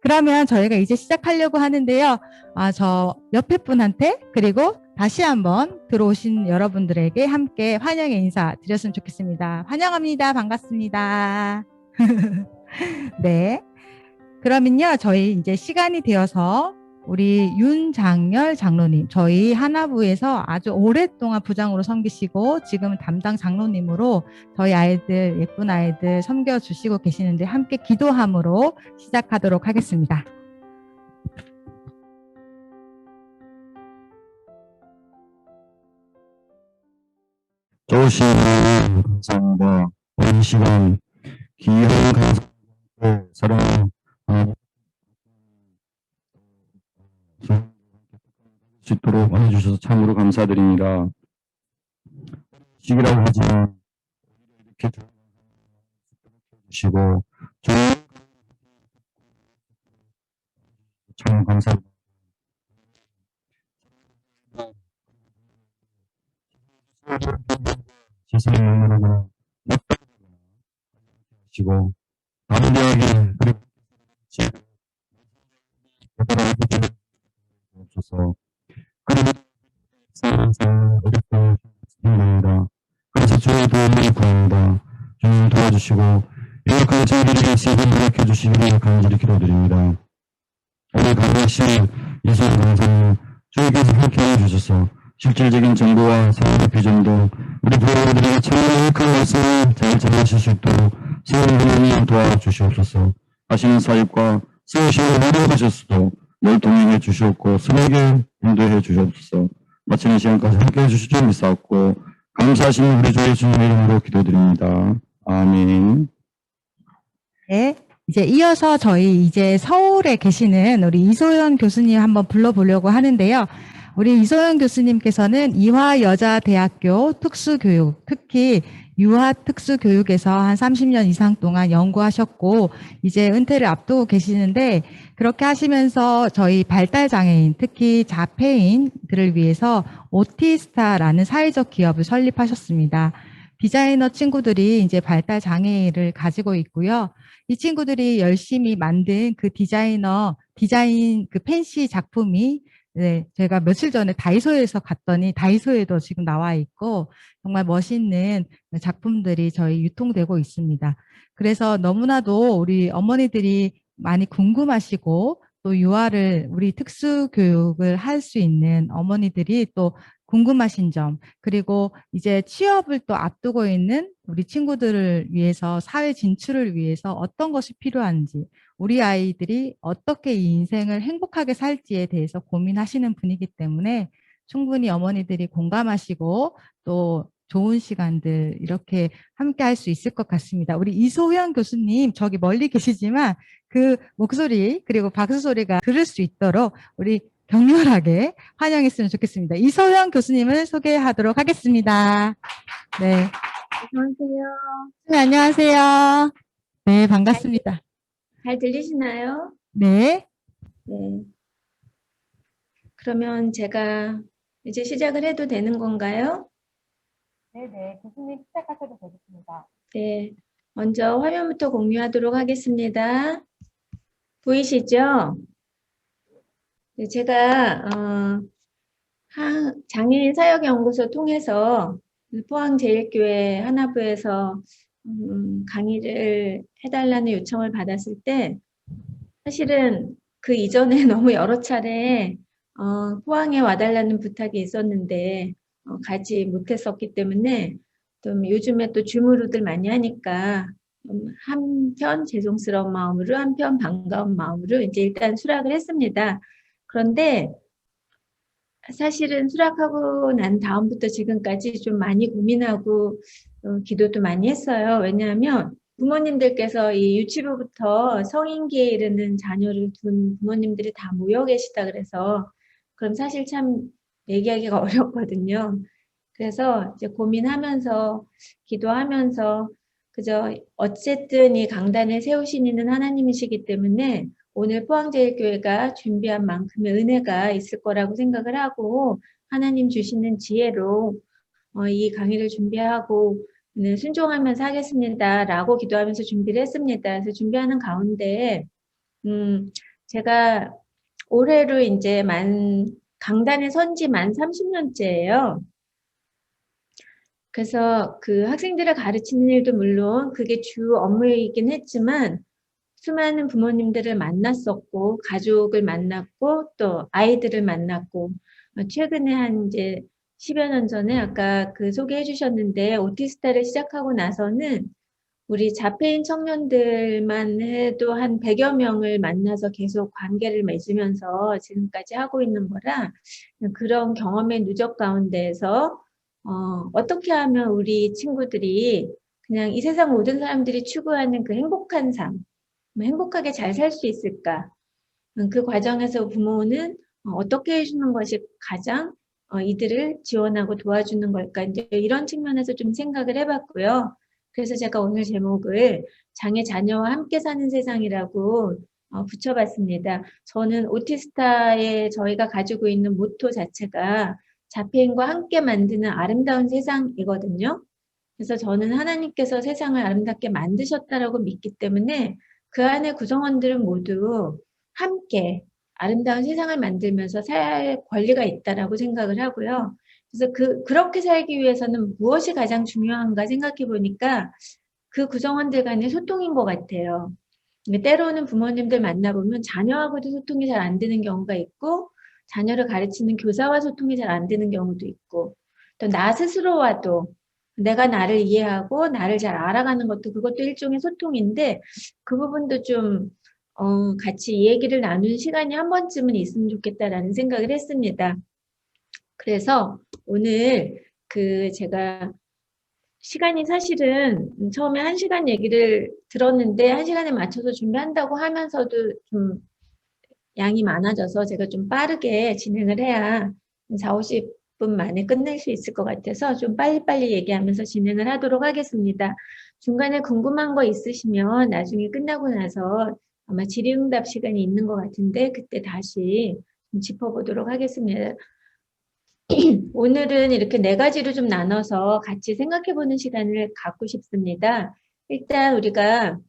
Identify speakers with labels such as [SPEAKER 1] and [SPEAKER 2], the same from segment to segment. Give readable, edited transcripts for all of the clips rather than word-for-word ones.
[SPEAKER 1] 그러면 저희가 이제 시작하려고 하는데요. 저 옆에 분한테 그리고 다시 한번 들어오신 여러분들에게 함께 환영의 인사 드렸으면 좋겠습니다. 환영합니다. 반갑습니다. 네. 그러면요, 저희 이제 시간이 되어서 우리 윤장열 장로님, 저희 하나부에서 아주 오랫동안 부장으로 섬기시고 지금은 담당 장로님으로 저희 아이들, 예쁜 아이들 섬겨주시고 계시는데 함께 기도함으로 시작하도록 하겠습니다.
[SPEAKER 2] 좋으신 하나님 감사합니다. 오늘 시간 귀한 감사를 사랑하는 수 있도록 해주셔서 참으로 감사드립니다. 시기라고 하지만 이렇게 주시고 참 감사합니다. 세상의 영혼을 하시고 담대하게 그리고 없어서 그리고 항상 어렵고 힘듭니다. 그래서 주의 도움을 구합니다. 주님 도와주시고 이렇게 저희들에게 세금 허락해 주시기를 간절히 기도드립니다. 오늘 강의하신 예수님 강사님 주님께서 함께해 주셔서 실질적인 정보와 생활의 비전도 우리 부모님들에게 참으로 행복한 말씀을 잘 전하실 수 있도록 세운 하나님 도와주시옵소서. 하시는 사역과 세우시는 모든 것에서도 늘 동행해 주시옵고 선하게 인도해 주시옵소서. 마치는 시간까지 함께해 주실 줄 믿사옵고 감사하시는 우리 주 예수님의 이름으로 기도드립니다. 아멘.
[SPEAKER 1] 네. 이제 이어서 저희 이제 서울에 계시는 우리 이소연 교수님 한번 불러보려고 하는데요. 우리 이소연 교수님께서는 이화여자대학교 특수교육, 특히 유아특수교육에서 한 30년 이상 동안 연구하셨고 이제 은퇴를 앞두고 계시는데 그렇게 하시면서 저희 발달장애인, 특히 자폐인들을 위해서 오티스타라는 사회적 기업을 설립하셨습니다. 디자이너 친구들이 이제 발달장애를 가지고 있고요. 이 친구들이 열심히 만든 그 디자인 그 펜시 작품이 네, 제가 며칠 전에 다이소에서 갔더니 다이소에도 지금 나와 있고 정말 멋있는 작품들이 저희 유통되고 있습니다. 그래서 너무나도 우리 어머니들이 많이 궁금하시고 또 유아를 우리 특수교육을 할 수 있는 어머니들이 또 궁금하신 점 그리고 이제 취업을 또 앞두고 있는 우리 친구들을 위해서 사회 진출을 위해서 어떤 것이 필요한지 우리 아이들이 어떻게 이 인생을 행복하게 살지에 대해서 고민하시는 분이기 때문에 충분히 어머니들이 공감하시고 또 좋은 시간들 이렇게 함께 할 수 있을 것 같습니다. 우리 이소현 교수님 저기 멀리 계시지만 그 목소리 그리고 박수 소리가 들을 수 있도록 우리 격렬하게 환영했으면 좋겠습니다. 이소현 교수님을 소개하도록 하겠습니다. 네.
[SPEAKER 3] 안녕하세요.
[SPEAKER 1] 네, 안녕하세요. 네, 반갑습니다.
[SPEAKER 3] 잘 들리시나요?
[SPEAKER 1] 네.
[SPEAKER 3] 네. 그러면 제가 이제 시작을 해도 되는 건가요?
[SPEAKER 1] 네네, 교수님 시작하셔도 되겠습니다.
[SPEAKER 3] 네. 먼저 화면부터 공유하도록 하겠습니다. 보이시죠? 네, 제가 장애인 사역연구소 통해서 포항제일교회 하나부에서 강의를 해달라는 요청을 받았을 때 사실은 그 이전에 너무 여러 차례 포항에 와달라는 부탁이 있었는데 가지 못했었기 때문에 좀 요즘에 또 줌으로들 많이 하니까 한편 죄송스러운 마음으로 한편 반가운 마음으로 이제 일단 수락을 했습니다. 그런데 사실은 수락하고 난 다음부터 지금까지 좀 많이 고민하고 기도도 많이 했어요. 왜냐하면 부모님들께서 이 유치부부터 성인기에 이르는 자녀를 둔 부모님들이 다 모여 계시다 그래서 그럼 사실 참 얘기하기가 어렵거든요. 그래서 이제 고민하면서 기도하면서 그저 어쨌든 이 강단을 세우신 이는 하나님이시기 때문에 오늘 포항제일교회가 준비한 만큼의 은혜가 있을 거라고 생각을 하고 하나님 주시는 지혜로 이 강의를 준비하고 순종하면서 하겠습니다. 라고 기도하면서 준비를 했습니다. 그래서 준비하는 가운데 제가 올해로 이제 강단에 선지 만 30년째예요. 그래서 그 학생들을 가르치는 일도 물론 그게 주 업무이긴 했지만 수많은 부모님들을 만났었고, 가족을 만났고, 또 아이들을 만났고, 최근에 한 이제 10여 년 전에 아까 그 소개해 주셨는데, 오티스타를 시작하고 나서는 우리 자폐인 청년들만 해도 한 100여 명을 만나서 계속 관계를 맺으면서 지금까지 하고 있는 거라 그런 경험의 누적 가운데에서 어떻게 하면 우리 친구들이 그냥 이 세상 모든 사람들이 추구하는 그 행복한 삶, 행복하게 잘 살 수 있을까? 그 과정에서 부모는 어떻게 해주는 것이 가장 이들을 지원하고 도와주는 걸까? 이제 이런 측면에서 좀 생각을 해봤고요. 그래서 제가 오늘 제목을 장애 자녀와 함께 사는 세상이라고 붙여봤습니다. 저는 오티스타에 저희가 가지고 있는 모토 자체가 자폐인과 함께 만드는 아름다운 세상이거든요. 그래서 저는 하나님께서 세상을 아름답게 만드셨다라고 믿기 때문에 그 안에 구성원들은 모두 함께 아름다운 세상을 만들면서 살 권리가 있다라고 생각을 하고요. 그래서 그렇게 살기 위해서는 무엇이 가장 중요한가 생각해 보니까 그 구성원들 간의 소통인 것 같아요. 때로는 부모님들 만나보면 자녀하고도 소통이 잘 안 되는 경우가 있고, 자녀를 가르치는 교사와 소통이 잘 안 되는 경우도 있고, 또 나 스스로와도 내가 나를 이해하고 나를 잘 알아가는 것도 그것도 일종의 소통인데 그 부분도 좀 같이 얘기를 나누는 시간이 한 번쯤은 있으면 좋겠다라는 생각을 했습니다. 그래서 오늘 제가 시간이 사실은 처음에 1시간 얘기를 들었는데 1시간에 맞춰서 준비한다고 하면서도 좀 양이 많아져서 제가 좀 빠르게 진행을 해야 4, 50분 만에 끝낼 수 있을 것 같아서 좀 빨리빨리 얘기하면서 진행을 하도록 하겠습니다. 중간에 궁금한 거 있으시면 나중에 끝나고 나서 아마 질의응답 시간이 있는 것 같은데 그때 다시 좀 짚어보도록 하겠습니다. 오늘은 이렇게 4가지로 좀 나눠서 같이 생각해보는 시간을 갖고 싶습니다. 일단 우리가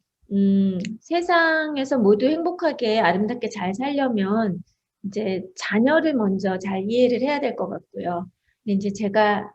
[SPEAKER 3] 세상에서 모두 행복하게 아름답게 잘 살려면 이제 자녀를 먼저 잘 이해를 해야 될 것 같고요. 근데 이제 제가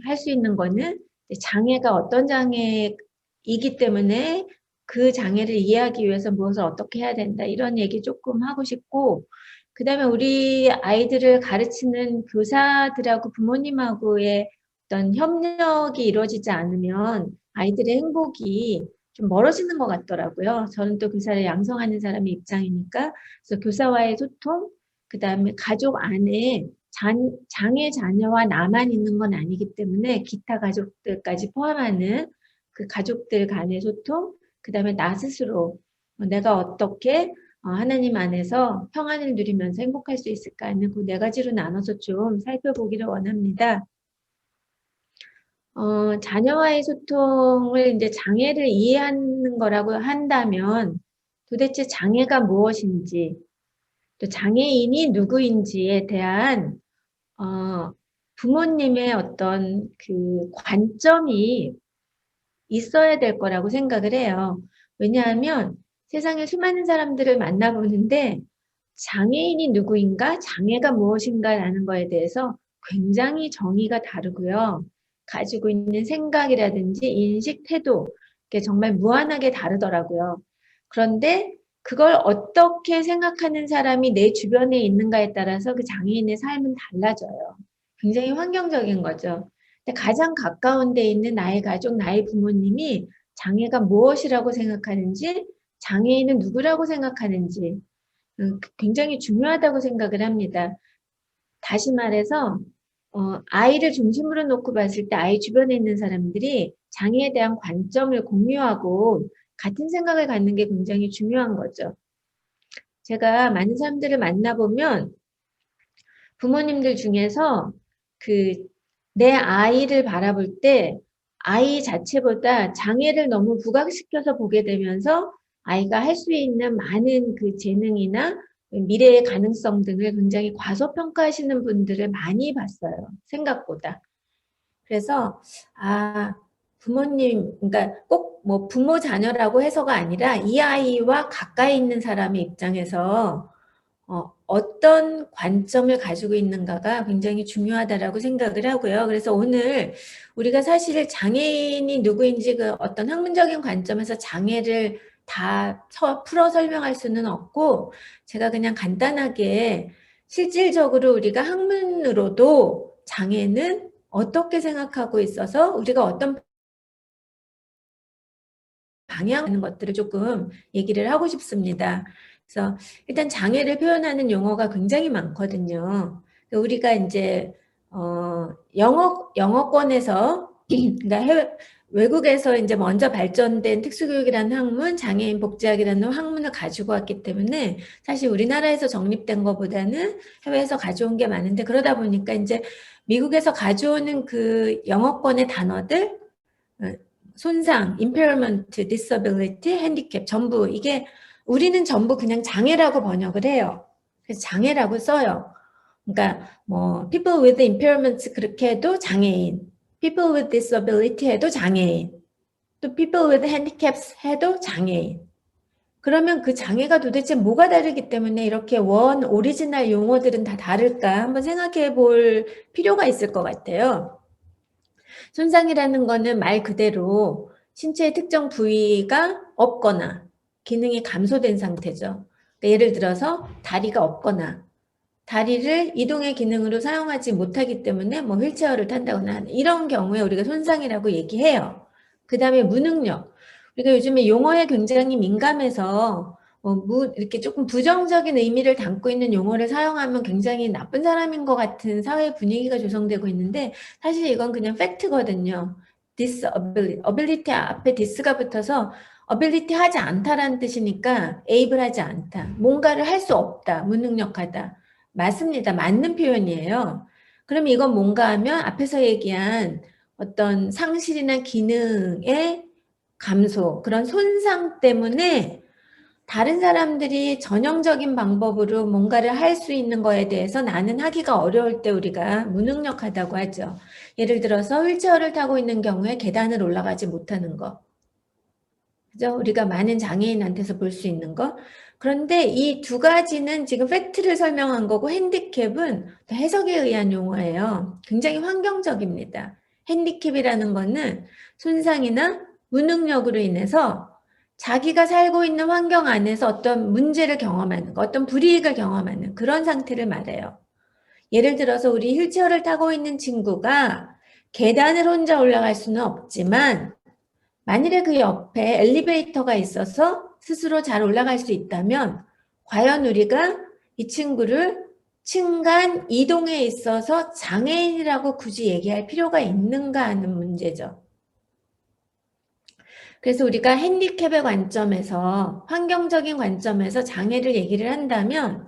[SPEAKER 3] 할 수 있는 거는 장애가 어떤 장애이기 때문에 그 장애를 이해하기 위해서 무엇을 어떻게 해야 된다 이런 얘기 조금 하고 싶고 그 다음에 우리 아이들을 가르치는 교사들하고 부모님하고의 어떤 협력이 이루어지지 않으면 아이들의 행복이 좀 멀어지는 것 같더라고요. 저는 또 교사를 양성하는 사람의 입장이니까. 그래서 교사와의 소통, 그 다음에 가족 안에 장애 자녀와 나만 있는 건 아니기 때문에 기타 가족들까지 포함하는 그 가족들 간의 소통, 그 다음에 나 스스로 내가 어떻게 하나님 안에서 평안을 누리면서 행복할 수 있을까 하는 그 4가지로 나눠서 좀 살펴보기를 원합니다. 자녀와의 소통을 이제 장애를 이해하는 거라고 한다면 도대체 장애가 무엇인지 또 장애인이 누구인지에 대한 부모님의 어떤 그 관점이 있어야 될 거라고 생각을 해요. 왜냐하면 세상에 수많은 사람들을 만나보는데 장애인이 누구인가, 장애가 무엇인가라는 거에 대해서 굉장히 정의가 다르고요. 가지고 있는 생각이라든지 인식, 태도, 이게 정말 무한하게 다르더라고요. 그런데 그걸 어떻게 생각하는 사람이 내 주변에 있는가에 따라서 그 장애인의 삶은 달라져요. 굉장히 환경적인 거죠. 근데 가장 가까운 데 있는 나의 가족, 나의 부모님이 장애가 무엇이라고 생각하는지, 장애인은 누구라고 생각하는지 굉장히 중요하다고 생각을 합니다. 다시 말해서 아이를 중심으로 놓고 봤을 때 아이 주변에 있는 사람들이 장애에 대한 관점을 공유하고 같은 생각을 갖는 게 굉장히 중요한 거죠. 제가 많은 사람들을 만나보면 부모님들 중에서 내 아이를 바라볼 때 아이 자체보다 장애를 너무 부각시켜서 보게 되면서 아이가 할 수 있는 많은 그 재능이나 미래의 가능성 등을 굉장히 과소평가하시는 분들을 많이 봤어요. 생각보다. 그래서 부모님, 그러니까 꼭 뭐 부모 자녀라고 해서가 아니라 이 아이와 가까이 있는 사람의 입장에서 어떤 관점을 가지고 있는가가 굉장히 중요하다라고 생각을 하고요. 그래서 오늘 우리가 사실 장애인이 누구인지 그 어떤 학문적인 관점에서 장애를 다 풀어 설명할 수는 없고, 제가 그냥 간단하게 실질적으로 우리가 학문으로도 장애는 어떻게 생각하고 있어서 우리가 어떤 방향하는 것들을 조금 얘기를 하고 싶습니다. 그래서 일단 장애를 표현하는 용어가 굉장히 많거든요. 우리가 이제 영어권에서 그러니까 외국에서 이제 먼저 발전된 특수교육이라는 학문, 장애인 복지학이라는 학문을 가지고 왔기 때문에 사실 우리나라에서 정립된 것보다는 해외에서 가져온 게 많은데, 그러다 보니까 이제 미국에서 가져오는 그 영어권의 단어들, 손상, impairment, disability, handicap 전부 이게 우리는 전부 그냥 장애라고 번역을 해요. 그래서 장애라고 써요. 그러니까 뭐 people with impairments 그렇게 해도 장애인, people with disability 해도 장애인, 또 people with handicaps 해도 장애인. 그러면 그 장애가 도대체 뭐가 다르기 때문에 이렇게 원 오리지널 용어들은 다 다를까 한번 생각해 볼 필요가 있을 것 같아요. 손상이라는 거는 말 그대로 신체의 특정 부위가 없거나 기능이 감소된 상태죠. 그러니까 예를 들어서 다리가 없거나 다리를 이동의 기능으로 사용하지 못하기 때문에 뭐 휠체어를 탄다거나 이런 경우에 우리가 손상이라고 얘기해요. 그 다음에 무능력. 우리가 요즘에 용어에 굉장히 민감해서 이렇게 조금 부정적인 의미를 담고 있는 용어를 사용하면 굉장히 나쁜 사람인 것 같은 사회 분위기가 조성되고 있는데, 사실 이건 그냥 팩트거든요. disability, ability 앞에 dis가 붙어서 ability 하지 않다라는 뜻이니까 able 하지 않다. 뭔가를 할 수 없다. 무능력하다. 맞습니다. 맞는 표현이에요. 그럼 이건 뭔가 하면 앞에서 얘기한 어떤 상실이나 기능의 감소, 그런 손상 때문에 다른 사람들이 전형적인 방법으로 뭔가를 할 수 있는 거에 대해서 나는 하기가 어려울 때 우리가 무능력하다고 하죠. 예를 들어서 휠체어를 타고 있는 경우에 계단을 올라가지 못하는 거. 그죠? 우리가 많은 장애인한테서 볼 수 있는 거. 그런데 이 두 가지는 지금 팩트를 설명한 거고, 핸디캡은 해석에 의한 용어예요. 굉장히 환경적입니다. 핸디캡이라는 거는 손상이나 무능력으로 인해서 자기가 살고 있는 환경 안에서 어떤 문제를 경험하는 거, 어떤 불이익을 경험하는 그런 상태를 말해요. 예를 들어서 우리 휠체어를 타고 있는 친구가 계단을 혼자 올라갈 수는 없지만 만일에 그 옆에 엘리베이터가 있어서 스스로 잘 올라갈 수 있다면 과연 우리가 이 친구를 층간 이동에 있어서 장애인이라고 굳이 얘기할 필요가 있는가 하는 문제죠. 그래서 우리가 핸디캡의 관점에서, 환경적인 관점에서 장애를 얘기를 한다면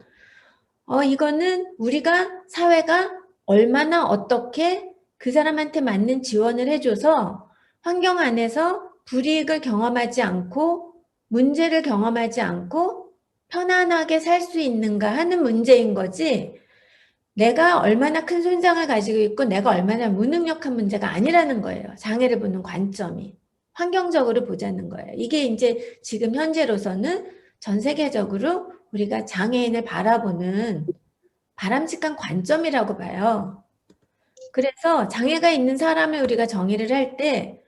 [SPEAKER 3] 이거는 우리가 사회가 얼마나 어떻게 그 사람한테 맞는 지원을 해줘서 환경 안에서 불이익을 경험하지 않고 문제를 경험하지 않고 편안하게 살 수 있는가 하는 문제인 거지, 내가 얼마나 큰 손상을 가지고 있고 내가 얼마나 무능력한 문제가 아니라는 거예요. 장애를 보는 관점이. 환경적으로 보자는 거예요. 이게 이제 지금 현재로서는 전 세계적으로 우리가 장애인을 바라보는 바람직한 관점이라고 봐요. 그래서 장애가 있는 사람을 우리가 정의를 할 때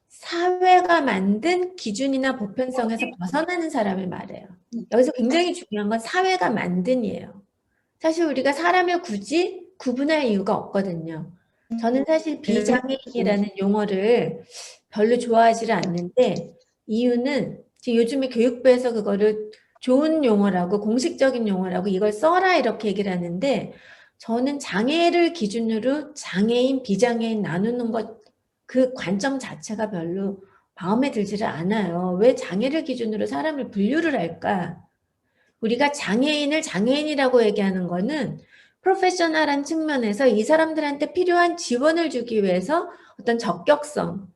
[SPEAKER 3] 사회가 만든 기준이나 보편성에서 벗어나는 사람을 말해요. 여기서 굉장히 중요한 건 사회가 만든이에요. 사실 우리가 사람을 굳이 구분할 이유가 없거든요. 저는 사실 비장애인이라는 용어를 별로 좋아하지를 않는데, 이유는 지금 요즘에 교육부에서 그거를 좋은 용어라고, 공식적인 용어라고 이걸 써라 이렇게 얘기를 하는데, 저는 장애를 기준으로 장애인, 비장애인 나누는 것, 그 관점 자체가 별로 마음에 들지를 않아요. 왜 장애를 기준으로 사람을 분류를 할까? 우리가 장애인을 장애인이라고 얘기하는 거는 프로페셔널한 측면에서 이 사람들한테 필요한 지원을 주기 위해서 어떤 적격성,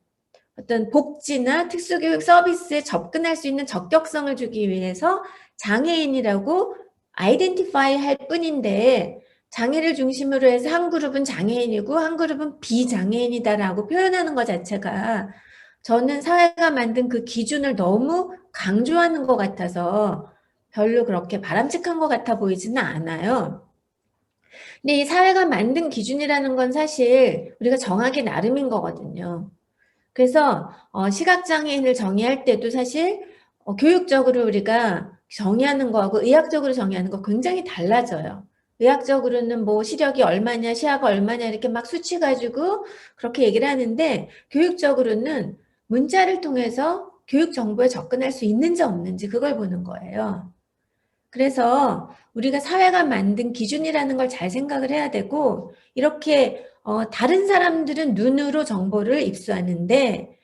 [SPEAKER 3] 어떤 복지나 특수교육 서비스에 접근할 수 있는 적격성을 주기 위해서 장애인이라고 아이덴티파이 할 뿐인데, 장애를 중심으로 해서 한 그룹은 장애인이고 한 그룹은 비장애인이다라고 표현하는 것 자체가 저는 사회가 만든 그 기준을 너무 강조하는 것 같아서 별로 그렇게 바람직한 것 같아 보이지는 않아요. 근데 이 사회가 만든 기준이라는 건 사실 우리가 정하기 나름인 거거든요. 그래서 시각장애인을 정의할 때도 사실 교육적으로 우리가 정의하는 거하고 의학적으로 정의하는 거 굉장히 달라져요. 의학적으로는 뭐 시력이 얼마냐, 시야가 얼마냐 이렇게 막 수치 가지고 그렇게 얘기를 하는데 교육적으로는 문자를 통해서 교육 정보에 접근할 수 있는지 없는지 그걸 보는 거예요. 그래서 우리가 사회가 만든 기준이라는 걸 잘 생각을 해야 되고 이렇게 다른 사람들은 눈으로 정보를 입수하는데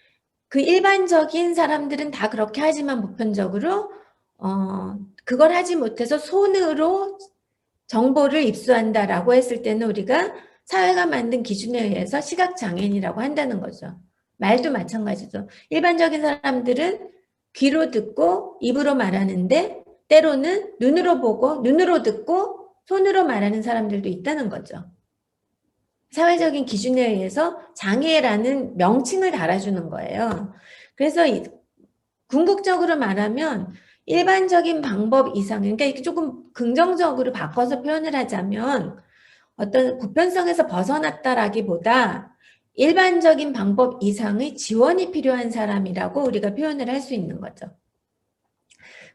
[SPEAKER 3] 그 일반적인 사람들은 다 그렇게 하지만 보편적으로 그걸 하지 못해서 손으로 정보를 입수한다라고 했을 때는 우리가 사회가 만든 기준에 의해서 시각장애인이라고 한다는 거죠. 말도 마찬가지죠. 일반적인 사람들은 귀로 듣고 입으로 말하는데 때로는 눈으로 보고 눈으로 듣고 손으로 말하는 사람들도 있다는 거죠. 사회적인 기준에 의해서 장애라는 명칭을 달아주는 거예요. 그래서 궁극적으로 말하면 일반적인 방법 이상, 그러니까 이렇게 조금 긍정적으로 바꿔서 표현을 하자면 어떤 보편성에서 벗어났다라기보다 일반적인 방법 이상의 지원이 필요한 사람이라고 우리가 표현을 할 수 있는 거죠.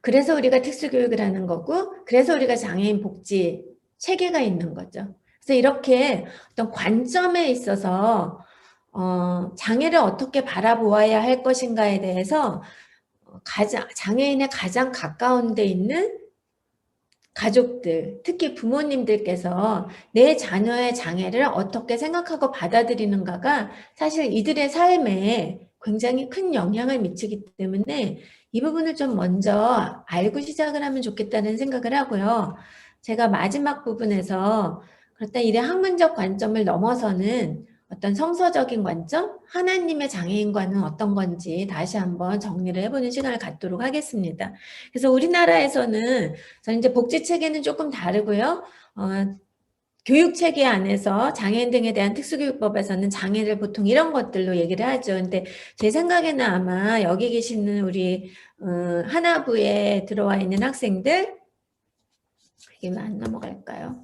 [SPEAKER 3] 그래서 우리가 특수교육을 하는 거고, 그래서 우리가 장애인 복지 체계가 있는 거죠. 그래서 이렇게 어떤 관점에 있어서 장애를 어떻게 바라보아야 할 것인가에 대해서 장애인의 가장 가까운 데 있는 가족들, 특히 부모님들께서 내 자녀의 장애를 어떻게 생각하고 받아들이는가가 사실 이들의 삶에 굉장히 큰 영향을 미치기 때문에 이 부분을 좀 먼저 알고 시작을 하면 좋겠다는 생각을 하고요. 제가 마지막 부분에서 그렇다 이래 학문적 관점을 넘어서는 어떤 성서적인 관점, 하나님의 장애인과는 어떤 건지 다시 한번 정리를 해보는 시간을 갖도록 하겠습니다. 그래서 우리나라에서는 저는 이제 복지 체계는 조금 다르고요. 교육 체계 안에서 장애인 등에 대한 특수교육법에서는 장애를 보통 이런 것들로 얘기를 하죠. 근데 제 생각에는 아마 여기 계시는 우리 하나부에 들어와 있는 학생들 이게 왜 안 넘어갈까요?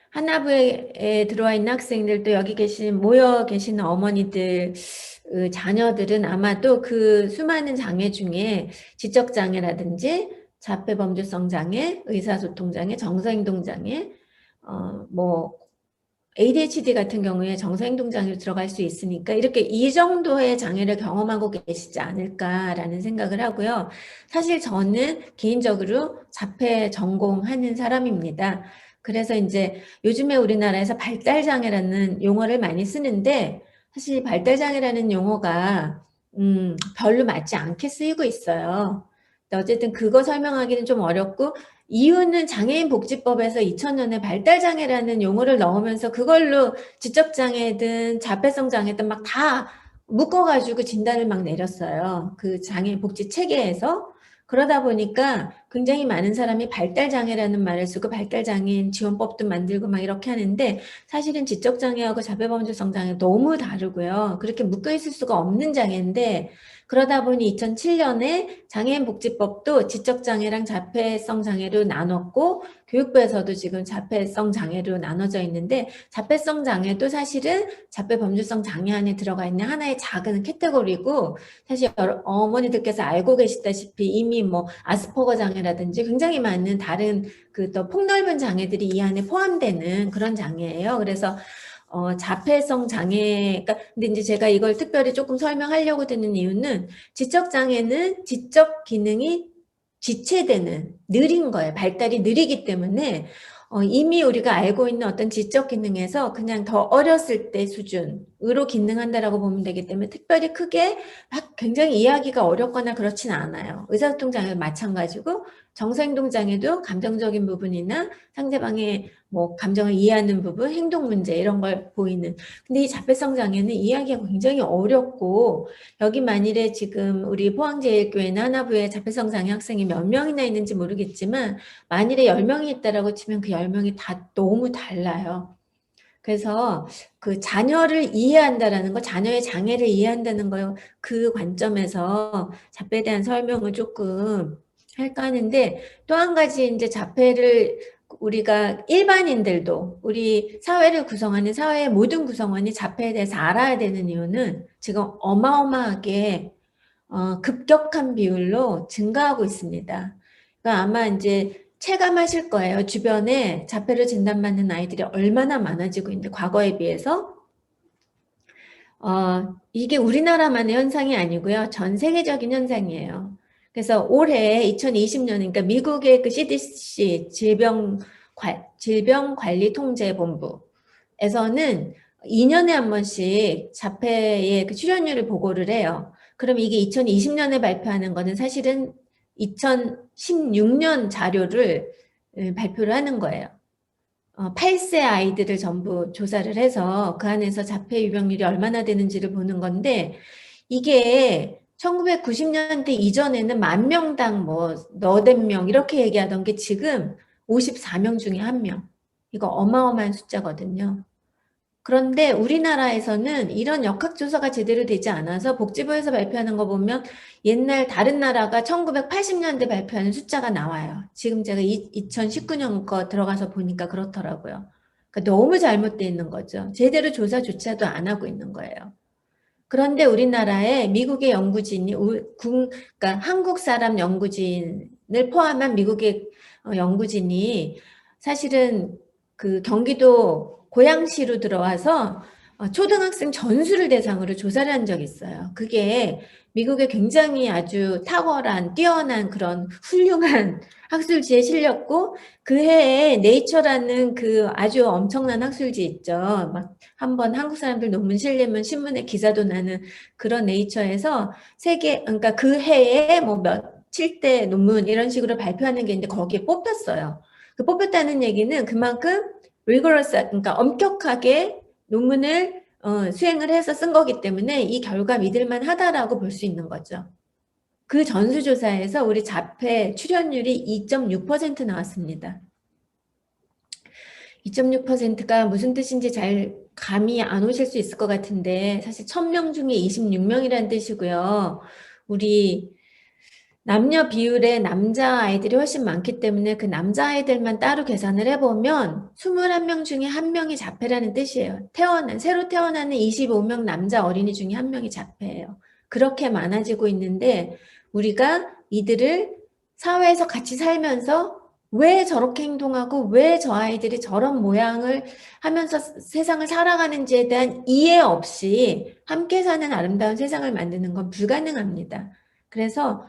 [SPEAKER 3] 하나부에 들어와 있는 학생들도 여기 모여 계시는 어머니들 자녀들은 아마도 그 수많은 장애 중에 지적장애라든지 자폐범주성 장애, 의사소통 장애, 정서행동 장애, 뭐 ADHD 같은 경우에 정서행동 장애로 들어갈 수 있으니까 이렇게 이 정도의 장애를 경험하고 계시지 않을까라는 생각을 하고요. 사실 저는 개인적으로 자폐 전공하는 사람입니다. 그래서 이제 요즘에 우리나라에서 발달장애라는 용어를 많이 쓰는데 사실 발달장애라는 용어가 별로 맞지 않게 쓰이고 있어요. 어쨌든 그거 설명하기는 좀 어렵고 이유는 장애인 복지법에서 2000년에 발달장애라는 용어를 넣으면서 그걸로 지적장애든 자폐성 장애든 막 다 묶어가지고 진단을 막 내렸어요. 그 장애인 복지 체계에서. 그러다 보니까 굉장히 많은 사람이 발달장애라는 말을 쓰고 발달장애인 지원법도 만들고 막 이렇게 하는데 사실은 지적장애하고 자폐범주성 장애 너무 다르고요. 그렇게 묶여있을 수가 없는 장애인데 그러다 보니 2007년에 장애인 복지법도 지적장애랑 자폐성 장애로 나눴고 교육부에서도 지금 자폐성 장애로 나눠져 있는데 자폐성 장애도 사실은 자폐범주성 장애 안에 들어가 있는 하나의 작은 카테고리고 사실 어머니들께서 알고 계시다시피 이미 뭐 아스퍼거 장애라든지 굉장히 많은 다른 그 또 폭넓은 장애들이 이 안에 포함되는 그런 장애예요. 그래서 자폐성 장애가 근데 이제 제가 이걸 특별히 조금 설명하려고 드는 이유는 지적 장애는 지적 기능이 지체되는 느린 거예요. 발달이 느리기 때문에 이미 우리가 알고 있는 어떤 지적 기능에서 그냥 더 어렸을 때 수준으로 기능한다라고 보면 되기 때문에 특별히 크게 막 굉장히 이해하기가 어렵거나 그렇진 않아요. 의사소통 장애도 마찬가지고 정서행동 장애도 감정적인 부분이나 상대방의 뭐 감정을 이해하는 부분, 행동 문제 이런 걸 보이는. 근데 이 자폐성 장애는 이해하기가 굉장히 어렵고 여기 만일에 지금 우리 포항제일교회나 하나부에 자폐성 장애 학생이 몇 명이나 있는지 모르겠지만 만일에 10명이 있다라고 치면 그 10명이 다 너무 달라요. 그래서 그 자녀를 이해한다라는 거, 자녀의 장애를 이해한다는 거, 그 관점에서 자폐에 대한 설명을 조금 할까 하는데, 또 한 가지 이제 자폐를 우리가 일반인들도 우리 사회를 구성하는 사회의 모든 구성원이 자폐에 대해서 알아야 되는 이유는 지금 어마어마하게 급격한 비율로 증가하고 있습니다. 그러니까 아마 이제 체감하실 거예요. 주변에 자폐를 진단받는 아이들이 얼마나 많아지고 있는데, 과거에 비해서. 이게 우리나라만의 현상이 아니고요. 전 세계적인 현상이에요. 그래서 올해 2020년, 그러니까 미국의 그 CDC 질병관리통제본부에서는 2년에 한 번씩 자폐의 그 출연율을 보고를 해요. 그럼 이게 2020년에 발표하는 거는 사실은 2016년 자료를 발표를 하는 거예요. 8세 아이들을 전부 조사를 해서 그 안에서 자폐 유병률이 얼마나 되는지를 보는 건데, 이게 1990년대 이전에는 10,000명당 뭐 너댓 명 이렇게 얘기하던 게 지금 54명 중에 1명. 이거 어마어마한 숫자거든요. 그런데 우리나라에서는 이런 역학조사가 제대로 되지 않아서 복지부에서 발표하는 거 보면 옛날 다른 나라가 1980년대 발표하는 숫자가 나와요. 지금 제가 2019년 거 들어가서 보니까 그렇더라고요. 그러니까 너무 잘못되어 있는 거죠. 제대로 조사조차도 안 하고 있는 거예요. 그런데 우리나라에 미국의 연구진이, 그러니까 한국 사람 연구진을 포함한 미국의 연구진이 사실은 그 경기도 고양시로 들어와서 초등학생 전수를 대상으로 조사를 한 적이 있어요. 그게 미국의 굉장히 아주 탁월한, 뛰어난 그런 훌륭한 학술지에 실렸고, 그 해에 네이처라는 그 아주 엄청난 학술지 있죠. 막 한번 한국 사람들 논문 실리면 신문에 기사도 나는 그런 네이처에서 그러니까 그 해에 뭐 며칠 대 논문 이런 식으로 발표하는 게 있는데 거기에 뽑혔어요. 그 뽑혔다는 얘기는 그만큼 rigorous, 그러니까 엄격하게 논문을 수행을 해서 쓴 거기 때문에 이 결과 믿을만 하다라고 볼 수 있는 거죠. 그 전수조사에서 우리 자폐 출연율이 2.6% 나왔습니다. 2.6%가 무슨 뜻인지 잘 감이 안 오실 수 있을 것 같은데, 사실 1000명 중에 26명이라는 뜻이고요. 우리 남녀 비율의 남자아이들이 훨씬 많기 때문에 그 남자아이들만 따로 계산을 해보면 21명 중에 1명이 자폐라는 뜻이에요. 새로 태어나는 25명 남자 어린이 중에 1명이 자폐예요. 그렇게 많아지고 있는데, 우리가 이들을 사회에서 같이 살면서 왜 저렇게 행동하고 왜 저 아이들이 저런 모양을 하면서 세상을 살아가는지에 대한 이해 없이 함께 사는 아름다운 세상을 만드는 건 불가능합니다. 그래서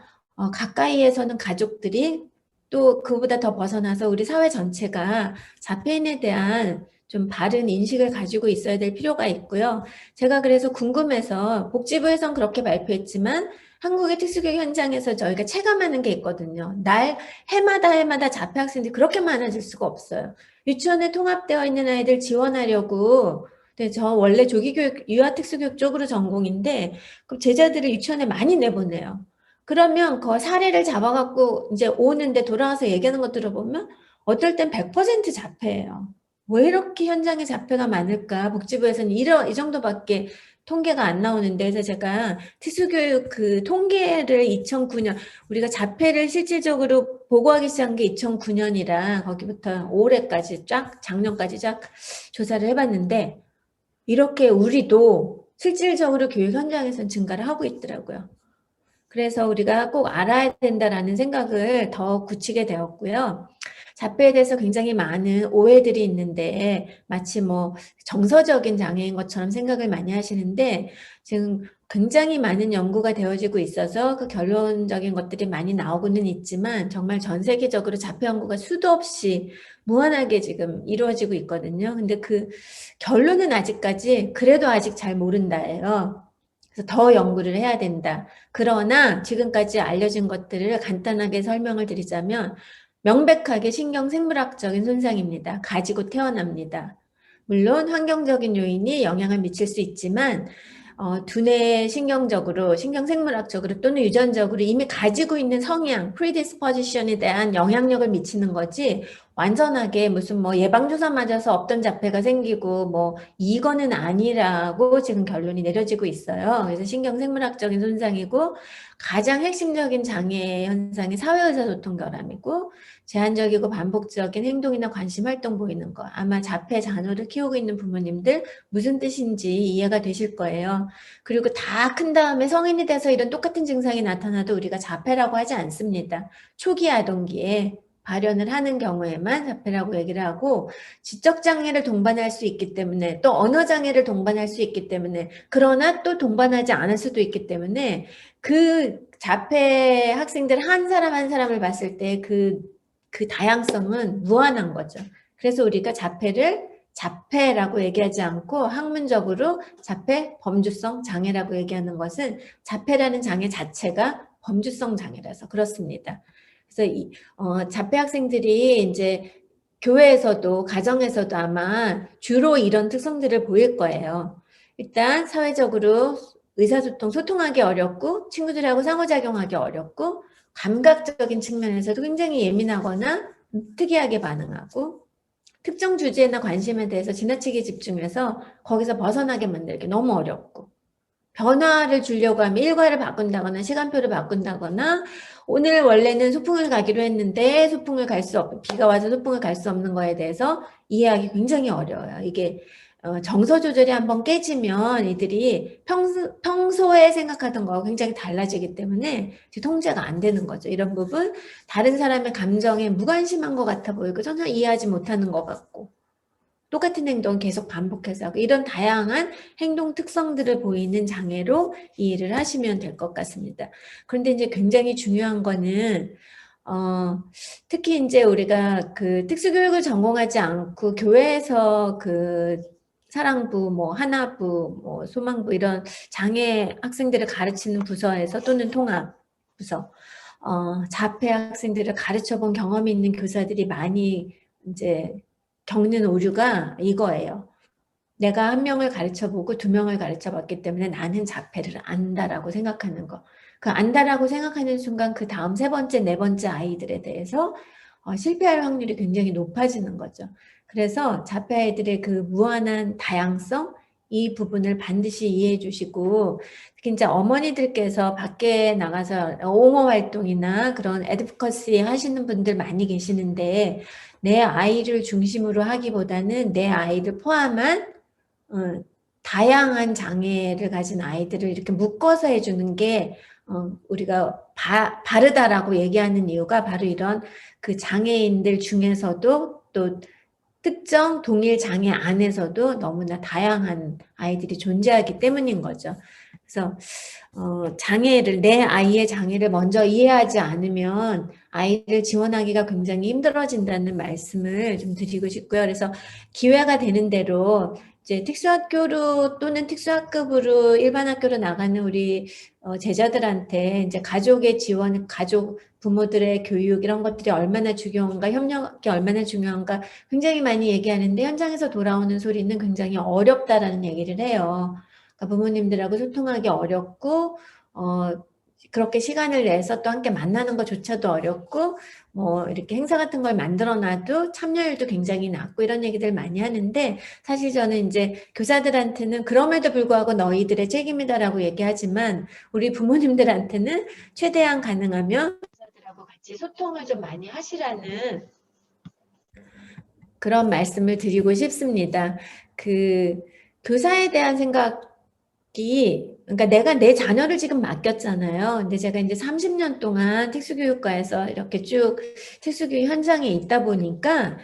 [SPEAKER 3] 가까이에서는 가족들이, 또 그보다 더 벗어나서 우리 사회 전체가 자폐인에 대한 좀 바른 인식을 가지고 있어야 될 필요가 있고요. 제가 그래서 궁금해서, 복지부에선 그렇게 발표했지만 한국의 특수교육 현장에서 저희가 체감하는 게 있거든요. 해마다 자폐 학생들이 그렇게 많아질 수가 없어요. 유치원에 통합되어 있는 아이들 지원하려고, 네, 저 원래 조기교육, 유아특수교육 쪽으로 전공인데, 그럼 제자들을 유치원에 많이 내보내요. 그러면 그 사례를 잡아갖고 이제 오는데 돌아와서 얘기하는 것 들어보면 어떨 땐 100% 자폐예요. 왜 이렇게 현장에 자폐가 많을까? 복지부에서는 이 정도밖에 통계가 안 나오는데, 그래서 제가 특수교육 그 통계를 2009년, 우리가 자폐를 실질적으로 보고하기 시작한 게 2009년이라 거기부터 올해까지 작년까지 쫙 조사를 해봤는데, 이렇게 우리도 실질적으로 교육 현장에서는 증가를 하고 있더라고요. 그래서 우리가 꼭 알아야 된다라는 생각을 더 굳히게 되었고요. 자폐에 대해서 굉장히 많은 오해들이 있는데, 마치 뭐 정서적인 장애인 것처럼 생각을 많이 하시는데, 지금 굉장히 많은 연구가 되어지고 있어서 그 결론적인 것들이 많이 나오고는 있지만, 정말 전 세계적으로 자폐 연구가 수도 없이 무한하게 지금 이루어지고 있거든요. 근데 그 결론은 아직까지 그래도 아직 잘 모른다예요. 그래서 더 연구를 해야 된다. 그러나 지금까지 알려진 것들을 간단하게 설명을 드리자면, 명백하게 신경생물학적인 손상입니다. 가지고 태어납니다. 물론 환경적인 요인이 영향을 미칠 수 있지만, 두뇌 신경생물학적으로 또는 유전적으로 이미 가지고 있는 성향, predisposition에 대한 영향력을 미치는 거지, 완전하게 무슨 뭐 예방주사 맞아서 없던 자폐가 생기고 뭐 이거는 아니라고 지금 결론이 내려지고 있어요. 그래서 신경생물학적인 손상이고 가장 핵심적인 장애 현상이 사회의사소통 결함이고 제한적이고 반복적인 행동이나 관심 활동 보이는 거. 아마 자폐 자녀를 키우고 있는 부모님들 무슨 뜻인지 이해가 되실 거예요. 그리고 다 큰 다음에 성인이 돼서 이런 똑같은 증상이 나타나도 우리가 자폐라고 하지 않습니다. 초기 아동기에 발현을 하는 경우에만 자폐라고 얘기를 하고 지적장애를 동반할 수 있기 때문에 또 언어장애를 동반할 수 있기 때문에 그러나 또 동반하지 않을 수도 있기 때문에 그 자폐 학생들 한 사람 한 사람을 봤을 때 그 다양성은 무한한 거죠. 그래서 우리가 자폐를 자폐라고 얘기하지 않고 학문적으로 자폐 범주성 장애라고 얘기하는 것은 자폐라는 장애 자체가 범주성 장애라서 그렇습니다. 그래서 자폐 학생들이 이제 교회에서도 가정에서도 아마 주로 이런 특성들을 보일 거예요. 일단 사회적으로 의사소통, 소통하기 어렵고 친구들하고 상호작용하기 어렵고 감각적인 측면에서도 굉장히 예민하거나 특이하게 반응하고 특정 주제나 관심에 대해서 지나치게 집중해서 거기서 벗어나게 만들기 너무 어렵고 변화를 주려고 하면 일과를 바꾼다거나 시간표를 바꾼다거나 오늘 원래는 소풍을 가기로 했는데 소풍을 갈 수 없고 비가 와서 소풍을 갈 수 없는 거에 대해서 이해하기 굉장히 어려워요. 이게 정서 조절이 한번 깨지면 이들이 평소에 생각하던 거와 굉장히 달라지기 때문에 통제가 안 되는 거죠. 이런 부분 다른 사람의 감정에 무관심한 것 같아 보이고 전혀 이해하지 못하는 것 같고 똑같은 행동 계속 반복해서 하고 이런 다양한 행동 특성들을 보이는 장애로 이해를 하시면 될 것 같습니다. 그런데 이제 굉장히 중요한 거는 특히 이제 우리가 그 특수교육을 전공하지 않고 교회에서 그 사랑부, 뭐 하나부, 뭐 소망부 이런 장애 학생들을 가르치는 부서에서 또는 통합 부서 자폐 학생들을 가르쳐 본 경험이 있는 교사들이 많이 이제 겪는 오류가 이거예요. 내가 한 명을 가르쳐보고 두 명을 가르쳐봤기 때문에 나는 자폐를 안다라고 생각하는 거. 그 안다라고 생각하는 순간 그 다음 세 번째, 네 번째 아이들에 대해서 실패할 확률이 굉장히 높아지는 거죠. 그래서 자폐 아이들의 그 무한한 다양성, 이 부분을 반드시 이해해 주시고 특히 이제 어머니들께서 밖에 나가서 옹호 활동이나 그런 애드보커시 하시는 분들 많이 계시는데 내 아이를 중심으로 하기보다는 내 아이를 포함한 다양한 장애를 가진 아이들을 이렇게 묶어서 해주는 게 우리가 바르다라고 얘기하는 이유가 바로 이런 그 장애인들 중에서도 또 특정 동일 장애 안에서도 너무나 다양한 아이들이 존재하기 때문인 거죠. 그래서 내 아이의 장애를 먼저 이해하지 않으면 아이를 지원하기가 굉장히 힘들어진다는 말씀을 좀 드리고 싶고요. 그래서 기회가 되는 대로 이제 특수학교로 또는 특수학급으로 일반 학교로 나가는 우리 제자들한테 이제 가족의 지원, 가족 부모들의 교육 이런 것들이 얼마나 중요한가, 협력이 얼마나 중요한가 굉장히 많이 얘기하는데 현장에서 돌아오는 소리는 굉장히 어렵다라는 얘기를 해요. 그러니까 부모님들하고 소통하기 어렵고 그렇게 시간을 내서 또 함께 만나는 것조차도 어렵고 뭐 이렇게 행사 같은 걸 만들어놔도 참여율도 굉장히 낮고 이런 얘기들 많이 하는데 사실 저는 이제 교사들한테는 그럼에도 불구하고 너희들의 책임이다라고 얘기하지만 우리 부모님들한테는 최대한 가능하면 교사들하고 같이 소통을 좀 많이 하시라는 그런 말씀을 드리고 싶습니다. 그 교사에 대한 그러니까 내가 내 자녀를 지금 맡겼잖아요. 근데 제가 이제 30년 동안 특수교육과에서 이렇게 쭉 특수교육 현장에 있다 보니까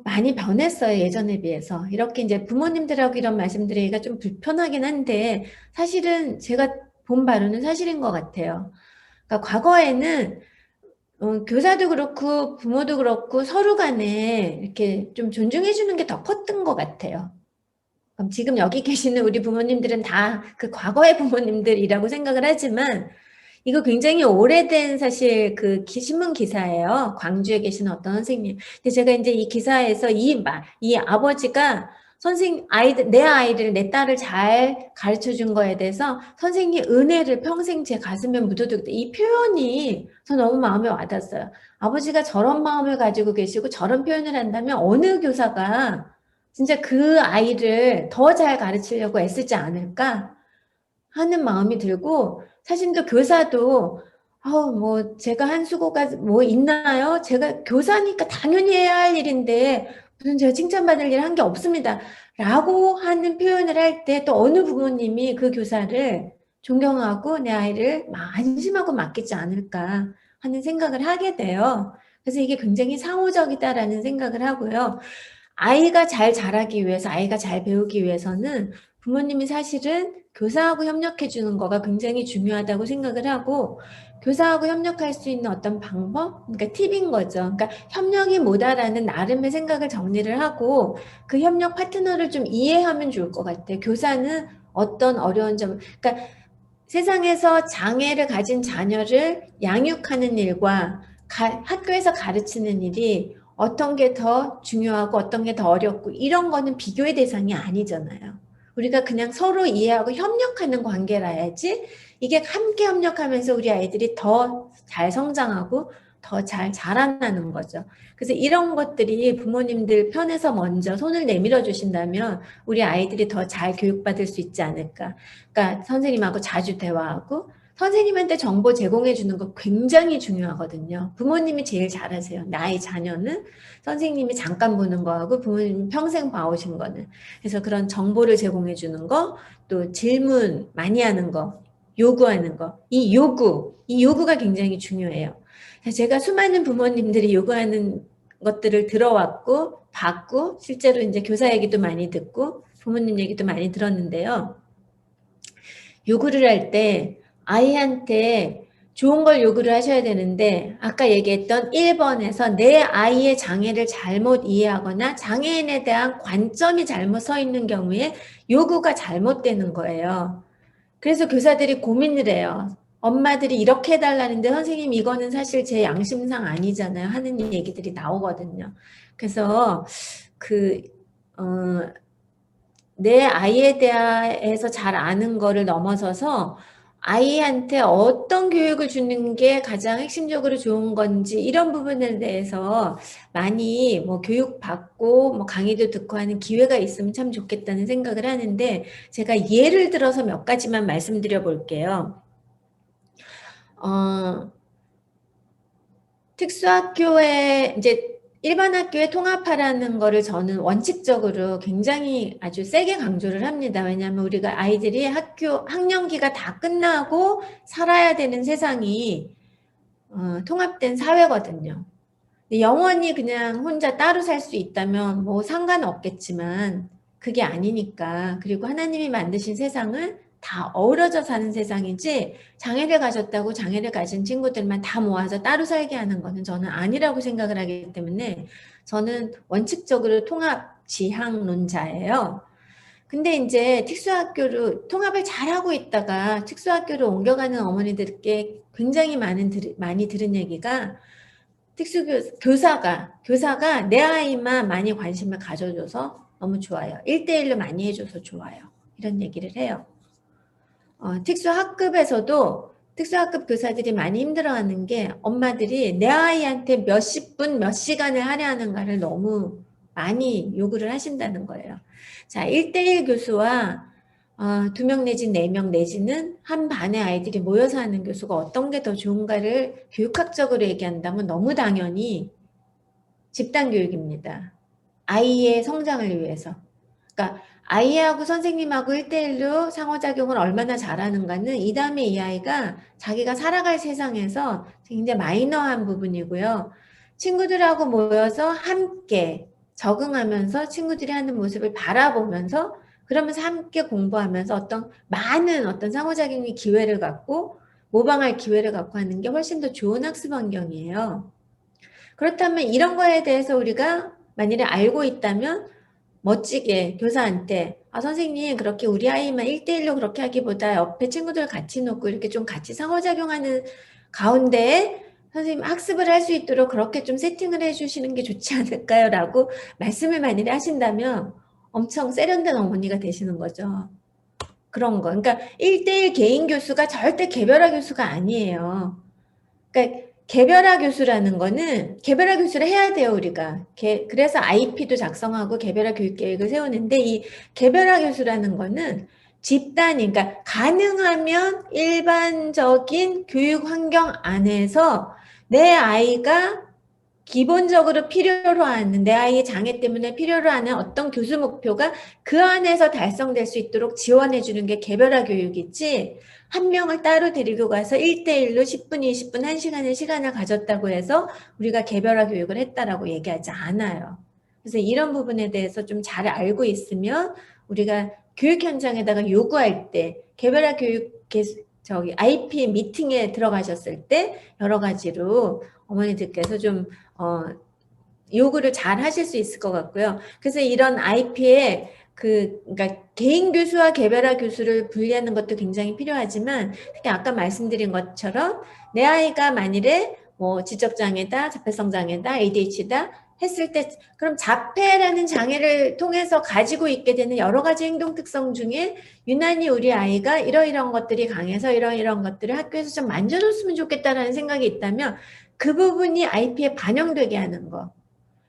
[SPEAKER 3] 많이 변했어요. 예전에 비해서. 이렇게 이제 부모님들하고 이런 말씀드리기가 좀 불편하긴 한데 사실은 제가 본 바로는 사실인 것 같아요. 그러니까 과거에는 교사도 그렇고 부모도 그렇고 서로 간에 이렇게 좀 존중해 주는 게 더 컸던 것 같아요. 그럼 지금 여기 계시는 우리 부모님들은 다 그 과거의 부모님들이라고 생각을 하지만 이거 굉장히 오래된 사실 그 신문 기사예요. 광주에 계시는 어떤 선생님. 근데 제가 이제 이 기사에서 이 아버지가 내 아이를, 내 딸을 잘 가르쳐 준 거에 대해서 선생님 은혜를 평생 제 가슴에 묻어두겠다. 이 표현이 저 너무 마음에 와닿았어요. 아버지가 저런 마음을 가지고 계시고 저런 표현을 한다면 어느 교사가 진짜 그 아이를 더 잘 가르치려고 애쓰지 않을까 하는 마음이 들고, 사실 또 교사도 뭐 제가 한 수고가 뭐 있나요? 제가 교사니까 당연히 해야 할 일인데 무슨 제가 칭찬받을 일 한 게 없습니다. 라고 하는 표현을 할 때 또 어느 부모님이 그 교사를 존경하고 내 아이를 안심하고 맡기지 않을까 하는 생각을 하게 돼요. 그래서 이게 굉장히 상호적이다라는 생각을 하고요. 아이가 잘 자라기 위해서, 아이가 잘 배우기 위해서는 부모님이 사실은 교사하고 협력해 주는 거가 굉장히 중요하다고 생각을 하고, 교사하고 협력할 수 있는 어떤 방법? 그러니까 팁인 거죠. 그러니까 협력이 뭐다라는 나름의 생각을 정리를 하고 그 협력 파트너를 좀 이해하면 좋을 것 같아요. 교사는 어떤 어려운 점, 그러니까 세상에서 장애를 가진 자녀를 양육하는 일과 학교에서 가르치는 일이 어떤 게 더 중요하고 어떤 게 더 어렵고 이런 거는 비교의 대상이 아니잖아요. 우리가 그냥 서로 이해하고 협력하는 관계라야지 이게 함께 협력하면서 우리 아이들이 더 잘 성장하고 더 잘 자라나는 거죠. 그래서 이런 것들이 부모님들 편에서 먼저 손을 내밀어 주신다면 우리 아이들이 더 잘 교육받을 수 있지 않을까. 그러니까 선생님하고 자주 대화하고 선생님한테 정보 제공해 주는 거 굉장히 중요하거든요. 부모님이 제일 잘하세요. 나의 자녀는 선생님이 잠깐 보는 거하고 부모님이 평생 봐오신 거는. 그래서 그런 정보를 제공해 주는 거, 또 질문 많이 하는 거, 요구하는 거. 이 요구가 굉장히 중요해요. 제가 수많은 부모님들이 요구하는 것들을 들어왔고, 봤고, 실제로 이제 교사 얘기도 많이 듣고, 부모님 얘기도 많이 들었는데요. 요구를 할 때 아이한테 좋은 걸 요구를 하셔야 되는데, 아까 얘기했던 1번에서 내 아이의 장애를 잘못 이해하거나 장애인에 대한 관점이 잘못 서 있는 경우에 요구가 잘못되는 거예요. 그래서 교사들이 고민을 해요. 엄마들이 이렇게 해달라는데 선생님 이거는 사실 제 양심상 아니잖아요 하는 얘기들이 나오거든요. 그래서 내 아이에 대해서 잘 아는 거를 넘어서서 아이한테 어떤 교육을 주는 게 가장 핵심적으로 좋은 건지 이런 부분에 대해서 많이 뭐 교육받고 뭐 강의도 듣고 하는 기회가 있으면 참 좋겠다는 생각을 하는데, 제가 예를 들어서 몇 가지만 말씀드려 볼게요. 특수학교에 이제 일반 학교에 통합하라는 거를 저는 원칙적으로 굉장히 아주 세게 강조를 합니다. 왜냐하면 우리가 아이들이 학년기가 다 끝나고 살아야 되는 세상이 통합된 사회거든요. 영원히 그냥 혼자 따로 살 수 있다면 뭐 상관없겠지만 그게 아니니까. 그리고 하나님이 만드신 세상은 다 어우러져 사는 세상이지 장애를 가졌다고 장애를 가진 친구들만 다 모아서 따로 살게 하는 거는 저는 아니라고 생각을 하기 때문에 저는 원칙적으로 통합 지향론자예요. 근데 이제 특수학교로 통합을 잘하고 있다가 특수학교로 옮겨가는 어머니들께 굉장히 많이 들은 얘기가, 교사가 내 아이만 많이 관심을 가져줘서 너무 좋아요. 1대1로 많이 해줘서 좋아요. 이런 얘기를 해요. 특수학급에서도 특수학급 교사들이 많이 힘들어하는 게 엄마들이 내 아이한테 몇십 분, 몇 시간을 할애하는가를 너무 많이 요구를 하신다는 거예요. 자, 1대1 교수와 2명 내지 4명 내지는 한 반의 아이들이 모여서 하는 교수가 어떤 게 더 좋은가를 교육학적으로 얘기한다면 너무 당연히 집단교육입니다. 아이의 성장을 위해서. 그러니까 아이하고 선생님하고 1대1로 상호작용을 얼마나 잘하는가는 이 다음에 이 아이가 자기가 살아갈 세상에서 굉장히 마이너한 부분이고요. 친구들하고 모여서 함께 적응하면서 친구들이 하는 모습을 바라보면서 그러면서 함께 공부하면서 많은 상호작용의 기회를 갖고 모방할 기회를 갖고 하는 게 훨씬 더 좋은 학습 환경이에요. 그렇다면 이런 거에 대해서 우리가 만일에 알고 있다면 멋지게 교사한테 선생님 그렇게 우리 아이만 1대1로 그렇게 하기보다 옆에 친구들 같이 놓고 이렇게 좀 같이 상호작용하는 가운데 선생님 학습을 할 수 있도록 그렇게 좀 세팅을 해주시는 게 좋지 않을까요? 라고 말씀을 만일에 하신다면 엄청 세련된 어머니가 되시는 거죠. 그런 거. 그러니까 1대1 개인 교수가 절대 개별화 교수가 아니에요. 그러니까 개별화 교수라는 거는 개별화 교수를 해야 돼요, 우리가. 그래서 IP도 작성하고 개별화 교육 계획을 세우는데 이 개별화 교수라는 거는 집단이, 그러니까 가능하면 일반적인 교육 환경 안에서 내 아이가 기본적으로 필요로 하는, 내 아이의 장애 때문에 필요로 하는 어떤 교수 목표가 그 안에서 달성될 수 있도록 지원해 주는 게 개별화 교육이지, 한 명을 따로 데리고 가서 1대1로 10분, 20분, 1시간의 시간을 가졌다고 해서 우리가 개별화 교육을 했다라고 얘기하지 않아요. 그래서 이런 부분에 대해서 좀 잘 알고 있으면 우리가 교육 현장에다가 요구할 때 개별화 교육 IP 미팅에 들어가셨을 때 여러 가지로 어머니들께서 좀 요구를 잘 하실 수 있을 것 같고요. 그래서 이런 IP에 그러니까 개인 교수와 개별화 교수를 분리하는 것도 굉장히 필요하지만, 특히 아까 말씀드린 것처럼 내 아이가 만일에 뭐 지적장애다, 자폐성장애다, ADHD다 했을 때, 그럼 자폐라는 장애를 통해서 가지고 있게 되는 여러 가지 행동 특성 중에 유난히 우리 아이가 이러이러한 것들이 강해서 이러이러한 것들을 학교에서 좀 만져줬으면 좋겠다라는 생각이 있다면 그 부분이 IP에 반영되게 하는 거.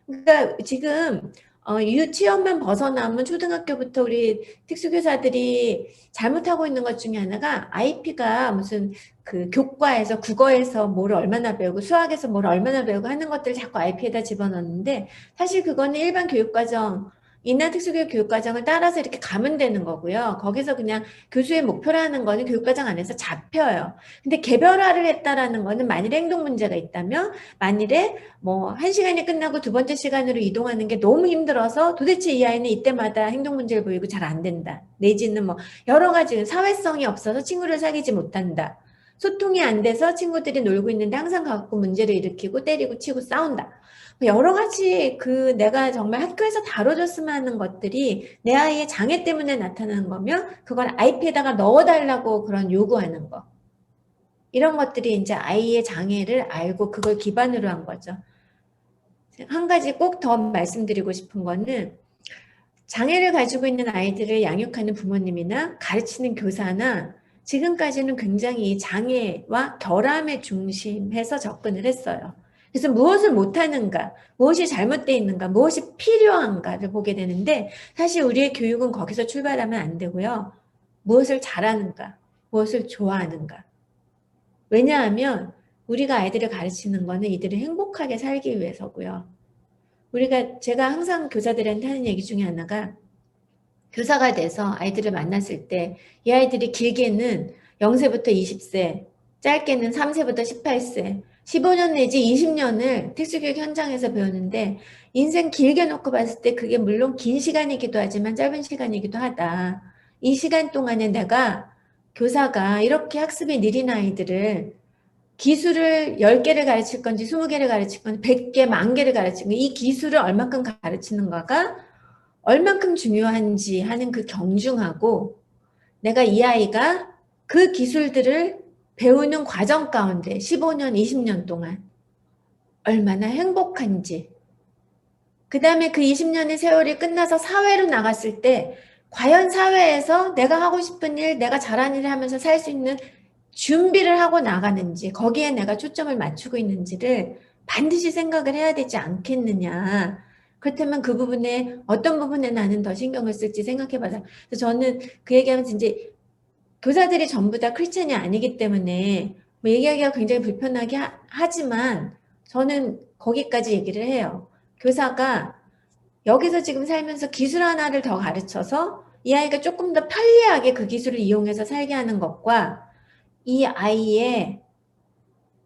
[SPEAKER 3] 그러니까 지금 유치원만 벗어나면 초등학교부터 우리 특수교사들이 잘못하고 있는 것 중에 하나가 IP가 무슨 그 교과에서 국어에서 뭘 얼마나 배우고 수학에서 뭘 얼마나 배우고 하는 것들을 자꾸 IP에다 집어넣는데, 사실 그거는 일반 교육과정 이나 특수교육 교육과정을 따라서 이렇게 가면 되는 거고요. 거기서 그냥 교수의 목표라는 거는 교육과정 안에서 잡혀요. 근데 개별화를 했다라는 거는 만일에 행동 문제가 있다면, 만일에 뭐 1시간이 끝나고 두 번째 시간으로 이동하는 게 너무 힘들어서 도대체 이 아이는 이때마다 행동 문제를 보이고 잘 안 된다. 내지는 뭐 여러 가지 사회성이 없어서 친구를 사귀지 못한다. 소통이 안 돼서 친구들이 놀고 있는데 항상 갖고 문제를 일으키고 때리고 치고 싸운다. 여러 가지 내가 정말 학교에서 다뤄줬으면 하는 것들이 내 아이의 장애 때문에 나타나는 거면 그걸 IP에다가 넣어달라고 그런 요구하는 거. 이런 것들이 이제 아이의 장애를 알고 그걸 기반으로 한 거죠. 한 가지 꼭 더 말씀드리고 싶은 거는, 장애를 가지고 있는 아이들을 양육하는 부모님이나 가르치는 교사나 지금까지는 굉장히 이 장애와 결함에 중심해서 접근을 했어요. 그래서 무엇을 못하는가, 무엇이 잘못되어 있는가, 무엇이 필요한가를 보게 되는데, 사실 우리의 교육은 거기서 출발하면 안 되고요. 무엇을 잘하는가, 무엇을 좋아하는가. 왜냐하면 우리가 아이들을 가르치는 거는 이들을 행복하게 살기 위해서고요. 제가 항상 교사들한테 하는 얘기 중에 하나가, 교사가 돼서 아이들을 만났을 때 이 아이들이 길게는 0세부터 20세, 짧게는 3세부터 18세, 15년 내지 20년을 특수교육 현장에서 배우는데, 인생 길게 놓고 봤을 때 그게 물론 긴 시간이기도 하지만 짧은 시간이기도 하다. 이 시간 동안에 내가 교사가 이렇게 학습이 느린 아이들을 기술을 10개를 가르칠 건지 20개를 가르칠 건지 100개, 10,000개를 가르칠 건지, 이 기술을 얼만큼 가르치는가가 얼만큼 중요한지 하는 그 경중하고, 내가 이 아이가 그 기술들을 배우는 과정 가운데 15년, 20년 동안 얼마나 행복한지, 그 다음에 그 20년의 세월이 끝나서 사회로 나갔을 때 과연 사회에서 내가 하고 싶은 일, 내가 잘하는 일을 하면서 살 수 있는 준비를 하고 나가는지, 거기에 내가 초점을 맞추고 있는지를 반드시 생각을 해야 되지 않겠느냐. 그렇다면 그 부분에 어떤 부분에 나는 더 신경을 쓸지 생각해봐서, 그래서 저는 그 얘기하면서 이제 교사들이 전부 다 크리스찬이 아니기 때문에 뭐 얘기하기가 굉장히 불편하게 하지만 저는 거기까지 얘기를 해요. 교사가 여기서 지금 살면서 기술 하나를 더 가르쳐서 이 아이가 조금 더 편리하게 그 기술을 이용해서 살게 하는 것과, 이 아이의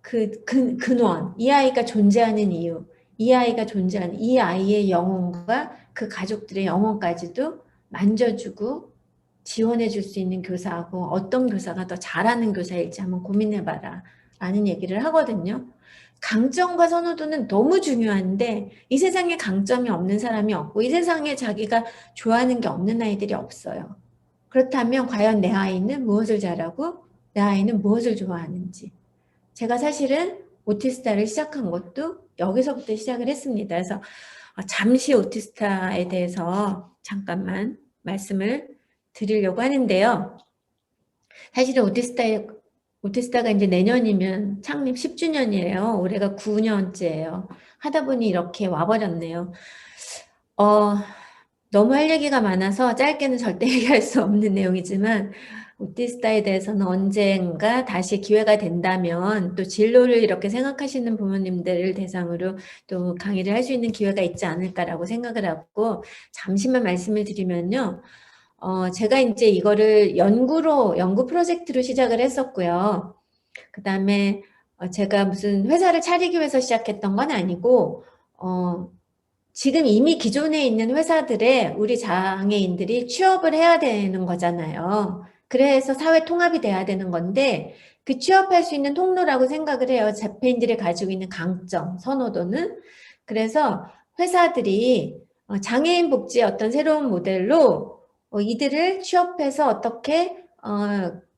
[SPEAKER 3] 근원, 이 아이가 존재하는 이유, 이 아이가 존재하는 이 아이의 영혼과 그 가족들의 영혼까지도 만져주고 지원해 줄 수 있는 교사하고 어떤 교사가 더 잘하는 교사일지 한번 고민해봐라 라는 얘기를 하거든요. 강점과 선호도는 너무 중요한데 이 세상에 강점이 없는 사람이 없고 이 세상에 자기가 좋아하는 게 없는 아이들이 없어요. 그렇다면 과연 내 아이는 무엇을 잘하고 내 아이는 무엇을 좋아하는지. 제가 사실은 오티스타를 시작한 것도 여기서부터 시작을 했습니다. 그래서 잠시 오티스타에 대해서 잠깐만 말씀을 드리려고 하는데요. 사실은 오티스타가 이제 내년이면 창립 10주년이에요. 올해가 9년째예요. 하다 보니 이렇게 와버렸네요. 너무 할 얘기가 많아서 짧게는 절대 얘기할 수 없는 내용이지만 오티스타에 대해서는 언젠가 다시 기회가 된다면 또 진로를 이렇게 생각하시는 부모님들을 대상으로 또 강의를 할 수 있는 기회가 있지 않을까라고 생각을 하고 잠시만 말씀을 드리면요. 제가 이제 이거를 연구 프로젝트로 시작을 했었고요. 그 다음에 제가 무슨 회사를 차리기 위해서 시작했던 건 아니고, 지금 이미 기존에 있는 회사들에 우리 장애인들이 취업을 해야 되는 거잖아요. 그래서 사회 통합이 돼야 되는 건데, 그 취업할 수 있는 통로라고 생각을 해요. 장애인들이 가지고 있는 강점, 선호도는. 그래서 회사들이 장애인 복지의 어떤 새로운 모델로 이들을 취업해서 어떻게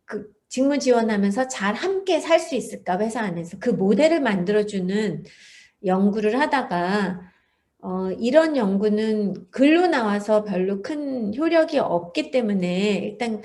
[SPEAKER 3] 그 직무 지원하면서 잘 함께 살 수 있을까 회사 안에서 그 모델을 만들어주는 연구를 하다가 이런 연구는 글로 나와서 별로 큰 효력이 없기 때문에 일단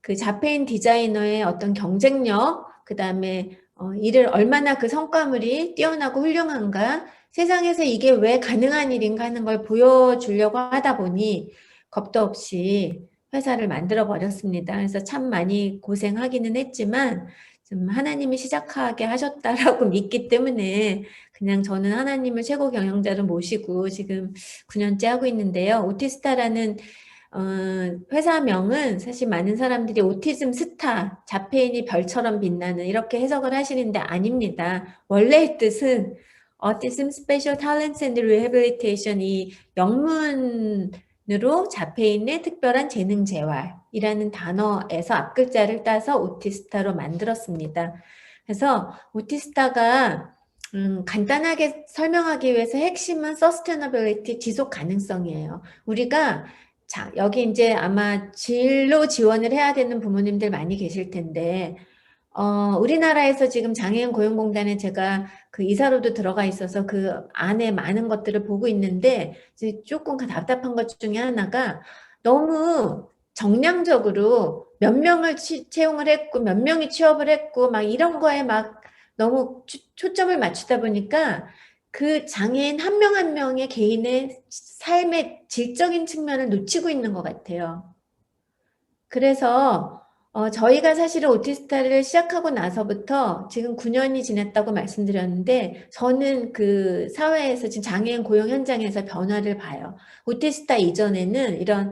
[SPEAKER 3] 그 자폐인 디자이너의 어떤 경쟁력, 그 다음에 이를 얼마나 그 성과물이 뛰어나고 훌륭한가, 세상에서 이게 왜 가능한 일인가 하는 걸 보여주려고 하다 보니 겁도 없이 회사를 만들어 버렸습니다. 그래서 참 많이 고생하기는 했지만 좀 하나님이 시작하게 하셨다라고 믿기 때문에 그냥 저는 하나님을 최고 경영자로 모시고 지금 9년째 하고 있는데요. 오티스타라는 회사명은 사실 많은 사람들이 오티즘 스타, 자폐인이 별처럼 빛나는 이렇게 해석을 하시는데 아닙니다. 원래의 뜻은 Autism Special Talents and Rehabilitation 이 영문으로 자폐인의 특별한 재능 재활이라는 단어에서 앞글자를 따서 오티스타로 만들었습니다. 그래서 오티스타가 간단하게 설명하기 위해서 핵심은 sustainability, 지속 가능성이에요. 우리가 여기 이제 아마 진로 지원을 해야 되는 부모님들 많이 계실 텐데, 우리나라에서 지금 장애인 고용공단에 제가 그 이사로도 들어가 있어서 그 안에 많은 것들을 보고 있는데, 이제 조금 답답한 것 중에 하나가 너무 정량적으로 몇 명을 채용을 했고, 몇 명이 취업을 했고, 막 이런 거에 막 너무 초점을 맞추다 보니까 그 장애인 한 명 한 명의 개인의 삶의 질적인 측면을 놓치고 있는 것 같아요. 그래서 저희가 사실은 오티스타를 시작하고 나서부터 지금 9년이 지났다고 말씀드렸는데 저는 그 사회에서 지금 장애인 고용 현장에서 변화를 봐요. 오티스타 이전에는 이런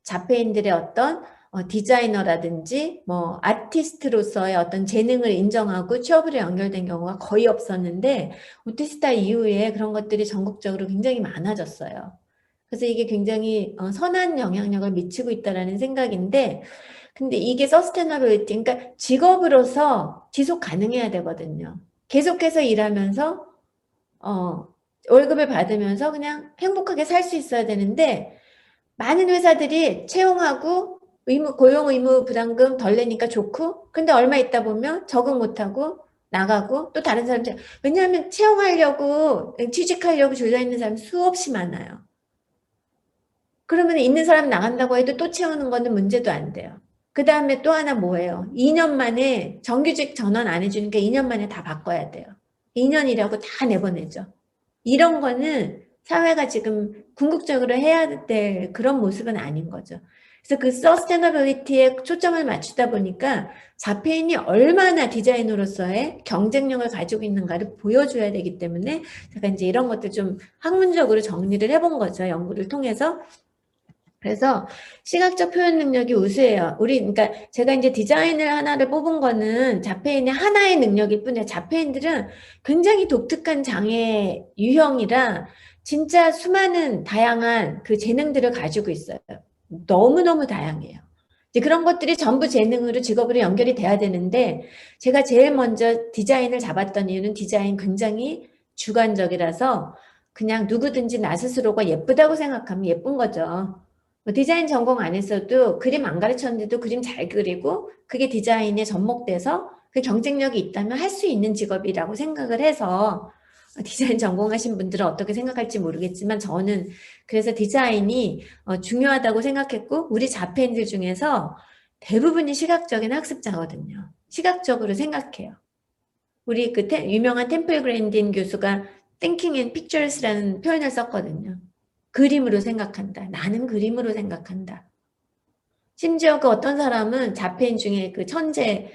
[SPEAKER 3] 자폐인들의 어떤 디자이너라든지 뭐 아티스트로서의 어떤 재능을 인정하고 취업으로 연결된 경우가 거의 없었는데 오티스타 이후에 그런 것들이 전국적으로 굉장히 많아졌어요. 그래서 이게 굉장히 선한 영향력을 미치고 있다라는 생각인데 근데 이게 서스테너빌리티, 그러니까 직업으로서 지속 가능해야 되거든요. 계속해서 일하면서 월급을 받으면서 그냥 행복하게 살 수 있어야 되는데 많은 회사들이 채용하고 고용 의무 부담금 덜 내니까 좋고 근데 얼마 있다 보면 적응 못하고 나가고 또 다른 사람 왜냐하면 채용하려고 취직하려고 줄여있는 사람이 수없이 많아요. 그러면 있는 사람 나간다고 해도 또 채우는 거는 문제도 안 돼요. 그 다음에 또 하나 뭐예요? 2년 만에 정규직 전원 안 해주니까 2년 만에 다 바꿔야 돼요. 2년이라고 다 내보내죠. 이런 거는 사회가 지금 궁극적으로 해야 될 그런 모습은 아닌 거죠. 그래서 그 서스테너빌리티에 초점을 맞추다 보니까 자폐인이 얼마나 디자이너로서의 경쟁력을 가지고 있는가를 보여줘야 되기 때문에 제가 이제 이런 것들 좀 학문적으로 정리를 해본 거죠. 연구를 통해서. 그래서 시각적 표현 능력이 우수해요. 그러니까 제가 이제 디자인을 하나를 뽑은 거는 자폐인의 하나의 능력일 뿐이에요. 자폐인들은 굉장히 독특한 장애 유형이라 진짜 수많은 다양한 그 재능들을 가지고 있어요. 너무너무 다양해요. 이제 그런 것들이 전부 재능으로 직업으로 연결이 돼야 되는데 제가 제일 먼저 디자인을 잡았던 이유는 디자인 굉장히 주관적이라서 그냥 누구든지 나 스스로가 예쁘다고 생각하면 예쁜 거죠. 디자인 전공 안 했어도 그림 안 가르쳤는데도 그림 잘 그리고 그게 디자인에 접목돼서 그 경쟁력이 있다면 할 수 있는 직업이라고 생각을 해서 디자인 전공하신 분들은 어떻게 생각할지 모르겠지만 저는 그래서 디자인이 중요하다고 생각했고 우리 자폐인들 중에서 대부분이 시각적인 학습자거든요. 시각적으로 생각해요. 우리 그 유명한 템플 그랜딘 교수가 Thinking in Pictures라는 표현을 썼거든요. 그림으로 생각한다. 나는 그림으로 생각한다. 심지어 그 어떤 사람은 자폐인 중에 그 천재라고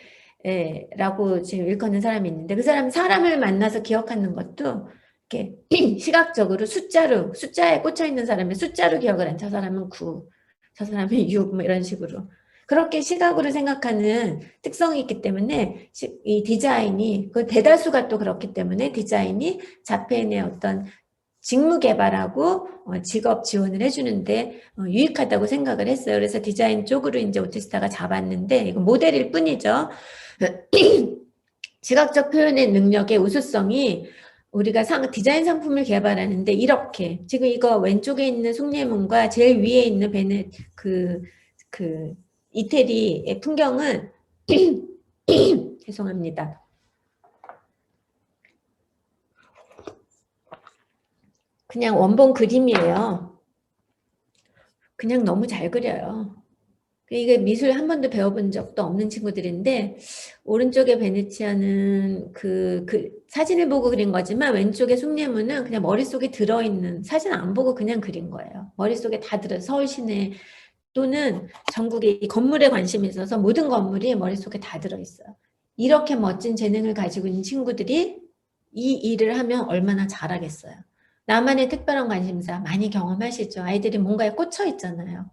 [SPEAKER 3] 지금 일컫는 사람이 있는데 그 사람 사람을 만나서 기억하는 것도 이렇게 시각적으로 숫자에 꽂혀 있는 사람이 숫자로 기억을 한 저 사람은 9, 저 사람은 6, 뭐 이런 식으로 그렇게 시각으로 생각하는 특성이 있기 때문에 이 디자인이 그 대다수가 또 그렇기 때문에 디자인이 자폐인의 어떤 직무 개발하고 직업 지원을 해주는데 유익하다고 생각을 했어요. 그래서 디자인 쪽으로 이제 오티스타가 잡았는데 이거 모델일 뿐이죠. 시각적 표현의 능력의 우수성이 우리가 디자인 상품을 개발하는데 이렇게 지금 이거 왼쪽에 있는 숭례문과 제일 위에 있는 그 이태리의 풍경은 죄송합니다. 그냥 원본 그림이에요. 그냥 너무 잘 그려요. 이게 미술 한 번도 배워본 적도 없는 친구들인데 오른쪽에 베네치아는 그 사진을 보고 그린 거지만 왼쪽에 숭례문은 그냥 머릿속에 들어있는 사진 안 보고 그냥 그린 거예요. 머릿속에 다 서울 시내 또는 전국에 이 건물에 관심이 있어서 모든 건물이 머릿속에 다 들어있어요. 이렇게 멋진 재능을 가지고 있는 친구들이 이 일을 하면 얼마나 잘하겠어요. 나만의 특별한 관심사 많이 경험하시죠? 아이들이 뭔가에 꽂혀 있잖아요.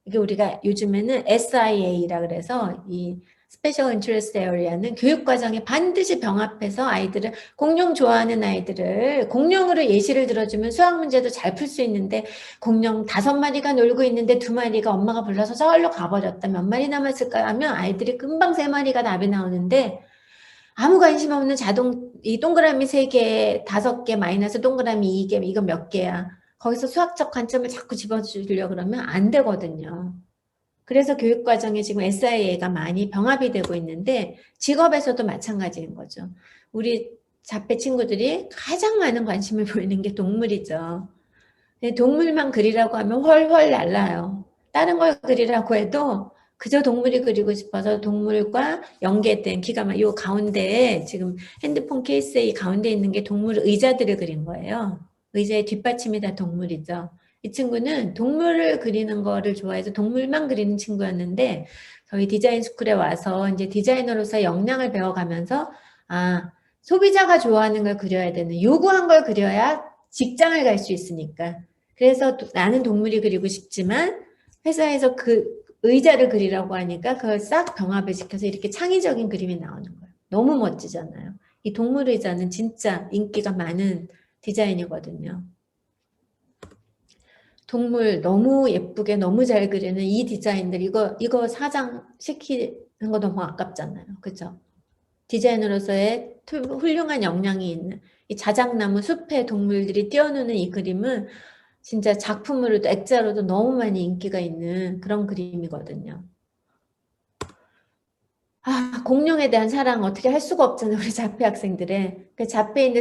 [SPEAKER 3] 이게 우리가 요즘에는 SIA라 그래서 이 스페셜 인터레스트 에어리아는 교육과정에 반드시 병합해서 아이들을 공룡 좋아하는 아이들을 공룡으로 예시를 들어주면 수학 문제도 잘 풀 수 있는데 공룡 5마리가 놀고 있는데 2마리가 엄마가 불러서 저기로 가버렸다. 몇 마리 남았을까 하면 아이들이 금방 3마리가 답이 나오는데 아무 관심 없는 이 동그라미 3개, 5개 마이너스 동그라미 2개 이거 몇 개야. 거기서 수학적 관점을 자꾸 집어주려고 그러면 안 되거든요. 그래서 교육과정에 지금 SIA가 많이 병합이 되고 있는데 직업에서도 마찬가지인 거죠. 우리 자폐 친구들이 가장 많은 관심을 보이는 게 동물이죠. 동물만 그리라고 하면 훨훨 날라요. 다른 걸 그리라고 해도 그저 동물이 그리고 싶어서 동물과 연계된 요 가운데에 지금 핸드폰 케이스에 이 가운데 있는 게 동물 의자들을 그린 거예요. 의자의 뒷받침이 다 동물이죠. 이 친구는 동물을 그리는 거를 좋아해서 동물만 그리는 친구였는데 저희 디자인 스쿨에 와서 이제 디자이너로서 역량을 배워가면서 소비자가 좋아하는 걸 그려야 되는 요구한 걸 그려야 직장을 갈 수 있으니까 그래서 나는 동물이 그리고 싶지만 회사에서 그 의자를 그리라고 하니까 그걸 싹 병합을 시켜서 이렇게 창의적인 그림이 나오는 거예요. 너무 멋지잖아요. 이 동물 의자는 진짜 인기가 많은 디자인이거든요. 동물 너무 예쁘게 너무 잘 그리는 이 디자인들 이거 사장 시키는 거 너무 아깝잖아요. 그죠? 디자이너로서의 훌륭한 역량이 있는 이 자작나무 숲의 동물들이 뛰어노는 이 그림은 진짜 작품으로도 액자로도 너무 많이 인기가 있는 그런 그림이거든요. 공룡에 대한 사랑 어떻게 할 수가 없잖아요. 우리 자폐 학생들의.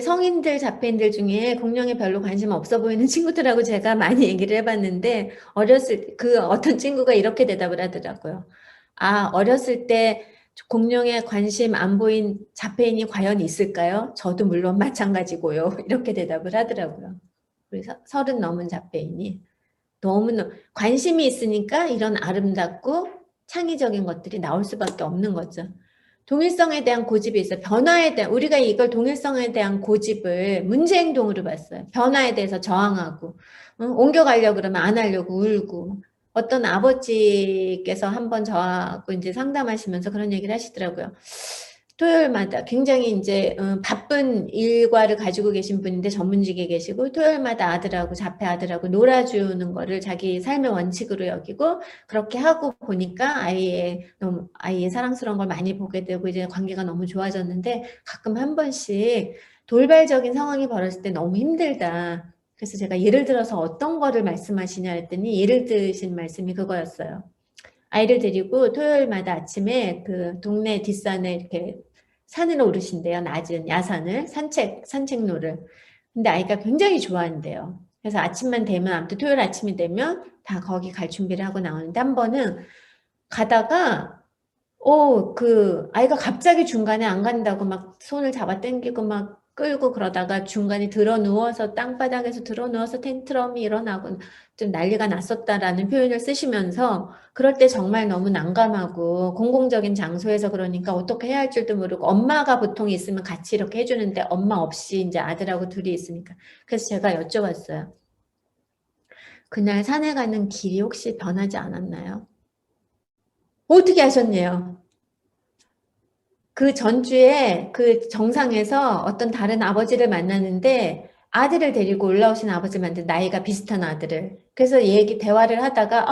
[SPEAKER 3] 성인들 자폐인들 중에 공룡에 별로 관심 없어 보이는 친구들하고 제가 많이 얘기를 해봤는데 어떤 친구가 이렇게 대답을 하더라고요. 어렸을 때 공룡에 관심 안 보인 자폐인이 과연 있을까요? 저도 물론 마찬가지고요. 이렇게 대답을 하더라고요. 우리 30 넘은 자폐인이. 너무 관심이 있으니까 이런 아름답고 창의적인 것들이 나올 수밖에 없는 거죠. 동일성에 대한 고집이 있어요. 우리가 이걸 동일성에 대한 고집을 문제행동으로 봤어요. 변화에 대해서 저항하고, 옮겨가려고 그러면 안 하려고 울고, 어떤 아버지께서 한번 저하고 이제 상담하시면서 그런 얘기를 하시더라고요. 토요일마다 굉장히 이제 바쁜 일과를 가지고 계신 분인데 전문직에 계시고 토요일마다 자폐 아들하고 놀아주는 거를 자기 삶의 원칙으로 여기고 그렇게 하고 보니까 아이의 사랑스러운 걸 많이 보게 되고 이제 관계가 너무 좋아졌는데 가끔 한 번씩 돌발적인 상황이 벌어질 때 너무 힘들다. 그래서 제가 예를 들어서 어떤 거를 말씀하시냐 했더니 예를 드신 말씀이 그거였어요. 아이를 데리고 토요일마다 아침에 그 동네 뒷산에 이렇게 산을 오르신대요. 낮은 야산을, 산책로를. 근데 아이가 굉장히 좋아한대요. 그래서 아침만 되면, 아무튼 토요일 아침이 되면 다 거기 갈 준비를 하고 나오는데 한 번은 가다가 그 아이가 갑자기 중간에 안 간다고 막 손을 잡아 당기고 막 끌고 그러다가 중간에 들어 누워서 땅바닥에서 들어 누워서 텐트럼이 일어나고 좀 난리가 났었다라는 표현을 쓰시면서 그럴 때 정말 너무 난감하고 공공적인 장소에서 그러니까 어떻게 해야 할 줄도 모르고 엄마가 보통 있으면 같이 이렇게 해주는데 엄마 없이 이제 아들하고 둘이 있으니까 그래서 제가 여쭤봤어요. 그날 산에 가는 길이 혹시 변하지 않았나요? 어떻게 하셨네요? 그 전주에 그 정상에서 어떤 다른 아버지를 만나는데 아들을 데리고 올라오신 아버지 만났는데 나이가 비슷한 아들을. 그래서 대화를 하다가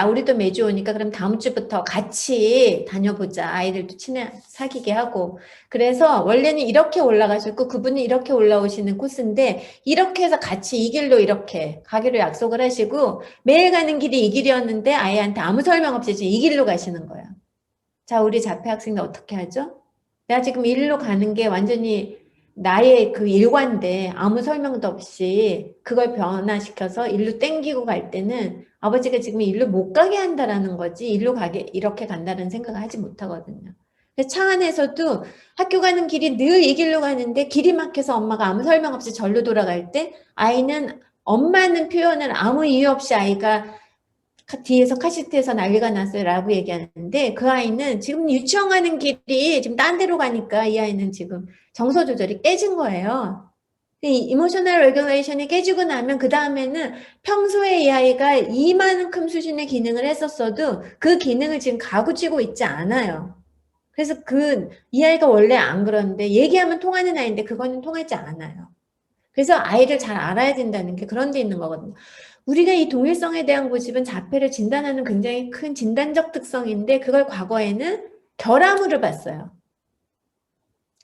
[SPEAKER 3] 우리도 매주 오니까 그럼 다음 주부터 같이 다녀보자. 아이들도 사귀게 하고. 그래서 원래는 이렇게 올라가셨고 그분이 이렇게 올라오시는 코스인데 이렇게 해서 같이 이 길로 이렇게 가기로 약속을 하시고 매일 가는 길이 이 길이었는데 아이한테 아무 설명 없이 지금 이 길로 가시는 거예요. 자, 우리 자폐 학생들 어떻게 하죠? 내가 지금 일로 가는 게 완전히 나의 그 일관데 아무 설명도 없이 그걸 변화시켜서 일로 땡기고 갈 때는 아버지가 지금 일로 못 가게 한다라는 거지 일로 가게 이렇게 간다는 생각을 하지 못하거든요. 그래서 차 안에서도 학교 가는 길이 늘 이 길로 가는데 길이 막혀서 엄마가 아무 설명 없이 절로 돌아갈 때 아이는 엄마는 표현을 아무 이유 없이 아이가 뒤에서 카시트에서 난리가 났어요 라고 얘기하는데 그 아이는 지금 유치원 가는 길이 지금 딴 데로 가니까 이 아이는 지금 정서 조절이 깨진 거예요. 이 이모셔널 레귤레이션이 깨지고 나면 그 다음에는 평소에 이 아이가 이만큼 수준의 기능을 했었어도 그 기능을 지금 가구치고 있지 않아요. 그래서 이 아이가 원래 안 그러는데 얘기하면 통하는 아이인데 그거는 통하지 않아요. 그래서 아이를 잘 알아야 된다는 게 그런 데 있는 거거든요. 우리가 이 동일성에 대한 고집은 자폐를 진단하는 굉장히 큰 진단적 특성인데 그걸 과거에는 결함으로 봤어요.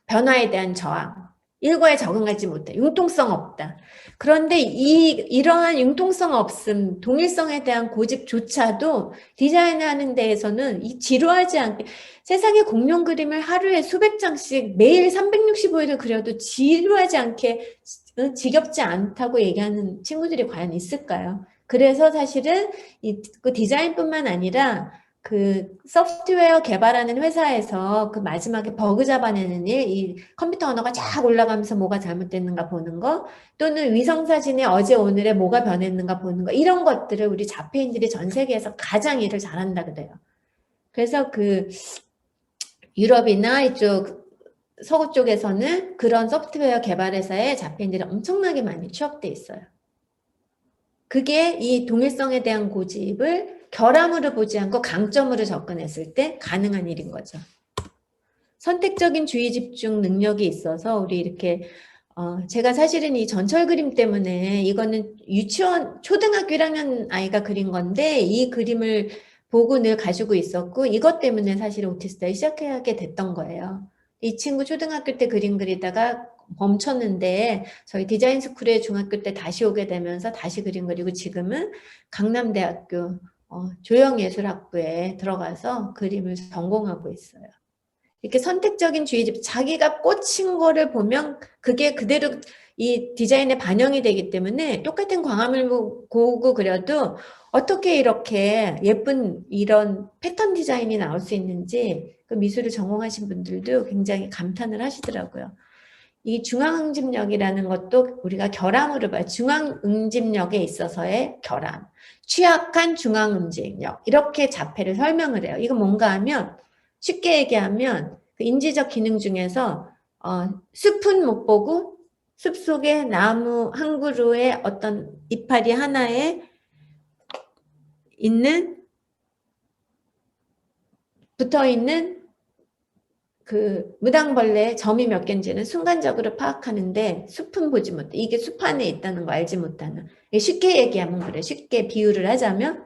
[SPEAKER 3] 변화에 대한 저항, 일과에 적응하지 못해, 융통성 없다. 그런데 이러한 융통성 없음, 동일성에 대한 고집조차도 디자인하는 데에서는 이 지루하지 않게 세상의 공룡 그림을 하루에 수백 장씩 매일 365일을 그려도 지루하지 않게 지겹지 않다고 얘기하는 친구들이 과연 있을까요? 그래서 사실은 그 디자인뿐만 아니라 그 소프트웨어 개발하는 회사에서 그 마지막에 버그 잡아내는 일, 이 컴퓨터 언어가 쫙 올라가면서 뭐가 잘못됐는가 보는 거, 또는 위성사진에 어제 오늘에 뭐가 변했는가 보는 거, 이런 것들을 우리 자폐인들이 전 세계에서 가장 일을 잘한다 그래요. 그래서 유럽이나 이쪽 서구 쪽에서는 그런 소프트웨어 개발 회사에 자폐인들이 엄청나게 많이 취업돼 있어요. 그게 이 동일성에 대한 고집을 결함으로 보지 않고 강점으로 접근했을 때 가능한 일인 거죠. 선택적인 주의 집중 능력이 있어서 우리 이렇게 제가 사실은 이 전철 그림 때문에 이거는 유치원 초등학교 1학년 아이가 그린 건데 이 그림을 보고 늘 가지고 있었고 이것 때문에 사실 오티스트를 시작하게 됐던 거예요. 이 친구 초등학교 때 그림 그리다가 멈췄는데 저희 디자인 스쿨에 중학교 때 다시 오게 되면서 다시 그림 그리고 지금은 강남대학교 조형예술학부에 들어가서 그림을 전공하고 있어요. 이렇게 선택적인 주의, 자기가 꽂힌 거를 보면 그게 그대로 이 디자인에 반영이 되기 때문에 똑같은 광화문 고구 그려도 어떻게 이렇게 예쁜 이런 패턴 디자인이 나올 수 있는지 그 미술을 전공하신 분들도 굉장히 감탄을 하시더라고요. 이 중앙응집력이라는 것도 우리가 결함으로 봐요. 중앙응집력에 있어서의 결함. 취약한 중앙응집력. 이렇게 자폐를 설명을 해요. 이거 뭔가 하면 쉽게 얘기하면 그 인지적 기능 중에서 숲은 못 보고 숲 속에 나무 한 그루의 어떤 이파리 하나에 붙어있는 그 무당벌레의 점이 몇 개인지는 순간적으로 파악하는데 숲은 보지 못해. 이게 숲 안에 있다는 거 알지 못하는. 쉽게 얘기하면 그래. 쉽게 비유를 하자면.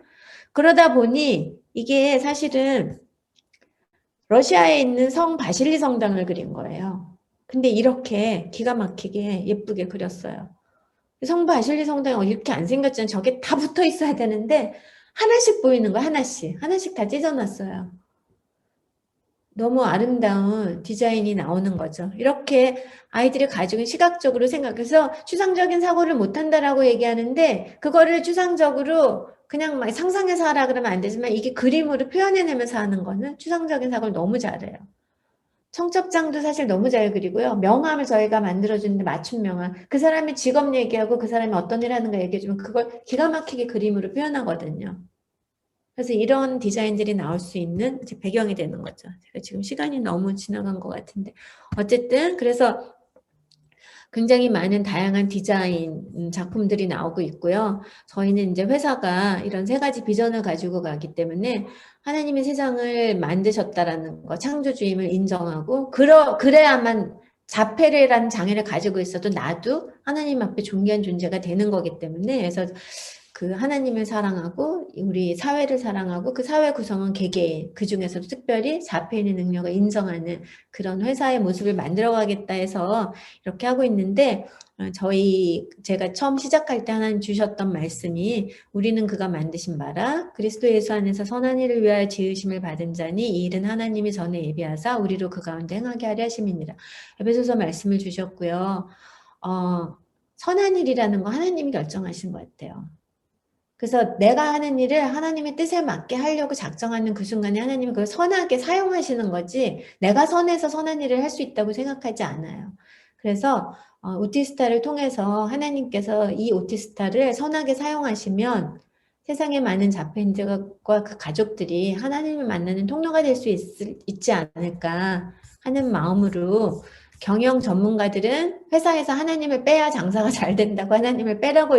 [SPEAKER 3] 그러다 보니 이게 사실은 러시아에 있는 성 바실리 성당을 그린 거예요. 근데 이렇게 기가 막히게 예쁘게 그렸어요. 성 바실리 성당이 이렇게 안 생겼잖아요. 저게 다 붙어 있어야 되는데 하나씩 보이는 거 하나씩 다 찢어놨어요. 너무 아름다운 디자인이 나오는 거죠. 이렇게 아이들이 가지고 시각적으로 생각해서 추상적인 사고를 못한다라고 얘기하는데 그거를 추상적으로 그냥 막 상상해서 하라 그러면 안 되지만 이게 그림으로 표현해내면서 하는 거는 추상적인 사고를 너무 잘해요. 청첩장도 사실 너무 잘 그리고요. 명함을 저희가 만들어주는데 맞춤 명함. 그 사람의 직업 얘기하고 그 사람이 어떤 일 하는가 얘기해주면 그걸 기가 막히게 그림으로 표현하거든요. 그래서 이런 디자인들이 나올 수 있는 이제 배경이 되는 거죠. 제가 지금 시간이 너무 지나간 것 같은데. 어쨌든 그래서 굉장히 많은 다양한 디자인 작품들이 나오고 있고요. 저희는 이제 회사가 이런 세 가지 비전을 가지고 가기 때문에 하나님이 세상을 만드셨다라는 거, 창조주임을 인정하고 그래야만 자폐라는 장애를 가지고 있어도 나도 하나님 앞에 존귀한 존재가 되는 거기 때문에 그래서 그 하나님을 사랑하고 우리 사회를 사랑하고 그 사회 구성원 개개인 그중에서도 특별히 자폐인의 능력을 인정하는 그런 회사의 모습을 만들어가겠다 해서 이렇게 하고 있는데 제가 처음 시작할 때 하나님 주셨던 말씀이 우리는 그가 만드신 바라 그리스도 예수 안에서 선한 일을 위하여 지으심을 받은 자니 이 일은 하나님이 전에 예비하사 우리로 그 가운데 행하게 하려 하심이니라. 에베소서 말씀을 주셨고요. 선한 일이라는 거 하나님이 결정하신 것 같아요. 그래서 내가 하는 일을 하나님의 뜻에 맞게 하려고 작정하는 그 순간에 하나님은 그걸 선하게 사용하시는 거지 내가 선해서 선한 일을 할 수 있다고 생각하지 않아요. 그래서 오티스타를 통해서 하나님께서 이 오티스타를 선하게 사용하시면 세상에 많은 자폐인들과 그 가족들이 하나님을 만나는 통로가 될 수 있지 않을까 하는 마음으로 경영 전문가들은 회사에서 하나님을 빼야 장사가 잘 된다고 하나님을 빼라고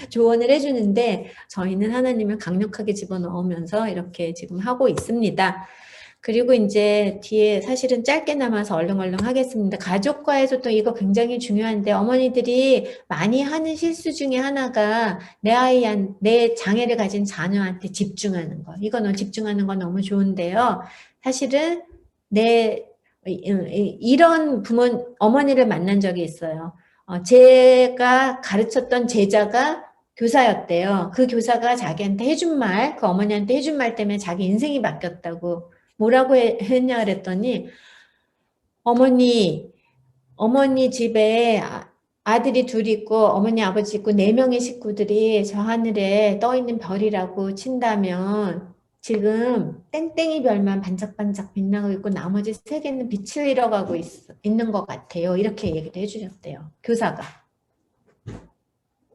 [SPEAKER 3] 조언을 해주는데 저희는 하나님을 강력하게 집어넣으면서 이렇게 지금 하고 있습니다. 그리고 이제 뒤에 사실은 짧게 남아서 얼렁얼렁 하겠습니다. 가족과에서도 이거 굉장히 중요한데 어머니들이 많이 하는 실수 중에 하나가 내 장애를 가진 자녀한테 집중하는 거. 이거 집중하는 건 너무 좋은데요. 사실은 이런 어머니를 만난 적이 있어요. 제가 가르쳤던 제자가 교사였대요. 그 교사가 자기한테 해준 말, 그 어머니한테 해준 말 때문에 자기 인생이 바뀌었다고 뭐라고 했냐 그랬더니 어머니 집에 아들이 둘 있고 어머니 아버지 있고 4명의 식구들이 저 하늘에 떠 있는 별이라고 친다면 지금 땡땡이 별만 반짝반짝 빛나고 있고 나머지 3개는 빛을 잃어가고 있는 것 같아요. 이렇게 얘기를 해주셨대요. 교사가.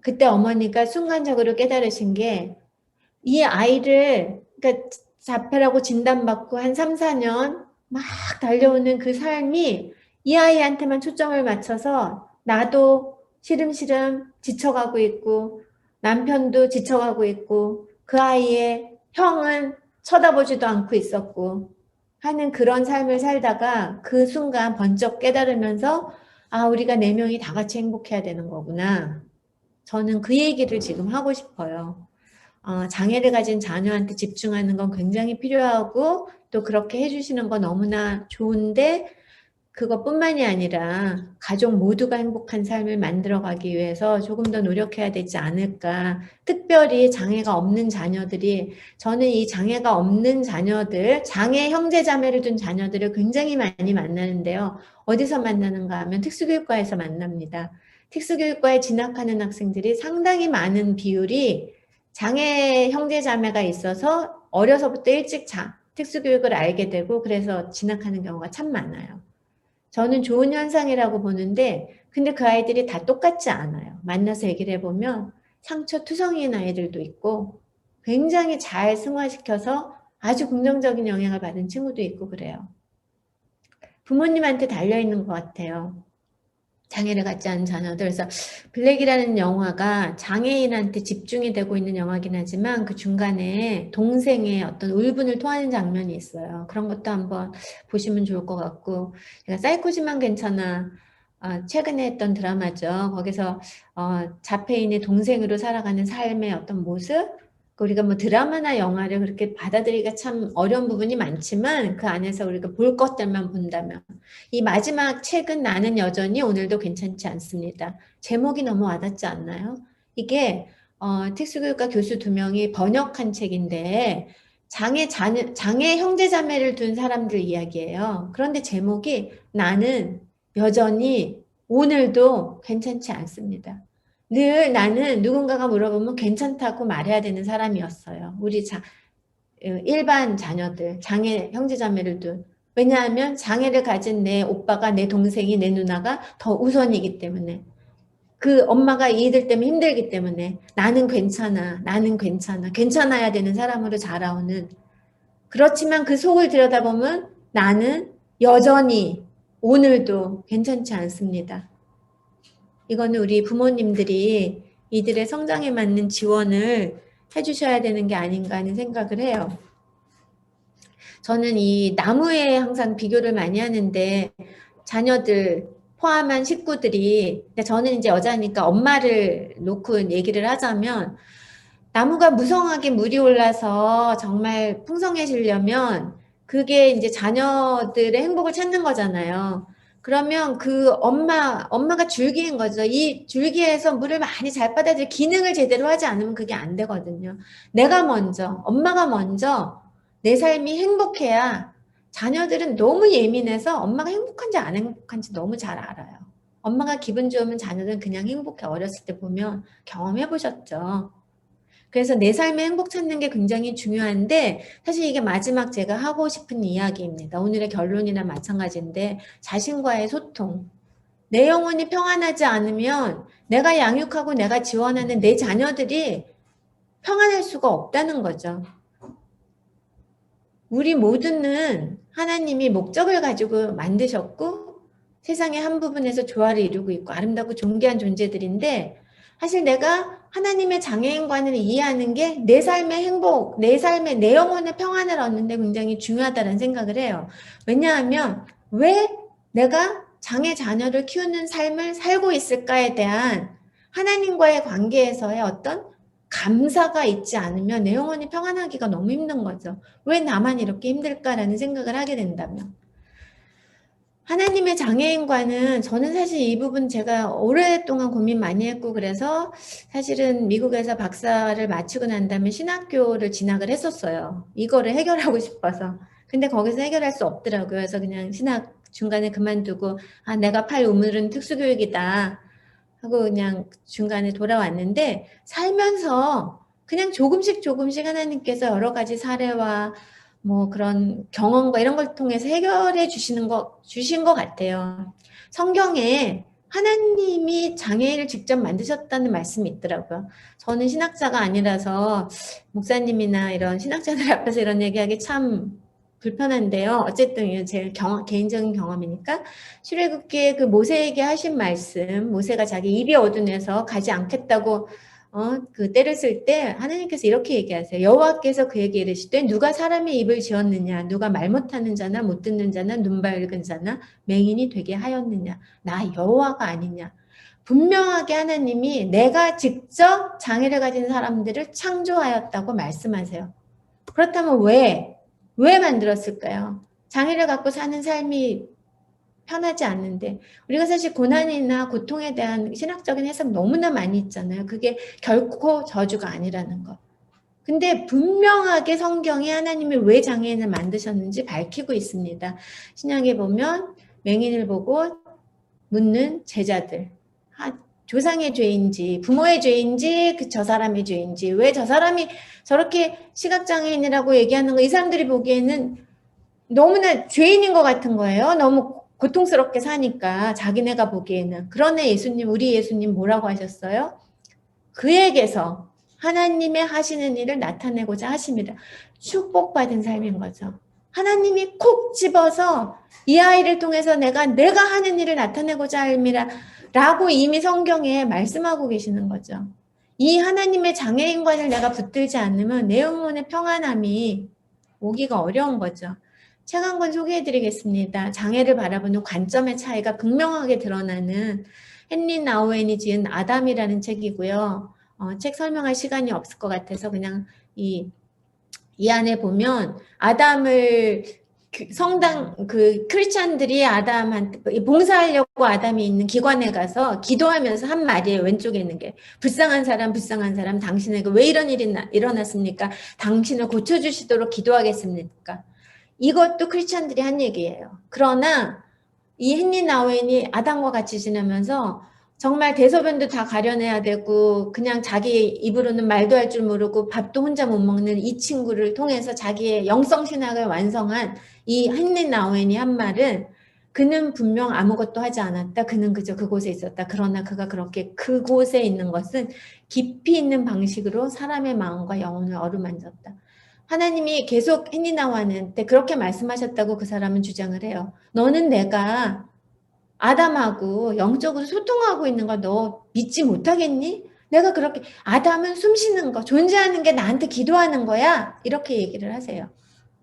[SPEAKER 3] 그때 어머니가 순간적으로 깨달으신 게 이 아이를 그러니까 자폐라고 진단받고 한 3, 4년 막 달려오는 그 삶이 이 아이한테만 초점을 맞춰서 나도 시름시름 지쳐가고 있고 남편도 지쳐가고 있고 그 아이의 형은 쳐다보지도 않고 있었고 하는 그런 삶을 살다가 그 순간 번쩍 깨달으면서 우리가 4명이 다 같이 행복해야 되는 거구나. 저는 그 얘기를 지금 하고 싶어요. 장애를 가진 자녀한테 집중하는 건 굉장히 필요하고 또 그렇게 해주시는 건 너무나 좋은데 그것뿐만이 아니라 가족 모두가 행복한 삶을 만들어가기 위해서 조금 더 노력해야 되지 않을까. 특별히 장애가 없는 자녀들이 저는 이 장애가 없는 자녀들, 장애 형제 자매를 둔 자녀들을 굉장히 많이 만나는데요. 어디서 만나는가 하면 특수교육과에서 만납니다. 특수교육과에 진학하는 학생들이 상당히 많은 비율이 장애 형제 자매가 있어서 어려서부터 일찍 특수교육을 알게 되고 그래서 진학하는 경우가 참 많아요. 저는 좋은 현상이라고 보는데 근데 그 아이들이 다 똑같지 않아요. 만나서 얘기를 해보면 상처투성이인 아이들도 있고 굉장히 잘 승화시켜서 아주 긍정적인 영향을 받은 친구도 있고 그래요. 부모님한테 달려있는 것 같아요. 장애를 갖지 않은 자녀들. 그래서 블랙이라는 영화가 장애인한테 집중이 되고 있는 영화긴 하지만 그 중간에 동생의 어떤 울분을 토하는 장면이 있어요. 그런 것도 한번 보시면 좋을 것 같고 제가 사이코지만 괜찮아 최근에 했던 드라마죠. 거기서 자폐인의 동생으로 살아가는 삶의 어떤 모습 우리가 뭐 드라마나 영화를 그렇게 받아들이기가 참 어려운 부분이 많지만 그 안에서 우리가 볼 것들만 본다면 이 마지막 책은 나는 여전히 오늘도 괜찮지 않습니다. 제목이 너무 와닿지 않나요? 이게 특수교육과 교수 2명이 번역한 책인데 장애 형제 자매를 둔 사람들 이야기예요. 그런데 제목이 나는 여전히 오늘도 괜찮지 않습니다. 늘 나는 누군가가 물어보면 괜찮다고 말해야 되는 사람이었어요. 우리 일반 자녀들, 장애 형제 자매를 둔. 왜냐하면 장애를 가진 내 오빠가, 내 동생이, 내 누나가 더 우선이기 때문에. 그 엄마가 이들 때문에 힘들기 때문에 나는 괜찮아, 나는 괜찮아, 괜찮아야 되는 사람으로 자라오는. 그렇지만 그 속을 들여다보면 나는 여전히 오늘도 괜찮지 않습니다. 이거는 우리 부모님들이 이들의 성장에 맞는 지원을 해주셔야 되는 게 아닌가 하는 생각을 해요. 저는 이 나무에 항상 비교를 많이 하는데 자녀들 포함한 식구들이, 저는 이제 여자니까 엄마를 놓고 얘기를 하자면 나무가 무성하게 물이 올라서 정말 풍성해지려면 그게 이제 자녀들의 행복을 찾는 거잖아요. 그러면 그 엄마가 줄기인 거죠. 이 줄기에서 물을 많이 잘 받아들일 기능을 제대로 하지 않으면 그게 안 되거든요. 내가 먼저, 엄마가 먼저 내 삶이 행복해야 자녀들은 너무 예민해서 엄마가 행복한지 안 행복한지 너무 잘 알아요. 엄마가 기분 좋으면 자녀들은 그냥 행복해. 어렸을 때 보면 경험해 보셨죠. 그래서 내 삶의 행복 찾는 게 굉장히 중요한데 사실 이게 마지막 제가 하고 싶은 이야기입니다. 오늘의 결론이나 마찬가지인데 자신과의 소통. 내 영혼이 평안하지 않으면 내가 양육하고 내가 지원하는 내 자녀들이 평안할 수가 없다는 거죠. 우리 모두는 하나님이 목적을 가지고 만드셨고 세상의 한 부분에서 조화를 이루고 있고 아름답고 존귀한 존재들인데 사실 내가 하나님의 장애인관을 이해하는 게 내 삶의 행복, 내 영혼의 평안을 얻는 데 굉장히 중요하다는 생각을 해요. 왜냐하면 왜 내가 장애 자녀를 키우는 삶을 살고 있을까에 대한 하나님과의 관계에서의 어떤 감사가 있지 않으면 내 영혼이 평안하기가 너무 힘든 거죠. 왜 나만 이렇게 힘들까라는 생각을 하게 된다면. 하나님의 장애인과는 저는 사실 이 부분 제가 오랫동안 고민 많이 했고 그래서 사실은 미국에서 박사를 마치고 난 다음에 신학교를 진학을 했었어요. 이거를 해결하고 싶어서. 근데 거기서 해결할 수 없더라고요. 그래서 그냥 신학 중간에 그만두고 내가 팔 우물은 특수교육이다 하고 그냥 중간에 돌아왔는데 살면서 그냥 조금씩 하나님께서 여러 가지 사례와 뭐 그런 경험과 이런 걸 통해서 해결해 주신 것 같아요. 성경에 하나님이 장애인을 직접 만드셨다는 말씀이 있더라고요. 저는 신학자가 아니라서 목사님이나 이런 신학자들 앞에서 이런 얘기하기 참 불편한데요. 어쨌든 제 개인적인 경험이니까 출애굽기에 그 모세에게 하신 말씀, 모세가 자기 입이 어둔해서 가지 않겠다고 그 때를 쓸 때 하나님께서 이렇게 얘기하세요. 여호와께서 그에게 이르시되 누가 사람의 입을 지었느냐, 누가 말 못하는 자나 못 듣는 자나 눈 밝은 자나 맹인이 되게 하였느냐, 나 여호와가 아니냐. 분명하게 하나님이 내가 직접 장애를 가진 사람들을 창조하였다고 말씀하세요. 그렇다면 왜 만들었을까요? 장애를 갖고 사는 삶이 편하지 않는데 우리가 사실 고난이나 고통에 대한 신학적인 해석 너무나 많이 있잖아요. 그게 결코 저주가 아니라는 것. 근데 분명하게 성경이 하나님이 왜 장애인을 만드셨는지 밝히고 있습니다. 신약에 보면 맹인을 보고 묻는 제자들. 조상의 죄인지 부모의 죄인지 저 사람의 죄인지 왜 저 사람이 저렇게 시각장애인이라고 얘기하는 거 이 사람들이 보기에는 너무나 죄인인 것 같은 거예요. 너무 고통스럽게 사니까 자기네가 보기에는. 그러네 우리 예수님 뭐라고 하셨어요? 그에게서 하나님의 하시는 일을 나타내고자 하십니다. 축복받은 삶인 거죠. 하나님이 콕 집어서 이 아이를 통해서 내가 하는 일을 나타내고자 함이라 라고 이미 성경에 말씀하고 계시는 거죠. 이 하나님의 장애인관을 내가 붙들지 않으면 내 영혼의 평안함이 오기가 어려운 거죠. 책 한 권 소개해드리겠습니다. 장애를 바라보는 관점의 차이가 극명하게 드러나는 헨리 나우엔이 지은 아담이라는 책이고요. 책 설명할 시간이 없을 것 같아서 그냥 이 안에 보면 아담을 성당 그 크리스찬들이 아담한테 봉사하려고 아담이 있는 기관에 가서 기도하면서 한 말이에요. 왼쪽에 있는 게 불쌍한 사람 당신에게 왜 이런 일이 일어났습니까? 당신을 고쳐주시도록 기도하겠습니까? 이것도 크리스찬들이 한 얘기예요. 그러나 이 헨리 나우엔이 아담과 같이 지내면서 정말 대소변도 다 가려내야 되고 그냥 자기 입으로는 말도 할 줄 모르고 밥도 혼자 못 먹는 이 친구를 통해서 자기의 영성 신학을 완성한 이 헨리 나우엔이 한 말은 그는 분명 아무것도 하지 않았다. 그는 그저 그곳에 있었다. 그러나 그가 그렇게 그곳에 있는 것은 깊이 있는 방식으로 사람의 마음과 영혼을 어루만졌다. 하나님이 계속 헨리 나우엔한테 그렇게 말씀하셨다고 그 사람은 주장을 해요. 너는 내가 아담하고 영적으로 소통하고 있는 거 너 믿지 못하겠니? 내가 그렇게 아담은 숨 쉬는 거 존재하는 게 나한테 기도하는 거야 이렇게 얘기를 하세요.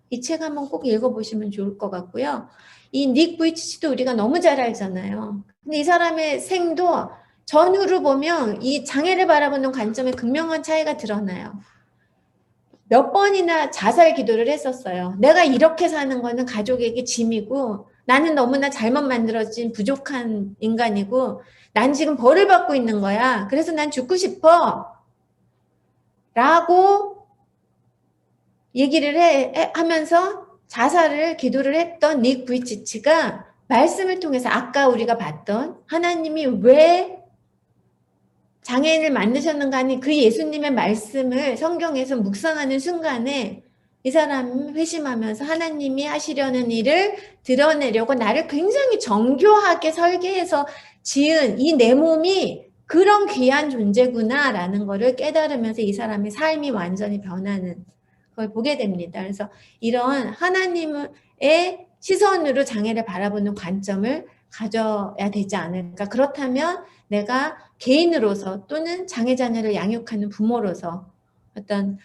[SPEAKER 3] 이 책 한번 꼭 읽어보시면 좋을 것 같고요. 이 닉 부이치치도 우리가 너무 잘 알잖아요. 근데 이 사람의 생도 전후로 보면 이 장애를 바라보는 관점에 극명한 차이가 드러나요. 몇 번이나 자살 기도를 했었어요. 내가 이렇게 사는 거는 가족에게 짐이고 나는 너무나 잘못 만들어진 부족한 인간이고 난 지금 벌을 받고 있는 거야. 그래서 난 죽고 싶어. 라고 얘기를 하면서 자살을 기도를 했던 닉 부이치치가 말씀을 통해서 아까 우리가 봤던 하나님이 왜 장애인을 만드셨는가 하니 그 예수님의 말씀을 성경에서 묵상하는 순간에 이 사람은 회심하면서 하나님이 하시려는 일을 드러내려고 나를 굉장히 정교하게 설계해서 지은 이 내 몸이 그런 귀한 존재구나라는 거를 깨달으면서 이 사람의 삶이 완전히 변하는 걸 보게 됩니다. 그래서 이런 하나님의 시선으로 장애를 바라보는 관점을 가져야 되지 않을까. 그렇다면 내가 개인으로서 또는 장애 자녀를 양육하는 부모로서 어떤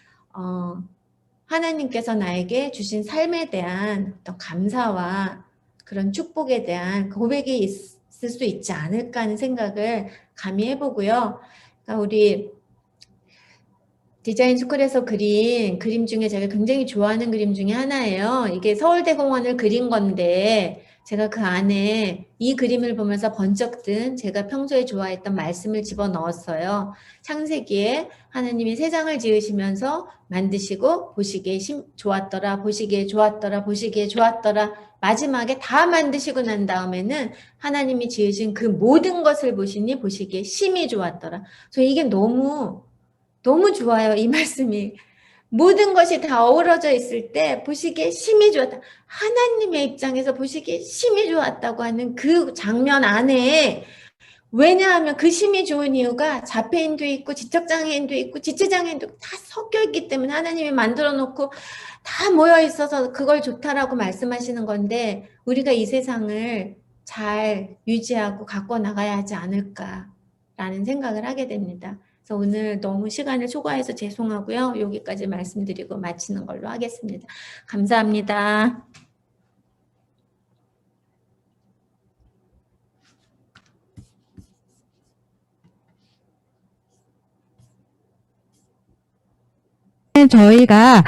[SPEAKER 3] 하나님께서 나에게 주신 삶에 대한 어떤 감사와 그런 축복에 대한 고백이 있을 수 있지 않을까 하는 생각을 감히 해보고요. 그러니까 우리 디자인 스쿨에서 그린 그림 중에 제가 굉장히 좋아하는 그림 중에 하나예요. 이게 서울대공원을 그린 건데 제가 그 안에 이 그림을 보면서 번쩍 든 제가 평소에 좋아했던 말씀을 집어넣었어요. 창세기에 하나님이 세상을 지으시면서 만드시고 보시기에 좋았더라, 보시기에 좋았더라, 보시기에 좋았더라. 마지막에 다 만드시고 난 다음에는 하나님이 지으신 그 모든 것을 보시니 보시기에 심히 좋았더라. 저 이게 너무 좋아요. 이 말씀이. 모든 것이 다 어우러져 있을 때 보시기에 심히 좋았다. 하나님의 입장에서 보시기에 심히 좋았다고 하는 그 장면 안에 왜냐하면 그 심히 좋은 이유가 자폐인도 있고 지적장애인도 있고 지체장애인도 다 섞여 있기 때문에 하나님이 만들어 놓고 다 모여 있어서 그걸 좋다라고 말씀하시는 건데 우리가 이 세상을 잘 유지하고 갖고 나가야 하지 않을까라는 생각을 하게 됩니다. 그래서 오늘 너무 시간을 초과해서 죄송하고요. 여기까지 말씀드리고 마치는 걸로 하겠습니다. 감사합니다.
[SPEAKER 1] 저희가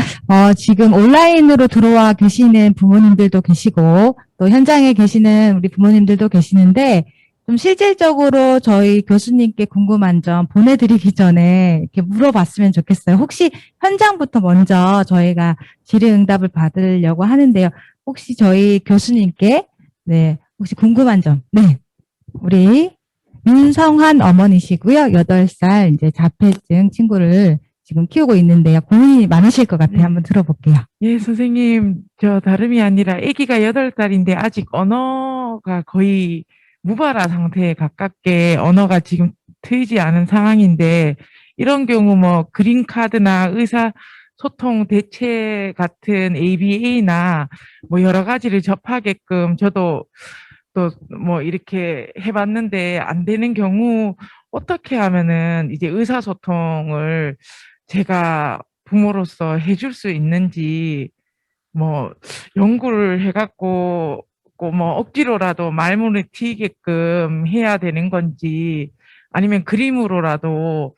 [SPEAKER 1] 지금 온라인으로 들어와 계시는 부모님들도 계시고 또 현장에 계시는 우리 부모님들도 계시는데 좀 실질적으로 저희 교수님께 궁금한 점 보내드리기 전에 이렇게 물어봤으면 좋겠어요. 혹시 현장부터 먼저 저희가 질의응답을 받으려고 하는데요. 혹시 저희 교수님께 네 혹시 궁금한 점 네 우리 윤성환 어머니시고요. 8살 이제 자폐증 친구를 지금 키우고 있는데요. 고민이 많으실 것 같아요.
[SPEAKER 4] 네.
[SPEAKER 1] 한번 들어볼게요.
[SPEAKER 4] 예, 선생님, 저 다름이 아니라 아기가 8살인데 아직 언어가 거의 무발화 상태에 가깝게 언어가 지금 트이지 않은 상황인데 이런 경우 뭐 그린카드나 의사소통 대체 같은 ABA나 뭐 여러 가지를 접하게끔 저도 또 뭐 이렇게 해봤는데 안 되는 경우 어떻게 하면은 이제 의사소통을 제가 부모로서 해줄 수 있는지 뭐 연구를 해갖고 꼭 뭐 억지로라도 말문을 트이게끔 해야 되는 건지 아니면 그림으로라도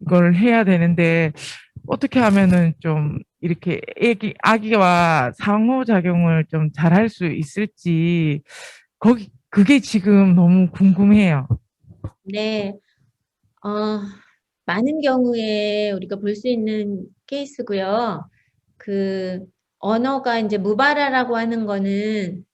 [SPEAKER 4] 이걸 해야 되는데 어떻게 하면은 좀 이렇게 아기와 상호작용을 좀 잘할 수 있을지, 그게 지금 너무 궁금해요.
[SPEAKER 3] 네. 어, 많은 경우에 우리가 볼 수 있는 케이스고요. 그 언어가 이제 무발화라고 하는 거는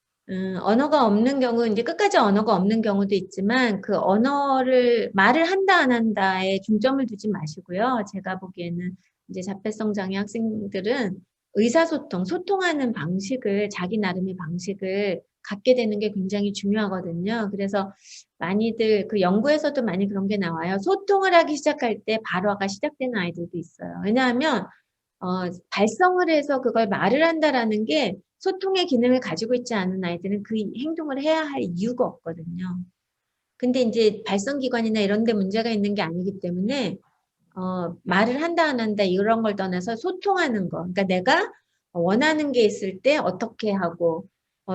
[SPEAKER 3] 언어가 없는 경우 이제 끝까지 언어가 없는 경우도 있지만 그 언어를 말을 한다 안 한다에 중점을 두지 마시고요. 제가 보기에는 이제 자폐성 장애 학생들은 의사소통, 소통하는 방식을 자기 나름의 방식을 갖게 되는 게 굉장히 중요하거든요. 그래서 많이들 그 연구에서도 많이 그런 게 나와요. 소통을 하기 시작할 때 발화가 시작되는 아이들도 있어요. 왜냐하면 발성을 해서 그걸 말을 한다라는 게 소통의 기능을 가지고 있지 않은 아이들은 그 행동을 해야 할 이유가 없거든요. 근데 이제 발성기관이나 이런 데 문제가 있는 게 아니기 때문에 말을 한다 안 한다 이런 걸 떠나서 소통하는 거. 그러니까 내가 원하는 게 있을 때 어떻게 하고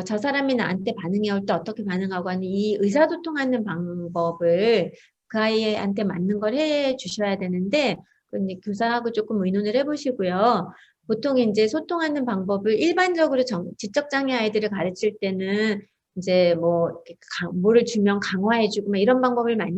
[SPEAKER 3] 저 사람이 나한테 반응해 올 때 어떻게 반응하고 하는 이 의사소통하는 방법을 그 아이한테 맞는 걸 해 주셔야 되는데 근데 교사하고 조금 의논을 해보시고요. 보통 이제 소통하는 방법을 일반적으로 지적장애 아이들을 가르칠 때는 이제 뭐 이렇게 뭐를 주면 강화해주고 막 이런 방법을 많이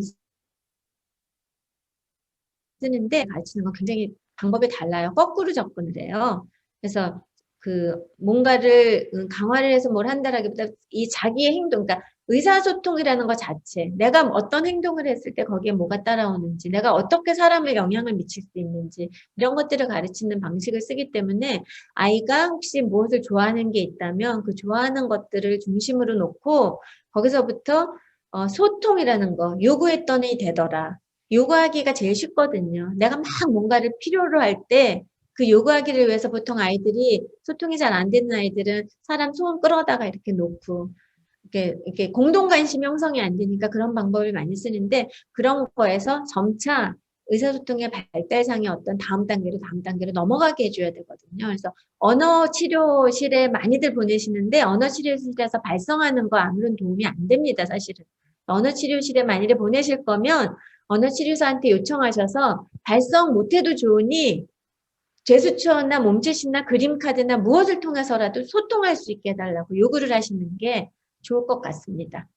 [SPEAKER 3] 쓰는데 가르치는 건 굉장히 방법이 달라요. 거꾸로 접근을 해요. 그래서 그 뭔가를 강화를 해서 뭘 한다라기보다 이 자기의 행동, 그러니까 의사소통이라는 것 자체, 내가 어떤 행동을 했을 때 거기에 뭐가 따라오는지, 내가 어떻게 사람을 영향을 미칠 수 있는지 이런 것들을 가르치는 방식을 쓰기 때문에 아이가 혹시 무엇을 좋아하는 게 있다면 그 좋아하는 것들을 중심으로 놓고 거기서부터 소통이라는 거, 요구했더니 되더라. 요구하기가 제일 쉽거든요. 내가 막 뭔가를 필요로 할 때 그 요구하기를 위해서 보통 아이들이 소통이 잘 안 되는 아이들은 사람 소원 끌어다가 이렇게 놓고 이렇게 공동 관심 형성이 안 되니까 그런 방법을 많이 쓰는데 그런 거에서 점차 의사소통의 발달상의 어떤 다음 단계로 넘어가게 해줘야 되거든요. 그래서 언어 치료실에 많이들 보내시는데 언어 치료실에서 발성하는 거 아무런 도움이 안 됩니다, 사실은. 언어 치료실에 만일에 보내실 거면 언어치료사한테 요청하셔서 발성 못해도 좋으니 제스처나 몸짓이나 그림카드나 무엇을 통해서라도 소통할 수 있게 해달라고 요구를 하시는 게 좋을 것 같습니다.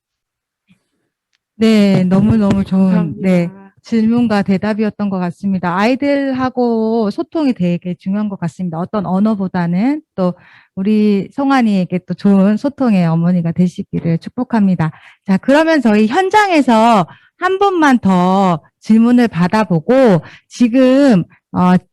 [SPEAKER 1] 네, 너무너무 좋은, 네,
[SPEAKER 4] 감사합니다.
[SPEAKER 1] 질문과 대답이었던 것 같습니다. 아이들하고 소통이 되게 중요한 것 같습니다. 어떤 언어보다는 또 우리 성환이에게 또 좋은 소통의 어머니가 되시기를 축복합니다. 자, 그러면 저희 현장에서 한 분만 더 질문을 받아보고 지금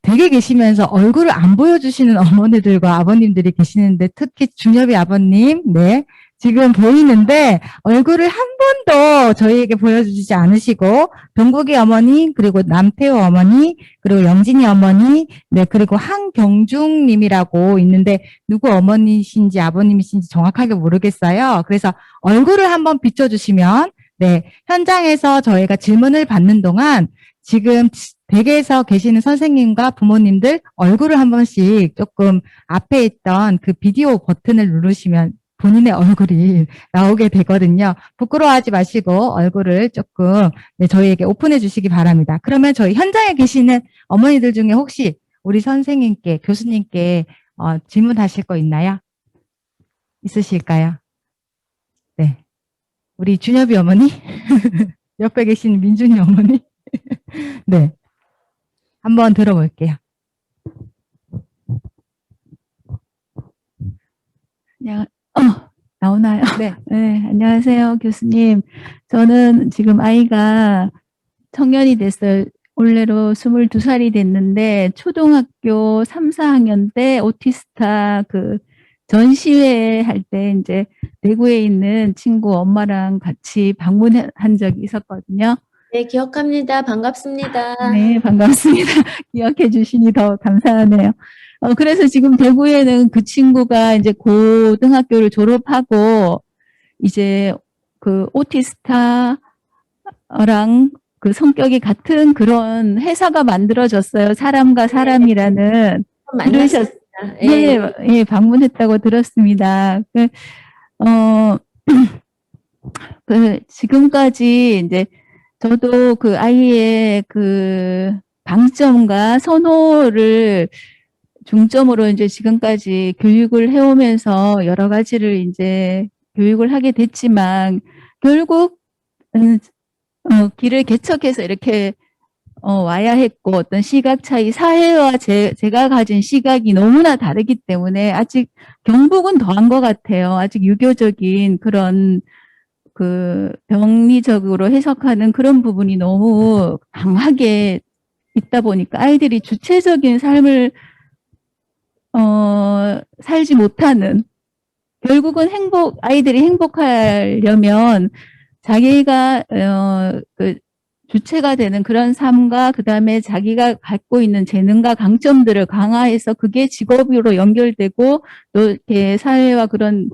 [SPEAKER 1] 댁에 계시면서 얼굴을 안 보여주시는 어머니들과 아버님들이 계시는데 특히 준엽이 아버님, 네, 지금 보이는데 얼굴을 한 번도 저희에게 보여주지 않으시고 병국이 어머니 그리고 남태호 어머니 그리고 영진이 어머니 네 그리고 한경중 님이라고 있는데 누구 어머니신지 아버님이신지 정확하게 모르겠어요. 그래서 얼굴을 한번 비춰주시면 네 현장에서 저희가 질문을 받는 동안 지금 댁에서 계시는 선생님과 부모님들 얼굴을 한 번씩 조금 앞에 있던 그 비디오 버튼을 누르시면 본인의 얼굴이 나오게 되거든요. 부끄러워하지 마시고 얼굴을 조금 네, 저희에게 오픈해 주시기 바랍니다. 그러면 저희 현장에 계시는 어머니들 중에 혹시 우리 선생님께, 교수님께 질문하실 거 있나요? 있으실까요? 네. 우리 준엽이 어머니? 옆에 계신 민준이 어머니? 네. 한번 들어볼게요.
[SPEAKER 5] 나오나요?
[SPEAKER 1] 네.
[SPEAKER 5] 네, 안녕하세요, 교수님. 저는 지금 아이가 청년이 됐어요. 올해로 22살이 됐는데, 초등학교 3, 4학년 때 오티스타 그 전시회 할 때 이제 대구에 있는 친구 엄마랑 같이 방문한 적이 있었거든요.
[SPEAKER 3] 네, 기억합니다. 반갑습니다.
[SPEAKER 5] 네, 반갑습니다. 기억해 주시니 더 감사하네요. 그래서 지금 대구에는 그 친구가 이제 고등학교를 졸업하고 이제 그 오티스타랑 그 성격이 같은 그런 회사가 만들어졌어요. 사람과 사람이라는.
[SPEAKER 3] 만났습니다.
[SPEAKER 5] 네, 예, 방문했다고 들었습니다. 어, 지금까지 이제 저도 그 아이의 그 강점과 선호를 중점으로 이제 지금까지 교육을 해오면서 여러 가지를 이제 교육을 하게 됐지만 결국 길을 개척해서 이렇게 와야 했고 어떤 시각 차이, 사회와 제가 가진 시각이 너무나 다르기 때문에 아직 경북은 더한 것 같아요. 아직 유교적인 그런 그 병리적으로 해석하는 그런 부분이 너무 강하게 있다 보니까 아이들이 주체적인 삶을 살지 못하는, 결국은 아이들이 행복하려면 자기가 그 주체가 되는 그런 삶과 그다음에 자기가 갖고 있는 재능과 강점들을 강화해서 그게 직업으로 연결되고 또 이렇게 사회와 그런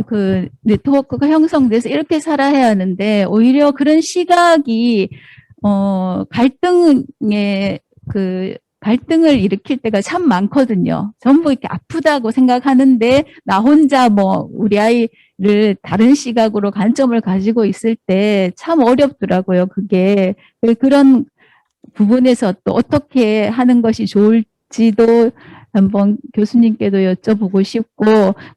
[SPEAKER 5] 그 네트워크가 형성돼서 이렇게 살아야 하는데 오히려 그런 시각이 갈등을 일으킬 때가 참 많거든요. 전부 이렇게 아프다고 생각하는데 나 혼자 우리 아이를 다른 시각으로 관점을 가지고 있을 때 참 어렵더라고요. 그게 그런 부분에서 또 어떻게 하는 것이 좋을지도 한번 교수님께도 여쭤보고 싶고,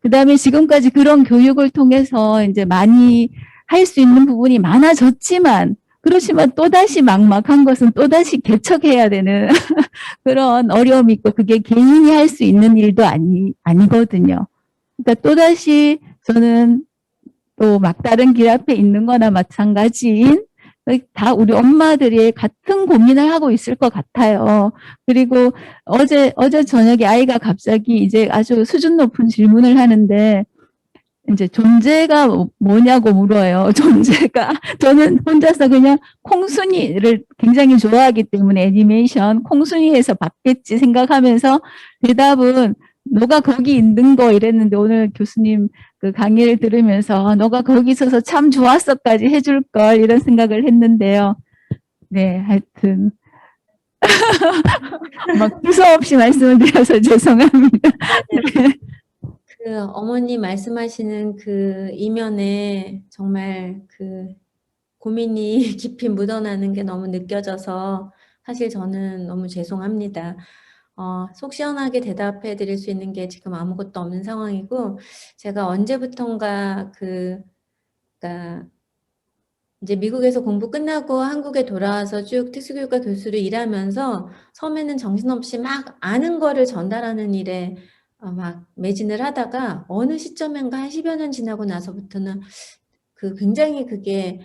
[SPEAKER 5] 그 다음에 지금까지 그런 교육을 통해서 이제 많이 할 수 있는 부분이 많아졌지만, 그렇지만 또다시 막막한 것은 또다시 개척해야 되는 그런 어려움이 있고, 그게 개인이 할 수 있는 일도 아니거든요. 그러니까 또다시 저는 또 막다른 길 앞에 있는 거나 마찬가지인 다 우리 엄마들이 같은 고민을 하고 있을 것 같아요. 그리고 어제 저녁에 아이가 갑자기 이제 아주 수준 높은 질문을 하는데 이제 존재가 뭐냐고 물어요. 존재가. 저는 혼자서 그냥 콩순이를 굉장히 좋아하기 때문에 애니메이션 콩순이에서 받겠지 생각하면서 대답은 너가 거기 있는 거 이랬는데 오늘 교수님 그 강의를 들으면서 너가 거기 있어서 참 좋았어까지 해줄 걸 이런 생각을 했는데요. 네, 하여튼 막 두서없이 말씀을 드려서 죄송합니다. 네.
[SPEAKER 3] 그 어머니 말씀하시는 그 이면에 정말 그 고민이 깊이 묻어나는 게 너무 느껴져서 사실 저는 너무 죄송합니다. 속 시원하게 대답해 드릴 수 있는 게 지금 아무것도 없는 상황이고, 제가 언제부턴가 그러니까 이제 미국에서 공부 끝나고 한국에 돌아와서 쭉 특수교육과 교수로 일하면서 처음에는 정신없이 막 아는 거를 전달하는 일에 막 매진을 하다가 어느 시점인가 한 10여 년 지나고 나서부터는 굉장히 그게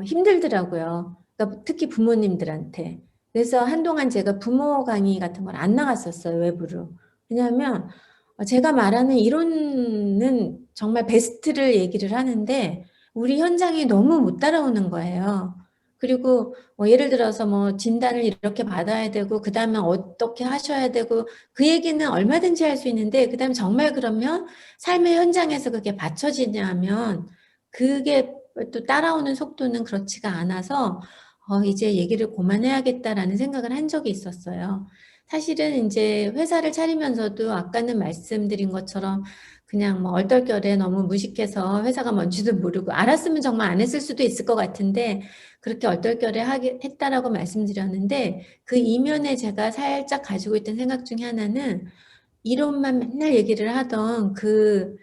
[SPEAKER 3] 힘들더라고요. 그러니까 특히 부모님들한테. 그래서 한동안 제가 부모 강의 같은 걸 안 나갔었어요, 외부로. 왜냐하면 제가 말하는 이론은 정말 베스트를 얘기를 하는데 우리 현장이 너무 못 따라오는 거예요. 그리고 예를 들어서 진단을 이렇게 받아야 되고 그 다음에 어떻게 하셔야 되고 그 얘기는 얼마든지 할 수 있는데 그 다음에 정말 그러면 삶의 현장에서 그게 받쳐지냐면 그게 또 따라오는 속도는 그렇지가 않아서 이제 얘기를 그만해야겠다라는 생각을 한 적이 있었어요. 사실은 이제 회사를 차리면서도 아까는 말씀드린 것처럼 그냥 얼떨결에 너무 무식해서 회사가 뭔지도 모르고 알았으면 정말 안 했을 수도 있을 것 같은데 그렇게 얼떨결에 했다라고 말씀드렸는데 그 이면에 제가 살짝 가지고 있던 생각 중에 하나는 이론만 맨날 얘기를 하던 그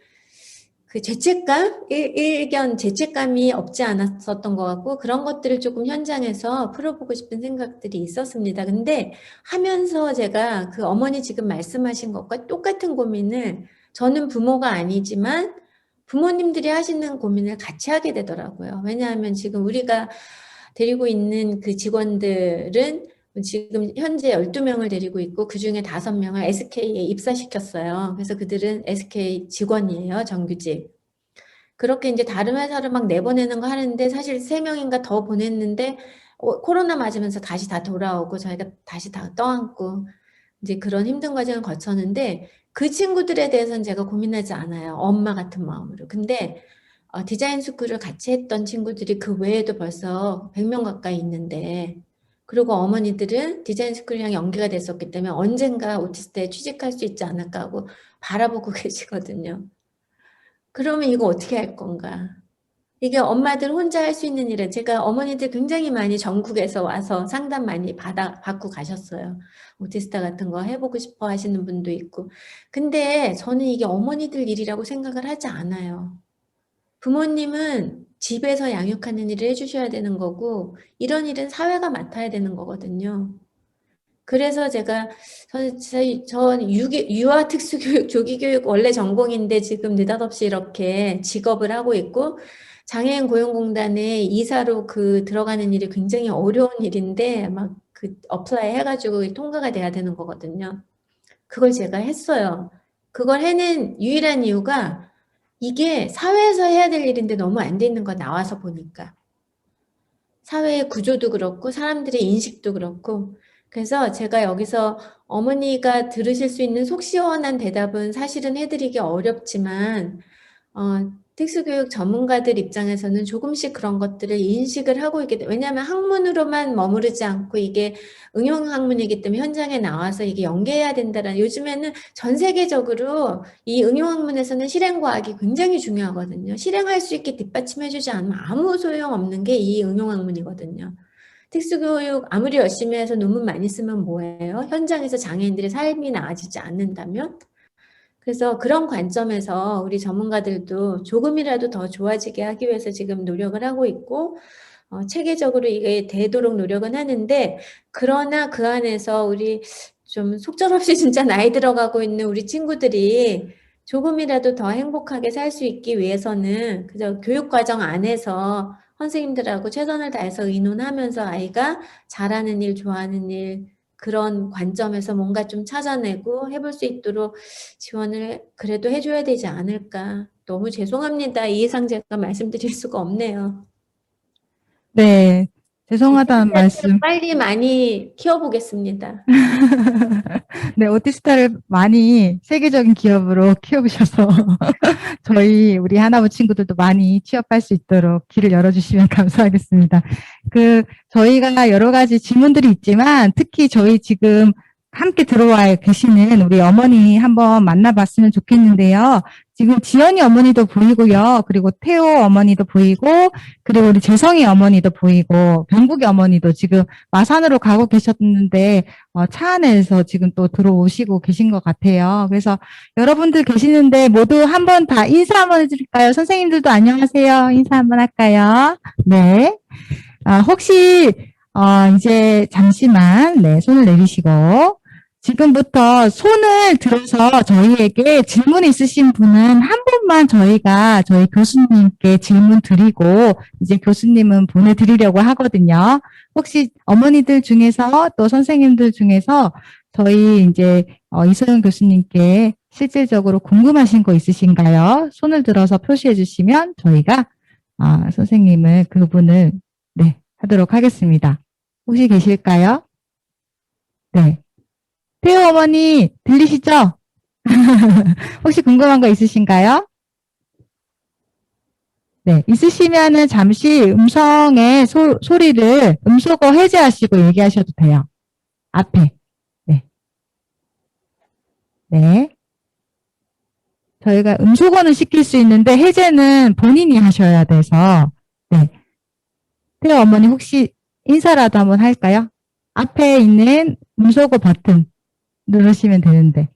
[SPEAKER 3] 죄책감? 일견 죄책감이 없지 않았었던 것 같고 그런 것들을 조금 현장에서 풀어보고 싶은 생각들이 있었습니다. 근데 하면서 제가 그 어머니 지금 말씀하신 것과 똑같은 고민을 저는 부모가 아니지만 부모님들이 하시는 고민을 같이 하게 되더라고요. 왜냐하면 지금 우리가 데리고 있는 그 직원들은 지금 현재 12명을 데리고 있고 그중에 5명을 SK에 입사시켰어요. 그래서 그들은 SK 직원이에요. 정규직. 그렇게 이제 다른 회사를 막 내보내는 거 하는데 사실 3명인가 더 보냈는데 코로나 맞으면서 다시 다 돌아오고 저희가 다시 다 떠안고 이제 그런 힘든 과정을 거쳤는데 그 친구들에 대해서는 제가 고민하지 않아요. 엄마 같은 마음으로. 근데 디자인 스쿨을 같이 했던 친구들이 그 외에도 벌써 100명 가까이 있는데 그리고 어머니들은 디자인 스쿨이랑 연계가 됐었기 때문에 언젠가 오티스트에 취직할 수 있지 않을까 하고 바라보고 계시거든요. 그러면 이거 어떻게 할 건가? 이게 엄마들 혼자 할 수 있는 일은 제가 어머니들 굉장히 많이 전국에서 와서 상담 많이 받고 가셨어요. 오티스타 같은 거 해보고 싶어 하시는 분도 있고. 근데 저는 이게 어머니들 일이라고 생각을 하지 않아요. 부모님은 집에서 양육하는 일을 해주셔야 되는 거고, 이런 일은 사회가 맡아야 되는 거거든요. 그래서 제가 전 유아 특수교육, 조기교육 원래 전공인데 지금 느닷없이 이렇게 직업을 하고 있고, 장애인 고용공단에 이사로 들어가는 일이 굉장히 어려운 일인데 막 어플라이 해가지고 통과가 돼야 되는 거거든요. 그걸 제가 했어요. 그걸 해낸 유일한 이유가 이게 사회에서 해야 될 일인데 너무 안 돼 있는 거 나와서 보니까. 사회의 구조도 그렇고 사람들의 인식도 그렇고. 그래서 제가 여기서 어머니가 들으실 수 있는 속 시원한 대답은 사실은 해드리기 어렵지만 특수교육 전문가들 입장에서는 조금씩 그런 것들을 인식을 하고 있기 때문에, 왜냐하면 학문으로만 머무르지 않고 이게 응용학문이기 때문에 현장에 나와서 이게 연계해야 된다라는, 요즘에는 전 세계적으로 이 응용학문에서는 실행과학이 굉장히 중요하거든요. 실행할 수 있게 뒷받침해주지 않으면 아무 소용없는 게 이 응용학문이거든요. 특수교육 아무리 열심히 해서 논문 많이 쓰면 뭐예요? 현장에서 장애인들의 삶이 나아지지 않는다면? 그래서 그런 관점에서 우리 전문가들도 조금이라도 더 좋아지게 하기 위해서 지금 노력을 하고 있고, 체계적으로 이게 되도록 노력은 하는데, 그러나 그 안에서 우리 좀 속절없이 진짜 나이 들어가고 있는 우리 친구들이 조금이라도 더 행복하게 살 수 있기 위해서는 그저 교육과정 안에서 선생님들하고 최선을 다해서 의논하면서 아이가 잘하는 일, 좋아하는 일, 그런 관점에서 뭔가 좀 찾아내고 해볼 수 있도록 지원을 그래도 해줘야 되지 않을까. 너무 죄송합니다. 이 이상 제가 말씀드릴 수가 없네요.
[SPEAKER 1] 네, 죄송하다는 말씀.
[SPEAKER 3] 빨리 많이 키워보겠습니다.
[SPEAKER 1] 네, 오티스타를 많이 세계적인 기업으로 키워주셔서 우리 하나부 친구들도 많이 취업할 수 있도록 길을 열어주시면 감사하겠습니다. 저희가 여러 가지 질문들이 있지만 특히 저희 지금 함께 들어와 계시는 우리 어머니 한번 만나봤으면 좋겠는데요. 지금 지연이 어머니도 보이고요. 그리고 태호 어머니도 보이고, 그리고 우리 재성이 어머니도 보이고, 병국이 어머니도 지금 마산으로 가고 계셨는데, 차 안에서 지금 또 들어오시고 계신 것 같아요. 그래서 여러분들 계시는데 모두 한번 다 인사 한번 해드릴까요? 선생님들도 안녕하세요. 인사 한번 할까요? 네. 혹시, 이제 잠시만, 네, 손을 내리시고, 지금부터 손을 들어서 저희에게 질문 있으신 분은 한 분만 저희 교수님께 질문 드리고, 이제 교수님은 보내드리려고 하거든요. 혹시 어머니들 중에서 또 선생님들 중에서 저희 이제 이소영 교수님께 실질적으로 궁금하신 거 있으신가요? 손을 들어서 표시해 주시면 저희가 선생님을 그분을 네 하도록 하겠습니다. 혹시 계실까요? 네. 태호 어머니 들리시죠? 혹시 궁금한 거 있으신가요? 네, 있으시면은 잠시 음성의 소리를 음소거 해제하시고 얘기하셔도 돼요. 앞에. 네. 네. 저희가 음소거는 시킬 수 있는데 해제는 본인이 하셔야 돼서, 네. 태호 어머니 혹시 인사라도 한번 할까요? 앞에 있는 음소거 버튼 누르시면 되는데.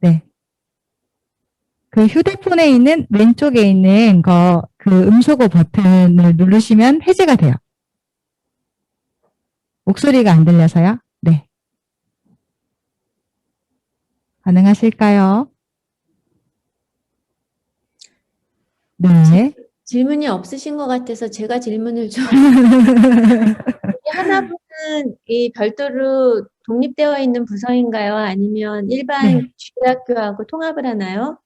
[SPEAKER 1] 네. 그 휴대폰에 있는 왼쪽에 있는 그 음소거 버튼을 누르시면 해제가 돼요. 목소리가 안 들려서요? 네. 가능하실까요? 네.
[SPEAKER 3] 질문이 없으신 것 같아서 제가 질문을 좀. 하나부는 이 별도로 독립되어 있는 부서인가요? 아니면 일반
[SPEAKER 1] 네.
[SPEAKER 3] 주일학교하고 통합을 하나요?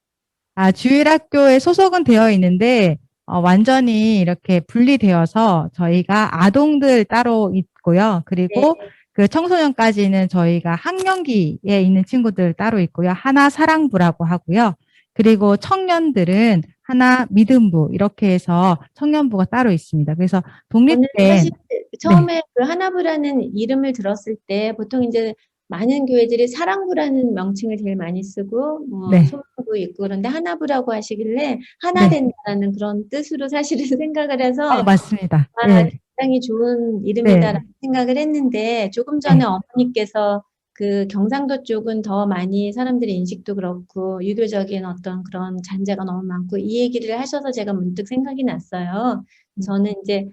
[SPEAKER 1] 주일학교에 소속은 되어 있는데, 완전히 이렇게 분리되어서 저희가 아동들 따로 있고요. 그리고 그 청소년까지는 저희가 학년기에 있는 친구들 따로 있고요. 하나 사랑부라고 하고요. 그리고 청년들은 하나 믿음부 이렇게 해서 청년부가 따로 있습니다. 그래서
[SPEAKER 3] 저는
[SPEAKER 1] 독립된
[SPEAKER 3] 사실 처음에 그 하나부라는 이름을 들었을 때 보통 이제 많은 교회들이 사랑부라는 명칭을 제일 많이 쓰고 뭐
[SPEAKER 1] 네.
[SPEAKER 3] 소망부 있고 그런데 하나부라고 하시길래 하나
[SPEAKER 1] 네.
[SPEAKER 3] 된다는 그런 뜻으로 사실은 생각을 해서
[SPEAKER 1] 맞습니다.
[SPEAKER 3] 아,
[SPEAKER 1] 예.
[SPEAKER 3] 굉장히 좋은
[SPEAKER 1] 네.
[SPEAKER 3] 이름이다라고 생각을 했는데 조금 전에
[SPEAKER 1] 네.
[SPEAKER 3] 어머니께서 그 경상도 쪽은 더 많이 사람들의 인식도 그렇고 유교적인 어떤 그런 잔재가 너무 많고 이 얘기를 하셔서 제가 문득 생각이 났어요. 저는 이제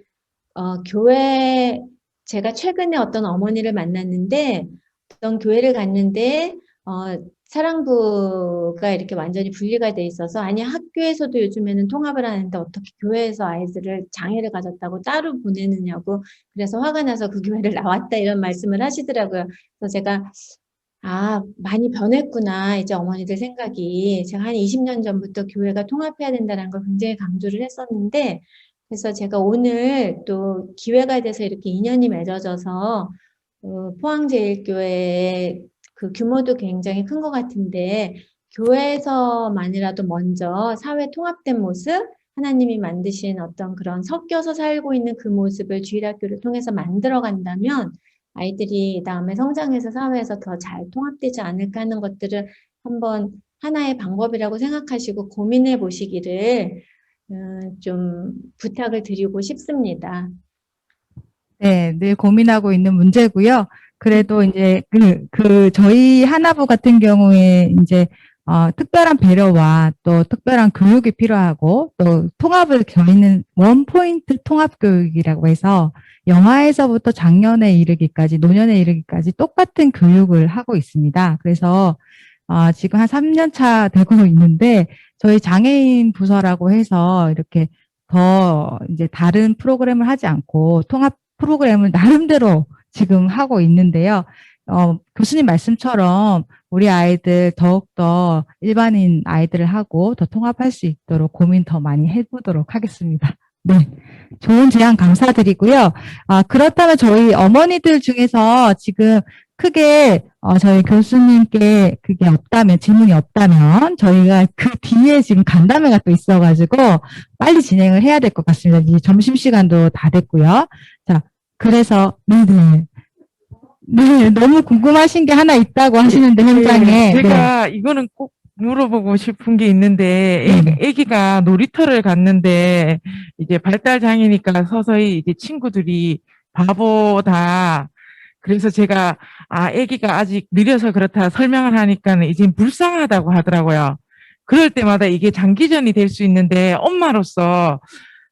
[SPEAKER 3] 교회 제가 최근에 어떤 어머니를 만났는데 어떤 교회를 갔는데 사랑부가 이렇게 완전히 분리가 돼 있어서 아니 학교에서도 요즘에는 통합을 하는데 어떻게 교회에서 아이들을 장애를 가졌다고 따로 보내느냐고 그래서 화가 나서 그 교회를 나왔다 이런 말씀을 하시더라고요. 그래서 제가 아, 많이 변했구나. 이제 어머니들 생각이. 제가 한 20년 전부터 교회가 통합해야 된다는 걸 굉장히 강조를 했었는데, 그래서 제가 오늘 또 기회가 돼서 이렇게 인연이 맺어져서, 포항제일교회의 그 규모도 굉장히 큰 것 같은데, 교회에서만이라도 먼저 사회 통합된 모습, 하나님이 만드신 어떤 그런 섞여서 살고 있는 그 모습을 주일학교를 통해서 만들어 간다면, 아이들이 다음에 성장해서 사회에서 더 잘 통합되지 않을까 하는 것들을 한번 하나의 방법이라고 생각하시고 고민해 보시기를 좀 부탁을 드리고 싶습니다.
[SPEAKER 1] 네, 늘 고민하고 있는 문제고요. 그래도 이제 저희 하나부 같은 경우에 이제 특별한 배려와 또 특별한 교육이 필요하고 또 통합을 저희는 원포인트 통합 교육이라고 해서 영아에서부터 장년에 이르기까지 노년에 이르기까지 똑같은 교육을 하고 있습니다. 그래서 지금 한 3년 차 되고 있는데 저희 장애인 부서라고 해서 이렇게 더 이제 다른 프로그램을 하지 않고 통합 프로그램을 나름대로 지금 하고 있는데요. 교수님 말씀처럼 우리 아이들 더욱더 일반인 아이들을 하고 더 통합할 수 있도록 고민 더 많이 해보도록 하겠습니다. 네. 좋은 제안 감사드리고요. 그렇다면 저희 어머니들 중에서 지금 크게 저희 교수님께 그게 없다면, 질문이 없다면 저희가 그 뒤에 지금 간담회가 또 있어가지고 빨리 진행을 해야 될 것 같습니다. 이제 점심시간도 다 됐고요. 자, 그래서, 네네. 네, 너무 궁금하신 게 하나 있다고 하시는데, 현장에.
[SPEAKER 4] 네, 제가 이거는 꼭 물어보고 싶은 게 있는데, 애기가 놀이터를 갔는데, 이제 발달장애니까 서서히 이제 친구들이 바보다. 그래서 제가, 애기가 아직 느려서 그렇다 설명을 하니까는 이제 불쌍하다고 하더라고요. 그럴 때마다 이게 장기전이 될 수 있는데, 엄마로서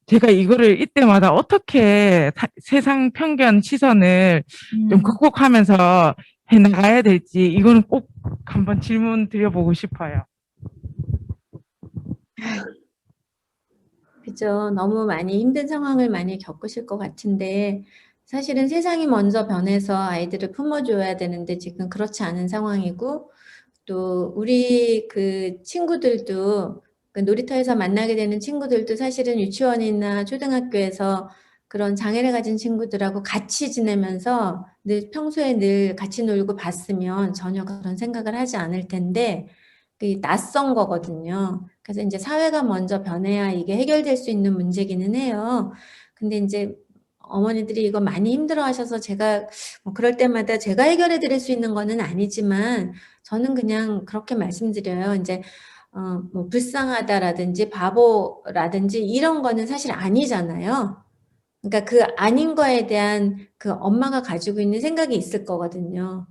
[SPEAKER 4] 제가 이거를 이때마다 어떻게 세상 편견 시선을 좀 극복하면서 해 나가야 될지 이거는 꼭 한번 질문 드려보고 싶어요.
[SPEAKER 3] 그죠. 너무 많이 힘든 상황을 많이 겪으실 것 같은데 사실은 세상이 먼저 변해서 아이들을 품어줘야 되는데 지금 그렇지 않은 상황이고 또 우리 그 친구들도 그 놀이터에서 만나게 되는 친구들도 사실은 유치원이나 초등학교에서 그런 장애를 가진 친구들하고 같이 지내면서 늘 평소에 늘 같이 놀고 봤으면 전혀 그런 생각을 하지 않을 텐데 그게 낯선 거거든요. 그래서 이제 사회가 먼저 변해야 이게 해결될 수 있는 문제기는 해요. 근데 이제 어머니들이 이거 많이 힘들어 하셔서 제가 뭐 그럴 때마다 제가 해결해 드릴 수 있는 거는 아니지만 저는 그냥 그렇게 말씀드려요. 이제 뭐 불쌍하다라든지 바보라든지 이런 거는 사실 아니잖아요. 그러니까 그 아닌 거에 대한 그 엄마가 가지고 있는 생각이 있을 거거든요.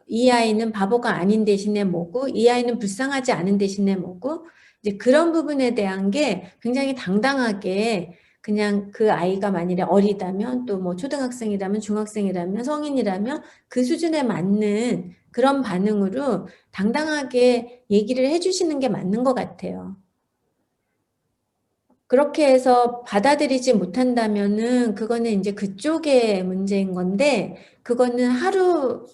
[SPEAKER 3] 이 아이는 바보가 아닌 대신에 뭐고, 이 아이는 불쌍하지 않은 대신에 뭐고, 이제 그런 부분에 대한 게 굉장히 당당하게 그냥 그 아이가 만일에 어리다면 또 뭐 초등학생이라면 중학생이라면 성인이라면 그 수준에 맞는 그런 반응으로 당당하게 얘기를 해주시는 게 맞는 것 같아요. 그렇게 해서 받아들이지 못한다면은 그거는 이제 그쪽의 문제인 건데 그거는 하루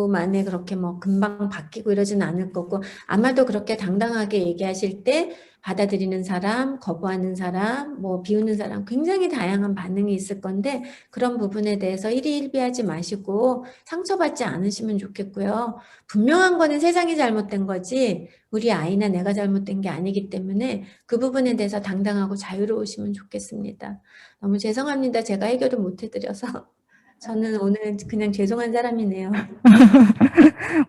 [SPEAKER 3] 만에 그렇게 뭐 금방 바뀌고 이러진 않을 거고 아마도 그렇게 당당하게 얘기하실 때 받아들이는 사람, 거부하는 사람, 뭐 비우는 사람 굉장히 다양한 반응이 있을 건데 그런 부분에 대해서 일희일비하지 마시고 상처받지 않으시면 좋겠고요. 분명한 거는 세상이 잘못된 거지 우리 아이나 내가 잘못된 게 아니기 때문에 그 부분에 대해서 당당하고 자유로우시면 좋겠습니다. 너무 죄송합니다. 제가 해결을 못 해드려서. 저는 오늘 그냥 죄송한 사람이네요.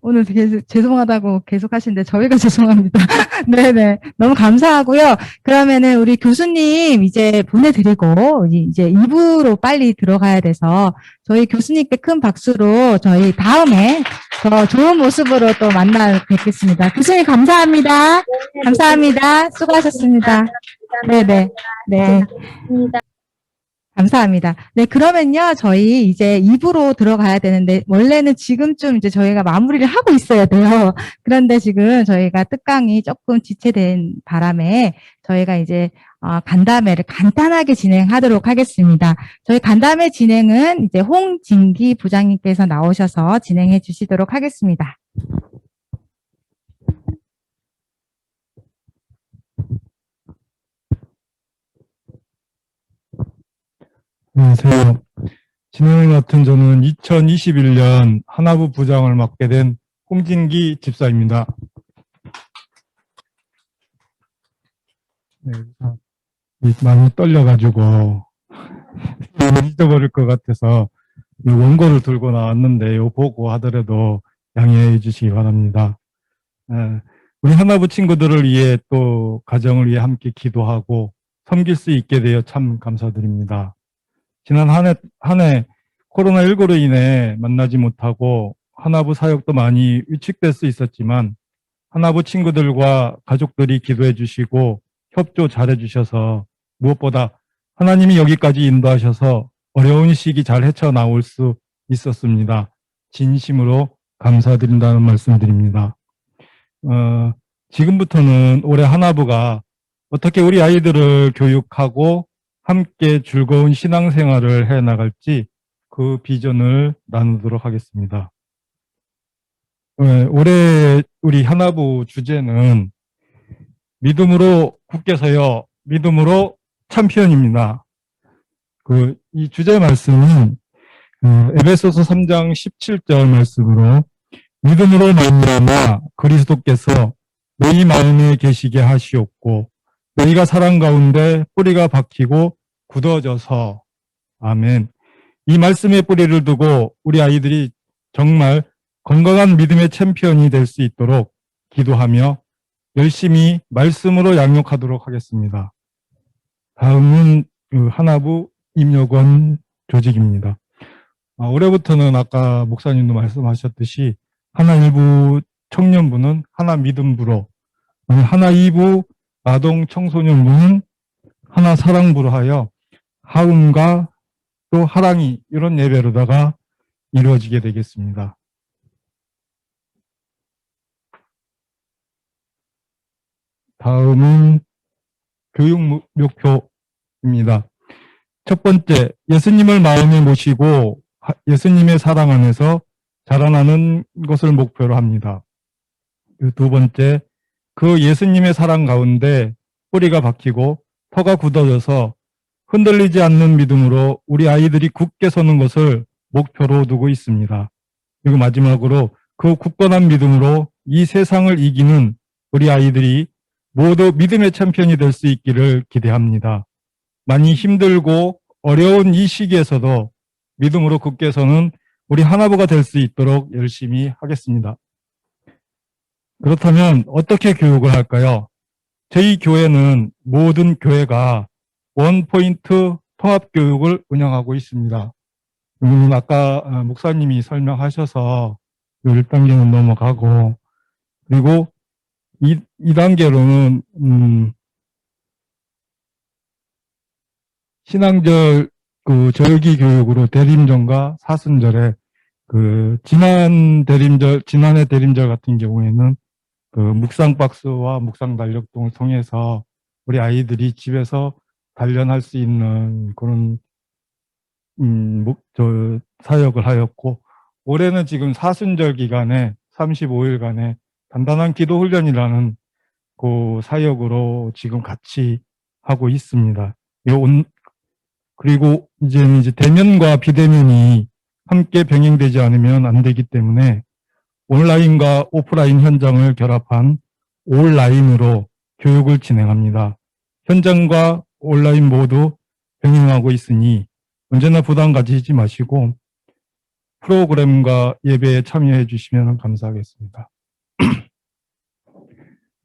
[SPEAKER 1] 오늘 되게 죄송하다고 계속 하시는데 저희가 죄송합니다. 네네. 너무 감사하고요. 그러면은 우리 교수님 이제 보내드리고 이제 2부로 빨리 들어가야 돼서 저희 교수님께 큰 박수로 저희 다음에 더 좋은 모습으로 또 만나 뵙겠습니다. 교수님 감사합니다. 감사합니다. 수고하셨습니다. 네네. 네. 감사합니다. 네, 그러면요, 저희 이제 2부로 들어가야 되는데, 원래는 지금쯤 이제 저희가 마무리를 하고 있어야 돼요. 그런데 지금 저희가 특강이 조금 지체된 바람에 저희가 이제, 간담회를 간단하게 진행하도록 하겠습니다. 저희 간담회 진행은 이제 홍진기 부장님께서 나오셔서 진행해 주시도록 하겠습니다.
[SPEAKER 2] 안녕하세요. 진행을 맡은 저는 2021년 하나부 부장을 맡게 된 홍진기 집사입니다. 네, 많이 떨려가지고 잊어버릴 것 같아서 이 원고를 들고 나왔는데 요 보고 하더라도 양해해 주시기 바랍니다. 우리 하나부 친구들을 위해 또 가정을 위해 함께 기도하고 섬길 수 있게 되어 참 감사드립니다. 지난 한 해 코로나19로 인해 만나지 못하고 하나부 사역도 많이 위축될 수 있었지만 하나부 친구들과 가족들이 기도해 주시고 협조 잘해 주셔서 무엇보다 하나님이 여기까지 인도하셔서 어려운 시기 잘 헤쳐나올 수 있었습니다. 진심으로 감사드린다는 말씀 드립니다. 지금부터는 올해 하나부가 어떻게 우리 아이들을 교육하고 함께 즐거운 신앙생활을 해나갈지 그 비전을 나누도록 하겠습니다. 올해 우리 하나부 주제는 믿음으로 굳게 서여 믿음으로 챔피언입니다. 이 주제 말씀은 에베소서 3장 17절 말씀으로 믿음으로 말미암아 그리스도께서 너희 마음에 계시게 하시옵고 너희가 사랑 가운데 뿌리가 박히고 굳어져서 아멘. 이 말씀의 뿌리를 두고 우리 아이들이 정말 건강한 믿음의 챔피언이 될 수 있도록 기도하며 열심히 말씀으로 양육하도록 하겠습니다. 다음은 하나부 임요건 조직입니다. 올해부터는 아까 목사님도 말씀하셨듯이 하나 1부 청년부는 하나 믿음부로, 하나 2부 아동 청소년부는 하나 사랑부로 하여 하음과 또 하랑이 이런 예배로다가 이루어지게 되겠습니다. 다음은 교육 목표입니다. 첫 번째, 예수님을 마음에 모시고 예수님의 사랑 안에서 자라나는 것을 목표로 합니다. 두 번째, 그 예수님의 사랑 가운데 뿌리가 박히고 터가 굳어져서 흔들리지 않는 믿음으로 우리 아이들이 굳게 서는 것을 목표로 두고 있습니다. 그리고 마지막으로 그 굳건한 믿음으로 이 세상을 이기는 우리 아이들이 모두 믿음의 챔피언이 될 수 있기를 기대합니다. 많이 힘들고 어려운 이 시기에서도 믿음으로 굳게 서는 우리 하나부가 될 수 있도록 열심히 하겠습니다. 그렇다면 어떻게 교육을 할까요? 저희 교회는 모든 교회가 원포인트 통합교육을 운영하고 있습니다. 아까 목사님이 설명하셔서 1단계는 넘어가고, 그리고 2단계로는 신앙절 절기 교육으로 대림절과 사순절에 지난해 대림절 같은 경우에는 묵상 박스와 묵상 달력동을 통해서 우리 아이들이 집에서 단련할 수 있는 그런 사역을 하였고, 올해는 지금 사순절 기간에 35일간의 단단한 기도 훈련이라는 그 사역으로 지금 같이 하고 있습니다. 그리고 이제 대면과 비대면이 함께 병행되지 않으면 안 되기 때문에 온라인과 오프라인 현장을 결합한 온라인으로 교육을 진행합니다. 현장과 온라인 모두 병행하고 있으니 언제나 부담 가지지 마시고 프로그램과 예배에 참여해 주시면 감사하겠습니다.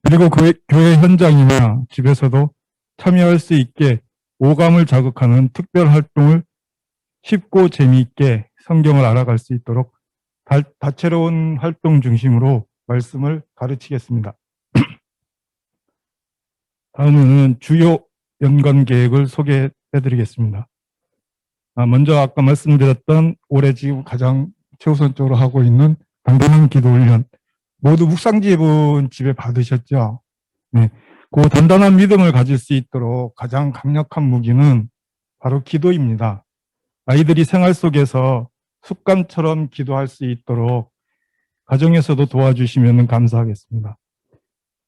[SPEAKER 2] 그리고 교회 현장이나 집에서도 참여할 수 있게 오감을 자극하는 특별 활동을 쉽고 재미있게 성경을 알아갈 수 있도록 다채로운 활동 중심으로 말씀을 가르치겠습니다. 다음은 주요 연관 계획을 소개해 드리겠습니다. 먼저 아까 말씀드렸던 올해 지금 가장 최우선적으로 하고 있는 단단한 기도 훈련. 모두 묵상지분 집에 받으셨죠? 네. 그 단단한 믿음을 가질 수 있도록 가장 강력한 무기는 바로 기도입니다. 아이들이 생활 속에서 습관처럼 기도할 수 있도록 가정에서도 도와주시면 감사하겠습니다.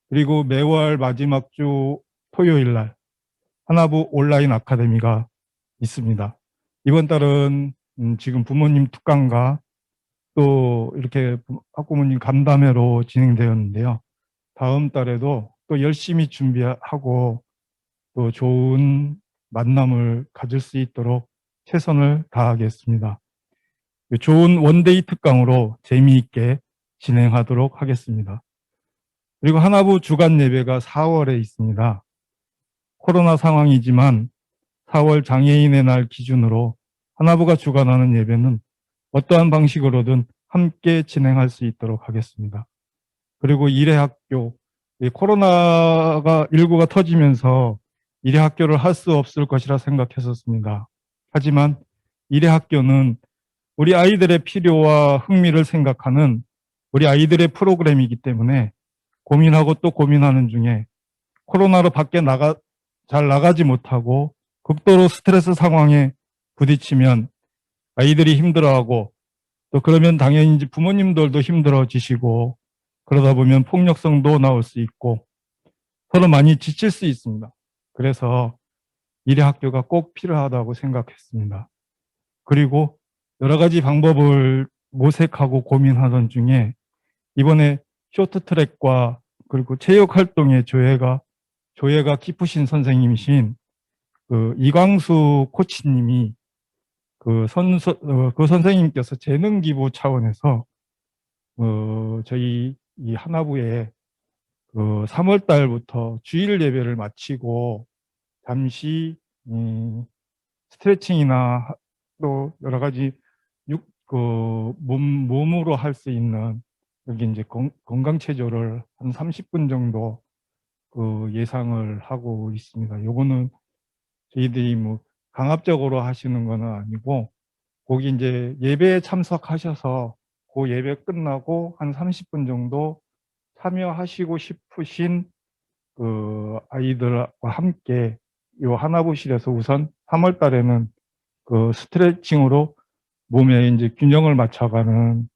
[SPEAKER 2] 그리고 매월 마지막 주 토요일 날 하나부 온라인 아카데미가 있습니다. 이번 달은 지금 부모님 특강과 또 이렇게 학부모님 간담회로 진행되었는데요. 다음 달에도 또 열심히 준비하고 또 좋은 만남을 가질 수 있도록 최선을 다하겠습니다. 좋은 원데이 특강으로 재미있게 진행하도록 하겠습니다. 그리고 하나부 주간 예배가 4월에 있습니다. 코로나 상황이지만 4월 장애인의 날 기준으로 하나부가 주관하는 예배는 어떠한 방식으로든 함께 진행할 수 있도록 하겠습니다. 그리고 일회학교, 코로나가 19가 터지면서 일회학교를 할 수 없을 것이라 생각했었습니다. 하지만 일회학교는 우리 아이들의 필요와 흥미를 생각하는 우리 아이들의 프로그램이기 때문에 고민하고 또 고민하는 중에 코로나로 밖에 잘 나가지 못하고 극도로 스트레스 상황에 부딪히면 아이들이 힘들어하고 또 그러면 당연히 이제 부모님들도 힘들어지시고 그러다 보면 폭력성도 나올 수 있고 서로 많이 지칠 수 있습니다. 그래서 일회학교가 꼭 필요하다고 생각했습니다. 그리고 여러 가지 방법을 모색하고 고민하던 중에 이번에 쇼트트랙과 그리고 체육활동의 조예가 깊으신 선생님이신 이광수 코치님이 그 선생님께서 재능 기부 차원에서 저희 이 하나부에 3월 달부터 주일 예배를 마치고 잠시 스트레칭이나 또 여러 가지 몸으로 할 수 있는 여기 이제 건강 체조를 한 30분 정도 예상을 하고 있습니다. 요거는 저희들이 뭐 강압적으로 하시는 건 아니고 거기 이제 예배에 참석하셔서 그 예배 끝나고 한 30분 정도 참여하시고 싶으신 아이들과 함께 요 하나부실에서 우선 3월 달에는 스트레칭으로 몸에 이제 균형을 맞춰가는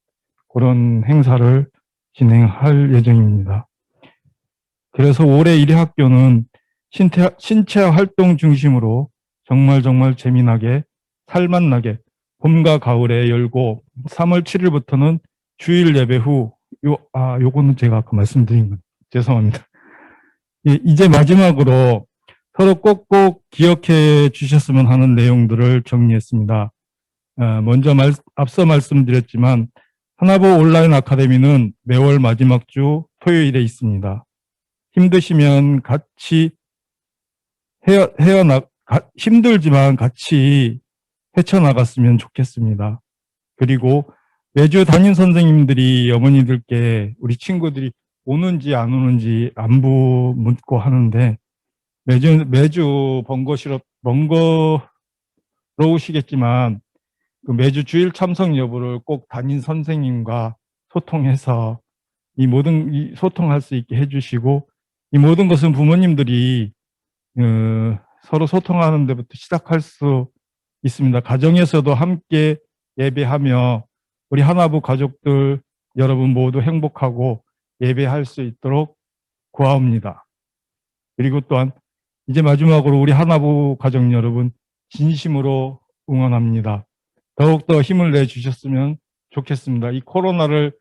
[SPEAKER 2] 그런 행사를 진행할 예정입니다. 그래서 올해 일회학교는 신체 활동 중심으로 정말 재미나게 살맛나게 봄과 가을에 열고 3월 7일부터는 주일 예배 후 요거는 제가 아까 말씀드린 거 죄송합니다. 이제 마지막으로 서로 꼭꼭 기억해 주셨으면 하는 내용들을 정리했습니다. 먼저 앞서 말씀드렸지만 하나부 온라인 아카데미는 매월 마지막 주 토요일에 있습니다. 힘드시면 같이 힘들지만 같이 헤쳐나갔으면 좋겠습니다. 그리고 매주 담임 선생님들이 어머니들께 우리 친구들이 오는지 안 오는지 안부 묻고 하는데 매주 번거로우시겠지만 매주 주일 참석 여부를 꼭 담임 선생님과 소통해서 이 소통할 수 있게 해주시고 이 모든 것은 부모님들이 서로 소통하는 데부터 시작할 수 있습니다. 가정에서도 함께 예배하며 우리 하나부 가족들 여러분 모두 행복하고 예배할 수 있도록 구하옵니다. 그리고 또한 이제 마지막으로 우리 하나부 가족 여러분 진심으로 응원합니다. 더욱더 힘을 내주셨으면 좋겠습니다. 이 코로나를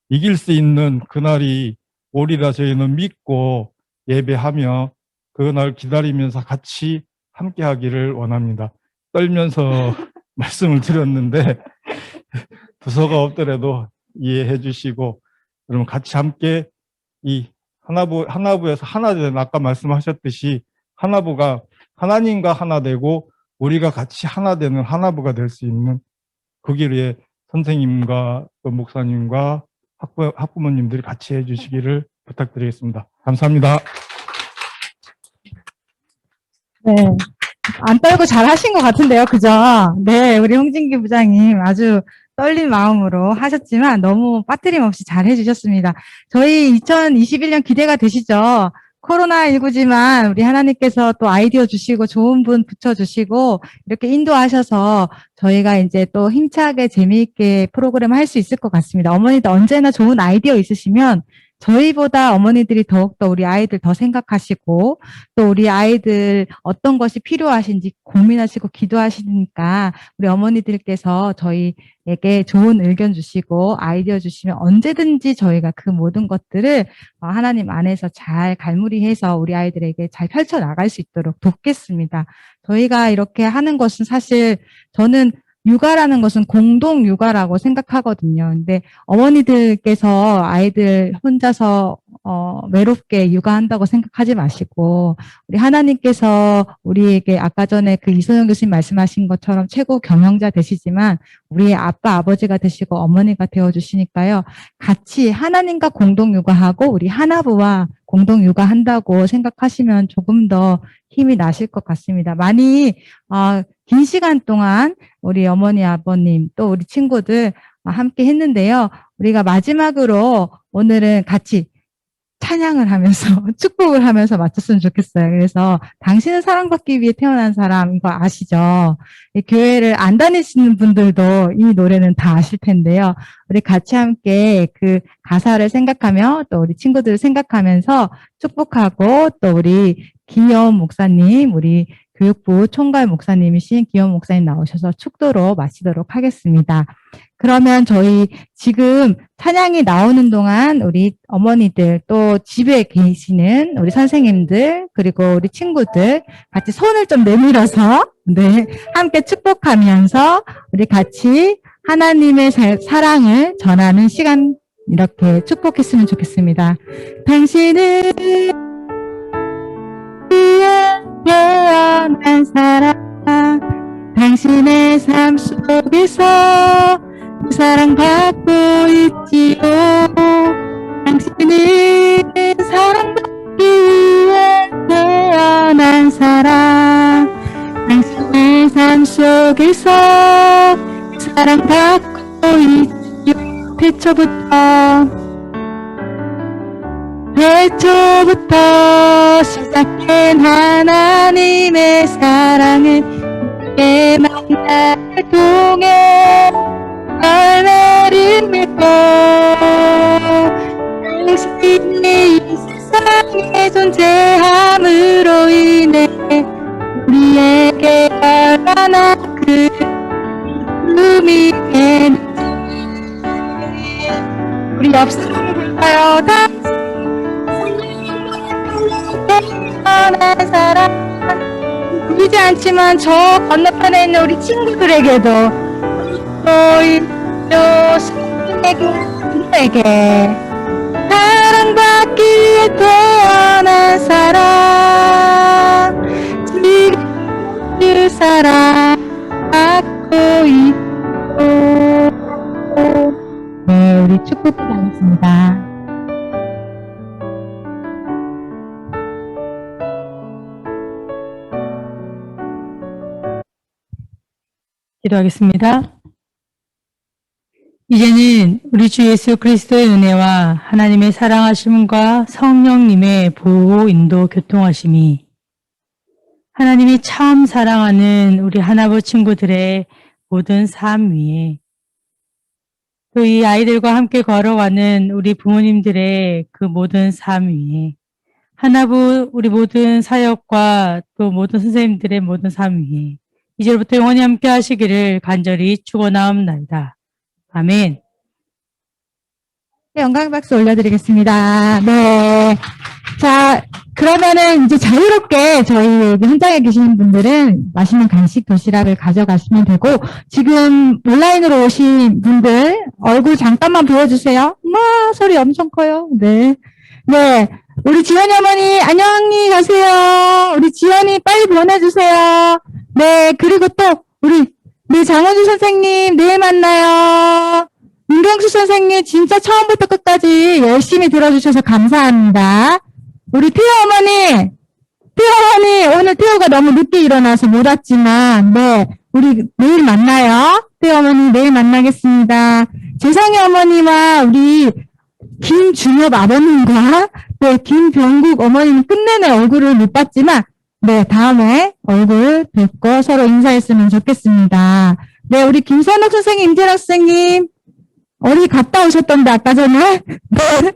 [SPEAKER 2] 이길 수 있는 그날이 오리라 저희는 믿고 예배하며 그날 기다리면서 같이 함께 하기를 원합니다. 떨면서 말씀을 드렸는데
[SPEAKER 6] 부서가 없더라도 이해해 주시고, 여러분 같이 함께 이 하나부에서 하나 되는, 아까 말씀하셨듯이 하나부가 하나님과 하나 되고 우리가 같이 하나 되는 하나부가 될 수 있는 그 길에 선생님과 또 목사님과 학부모님들이 같이 해 주시기를 부탁드리겠습니다. 감사합니다.
[SPEAKER 1] 네. 안 떨고 잘 하신 것 같은데요. 그죠? 네. 우리 홍진기 부장님 아주 떨린 마음으로 하셨지만 너무 빠뜨림 없이 잘 해주셨습니다. 저희 2021년 기대가 되시죠? 코로나19지만 우리 하나님께서 또 아이디어 주시고 좋은 분 붙여주시고 이렇게 인도하셔서 저희가 이제 또 힘차게 재미있게 프로그램 할 수 있을 것 같습니다. 어머니들 언제나 좋은 아이디어 있으시면 저희보다 어머니들이 더욱더 우리 아이들 더 생각하시고 또 우리 아이들 어떤 것이 필요하신지 고민하시고 기도하시니까 우리 어머니들께서 저희에게 좋은 의견 주시고 아이디어 주시면 언제든지 저희가 그 모든 것들을 하나님 안에서 잘 갈무리해서 우리 아이들에게 잘 펼쳐나갈 수 있도록 돕겠습니다. 저희가 이렇게 하는 것은 사실 저는 육아라는 것은 공동 육아라고 생각하거든요. 근데 어머니들께서 아이들 혼자서 외롭게 육아한다고 생각하지 마시고 우리 하나님께서 우리에게 아까 전에 그 이소영 교수님 말씀하신 것처럼 최고 경영자 되시지만 우리의 아빠 아버지가 되시고 어머니가 되어주시니까요. 같이 하나님과 공동 육아하고 우리 하나부와 공동 육아한다고 생각하시면 조금 더 힘이 나실 것 같습니다. 많이 긴 시간 동안 우리 어머니, 아버님, 또 우리 친구들 함께 했는데요. 우리가 마지막으로 오늘은 같이 찬양을 하면서 축복을 하면서 마쳤으면 좋겠어요. 그래서 당신은 사랑받기 위해 태어난 사람 이거 아시죠? 이 교회를 안 다니시는 분들도 이 노래는 다 아실 텐데요. 우리 같이 함께 그 가사를 생각하며 또 우리 친구들을 생각하면서 축복하고 또 우리 기여운 목사님, 우리 교육부 총괄 목사님이신 기여운 목사님 나오셔서 축도로 마치도록 하겠습니다. 그러면 저희 지금 찬양이 나오는 동안 우리 어머니들 또 집에 계시는 우리 선생님들 그리고 우리 친구들 같이 손을 좀 내밀어서 네, 함께 축복하면서 우리 같이 하나님의 사랑을 전하는 시간 이렇게 축복했으면 좋겠습니다. 당신은 태어난 사랑 당신의 삶 속에서 사랑받고 있지요. 당신은 사랑받기 위해 태어난 사람 당신의 삶 속에서 사랑받고 있지요. 태초부터 시작된 하나님의 사랑은 내 만남을 통해 열매를 맺고 당신이 이 세상에 존재함으로 인해 우리에게 얼마나 큰 기쁨이 되는지 우리 옆 사람을 볼까요? 태어난 사람 보이지 않지만 저 건너편에 있는 우리 친구들에게도 누구에게 사랑받기 위해 태어난 사람 지금 그 사랑 받고 있고 네 우리 축복 기도하겠습니다. 기도하겠습니다. 이제는 우리 주 예수 그리스도의 은혜와 하나님의 사랑하심과 성령님의 보호, 인도, 교통하심이 하나님이 참 사랑하는 우리 하나부 친구들의 모든 삶 위에 또 이 아이들과 함께 걸어가는 우리 부모님들의 그 모든 삶 위에 하나부 우리 모든 사역과 또 모든 선생님들의 모든 삶 위에 이제부터 영원히 함께 하시기를 간절히 축원하옵나이다. 아멘. 네, 영광 박수 올려드리겠습니다. 네. 자, 그러면은 이제 자유롭게 저희 현장에 계시는 분들은 맛있는 간식 도시락을 가져가시면 되고, 지금 온라인으로 오신 분들 얼굴 잠깐만 보여주세요. 와, 소리 엄청 커요. 네. 네. 우리 지연이 어머니, 안녕히 가세요. 우리 지연이 빨리 보내주세요. 네. 그리고 또, 네, 장원주 선생님, 내일 만나요. 윤경수 선생님, 진짜 처음부터 끝까지 열심히 들어주셔서 감사합니다. 우리 태호 어머니, 오늘 태호가 너무 늦게 일어나서 못 왔지만, 네, 우리 내일 만나요. 태호 어머니, 내일 만나겠습니다. 재성이 어머니와 우리 김준엽 아버님과, 네, 김병국 어머님 끝내내 얼굴을 못 봤지만, 네, 다음에 얼굴 뵙고 서로 인사했으면 좋겠습니다. 네, 우리 김선욱 선생님, 임재락 선생님, 어디 갔다 오셨던데, 아까 전에? 네.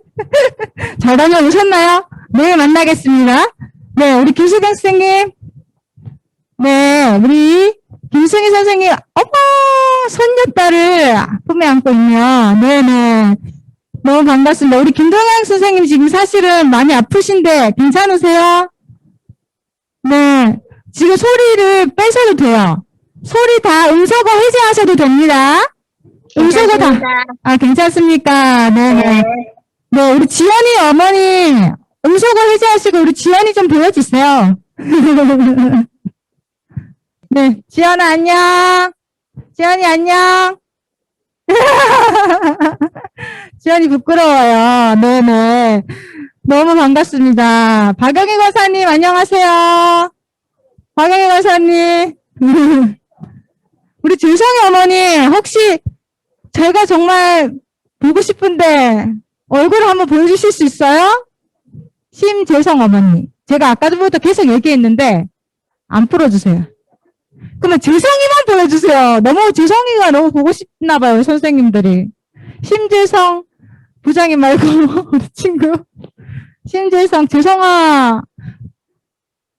[SPEAKER 1] 잘 다녀오셨나요? 내일 만나겠습니다. 네, 우리 김수경 선생님. 네, 우리 김승희 선생님. 어머, 손녀딸을 품에 안고 있네요. 네네. 너무 반갑습니다. 우리 김동양 선생님 지금 사실은 많이 아프신데 괜찮으세요? 네. 지금 소리를 빼셔도 돼요. 소리 다 음소거 해제하셔도 됩니다. 음소거 다. 아, 괜찮습니까? 네네. 네, 우리 지연이 어머니, 음소거 해제하시고, 우리 지연이 좀 보여주세요. 네, 지연아, 안녕. 지연이, 안녕. 지연이 부끄러워요. 네네. 너무 반갑습니다. 박영희 권사님, 안녕하세요. 박영희 권사님. 우리 준성이 어머니, 혹시 제가 정말 보고 싶은데, 얼굴 한번 보여주실 수 있어요? 심재성 어머니. 제가 아까부터 계속 얘기했는데, 안 풀어주세요. 그러면 재성이만 보여주세요. 재성이가 너무 보고 싶나 봐요, 선생님들이. 심재성 부장님 말고, 우리 친구. 심재성, 재성아.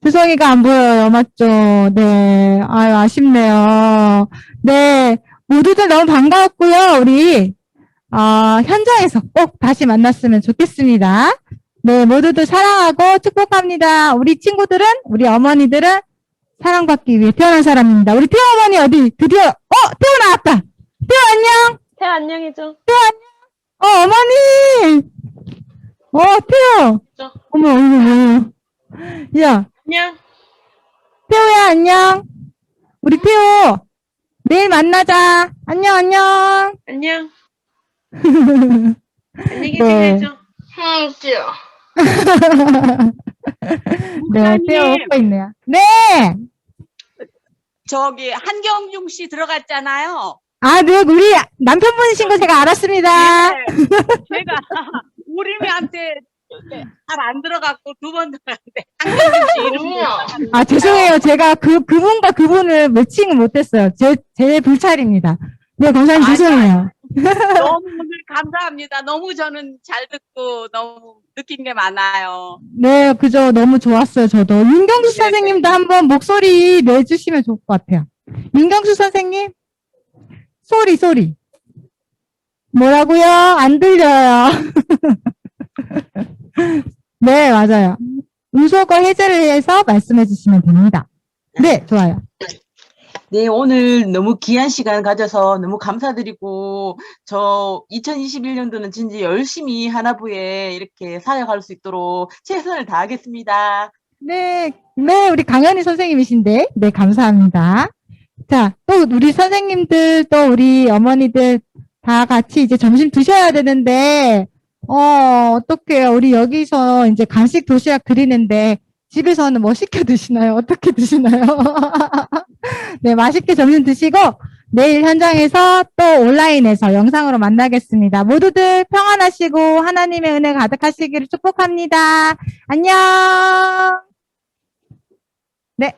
[SPEAKER 1] 재성이가 안 보여요. 맞죠? 네. 아유, 아쉽네요. 네. 모두들 너무 반가웠고요. 우리, 현장에서 꼭 다시 만났으면 좋겠습니다. 네, 모두들 사랑하고 축복합니다. 우리 친구들은, 우리 어머니들은 사랑받기 위해 태어난 사람입니다. 우리 태호 어머니 어디 드디어, 태호 나왔다. 태호 안녕.
[SPEAKER 7] 태호 안녕해줘.
[SPEAKER 1] 어머니. 태호. 어머. 야,
[SPEAKER 7] 안녕.
[SPEAKER 1] 태호야, 안녕. 우리 태호, 내일 만나자. 안녕.
[SPEAKER 7] 안녕. 안녕히
[SPEAKER 1] 네.
[SPEAKER 7] 지내줘. 해줘.
[SPEAKER 1] 네, 태호 웃고 있네요. 네.
[SPEAKER 8] 저기 한경중 씨 들어갔잖아요.
[SPEAKER 1] 아, 네, 우리 남편분이신 거 제가 알았습니다.
[SPEAKER 8] 네, 제가 우리미한테 잘 안 들어갔고 두 번 들어갔는데 한경중 씨 이름이요.
[SPEAKER 1] 아, 죄송해요. 제가 그분과 그분을 매칭을 못했어요. 제 불찰입니다. 네, 권사님 죄송해요.
[SPEAKER 8] 너무 오늘 감사합니다. 너무 저는 잘 듣고 너무 느낀 게 많아요.
[SPEAKER 1] 네, 그죠. 너무 좋았어요, 저도. 윤경수 선생님도 한번 목소리 내주시면 좋을 것 같아요. 윤경수 선생님? 소리. 뭐라고요? 안 들려요. 네, 맞아요. 음소거 해제를 해서 말씀해 주시면 됩니다. 네, 좋아요.
[SPEAKER 9] 네, 오늘 너무 귀한 시간 가져서 너무 감사드리고, 저 2021년도는 진짜 열심히 하나부에 이렇게 사역할 수 있도록 최선을 다하겠습니다.
[SPEAKER 1] 네, 우리 강현희 선생님이신데, 네, 감사합니다. 자, 또 우리 선생님들, 또 우리 어머니들 다 같이 이제 점심 드셔야 되는데, 어떡해요. 우리 여기서 이제 간식 도시락 드리는데, 집에서는 뭐 시켜 드시나요? 어떻게 드시나요? 네, 맛있게 점심 드시고, 내일 현장에서 또 온라인에서 영상으로 만나겠습니다. 모두들 평안하시고, 하나님의 은혜 가득하시기를 축복합니다. 안녕! 네.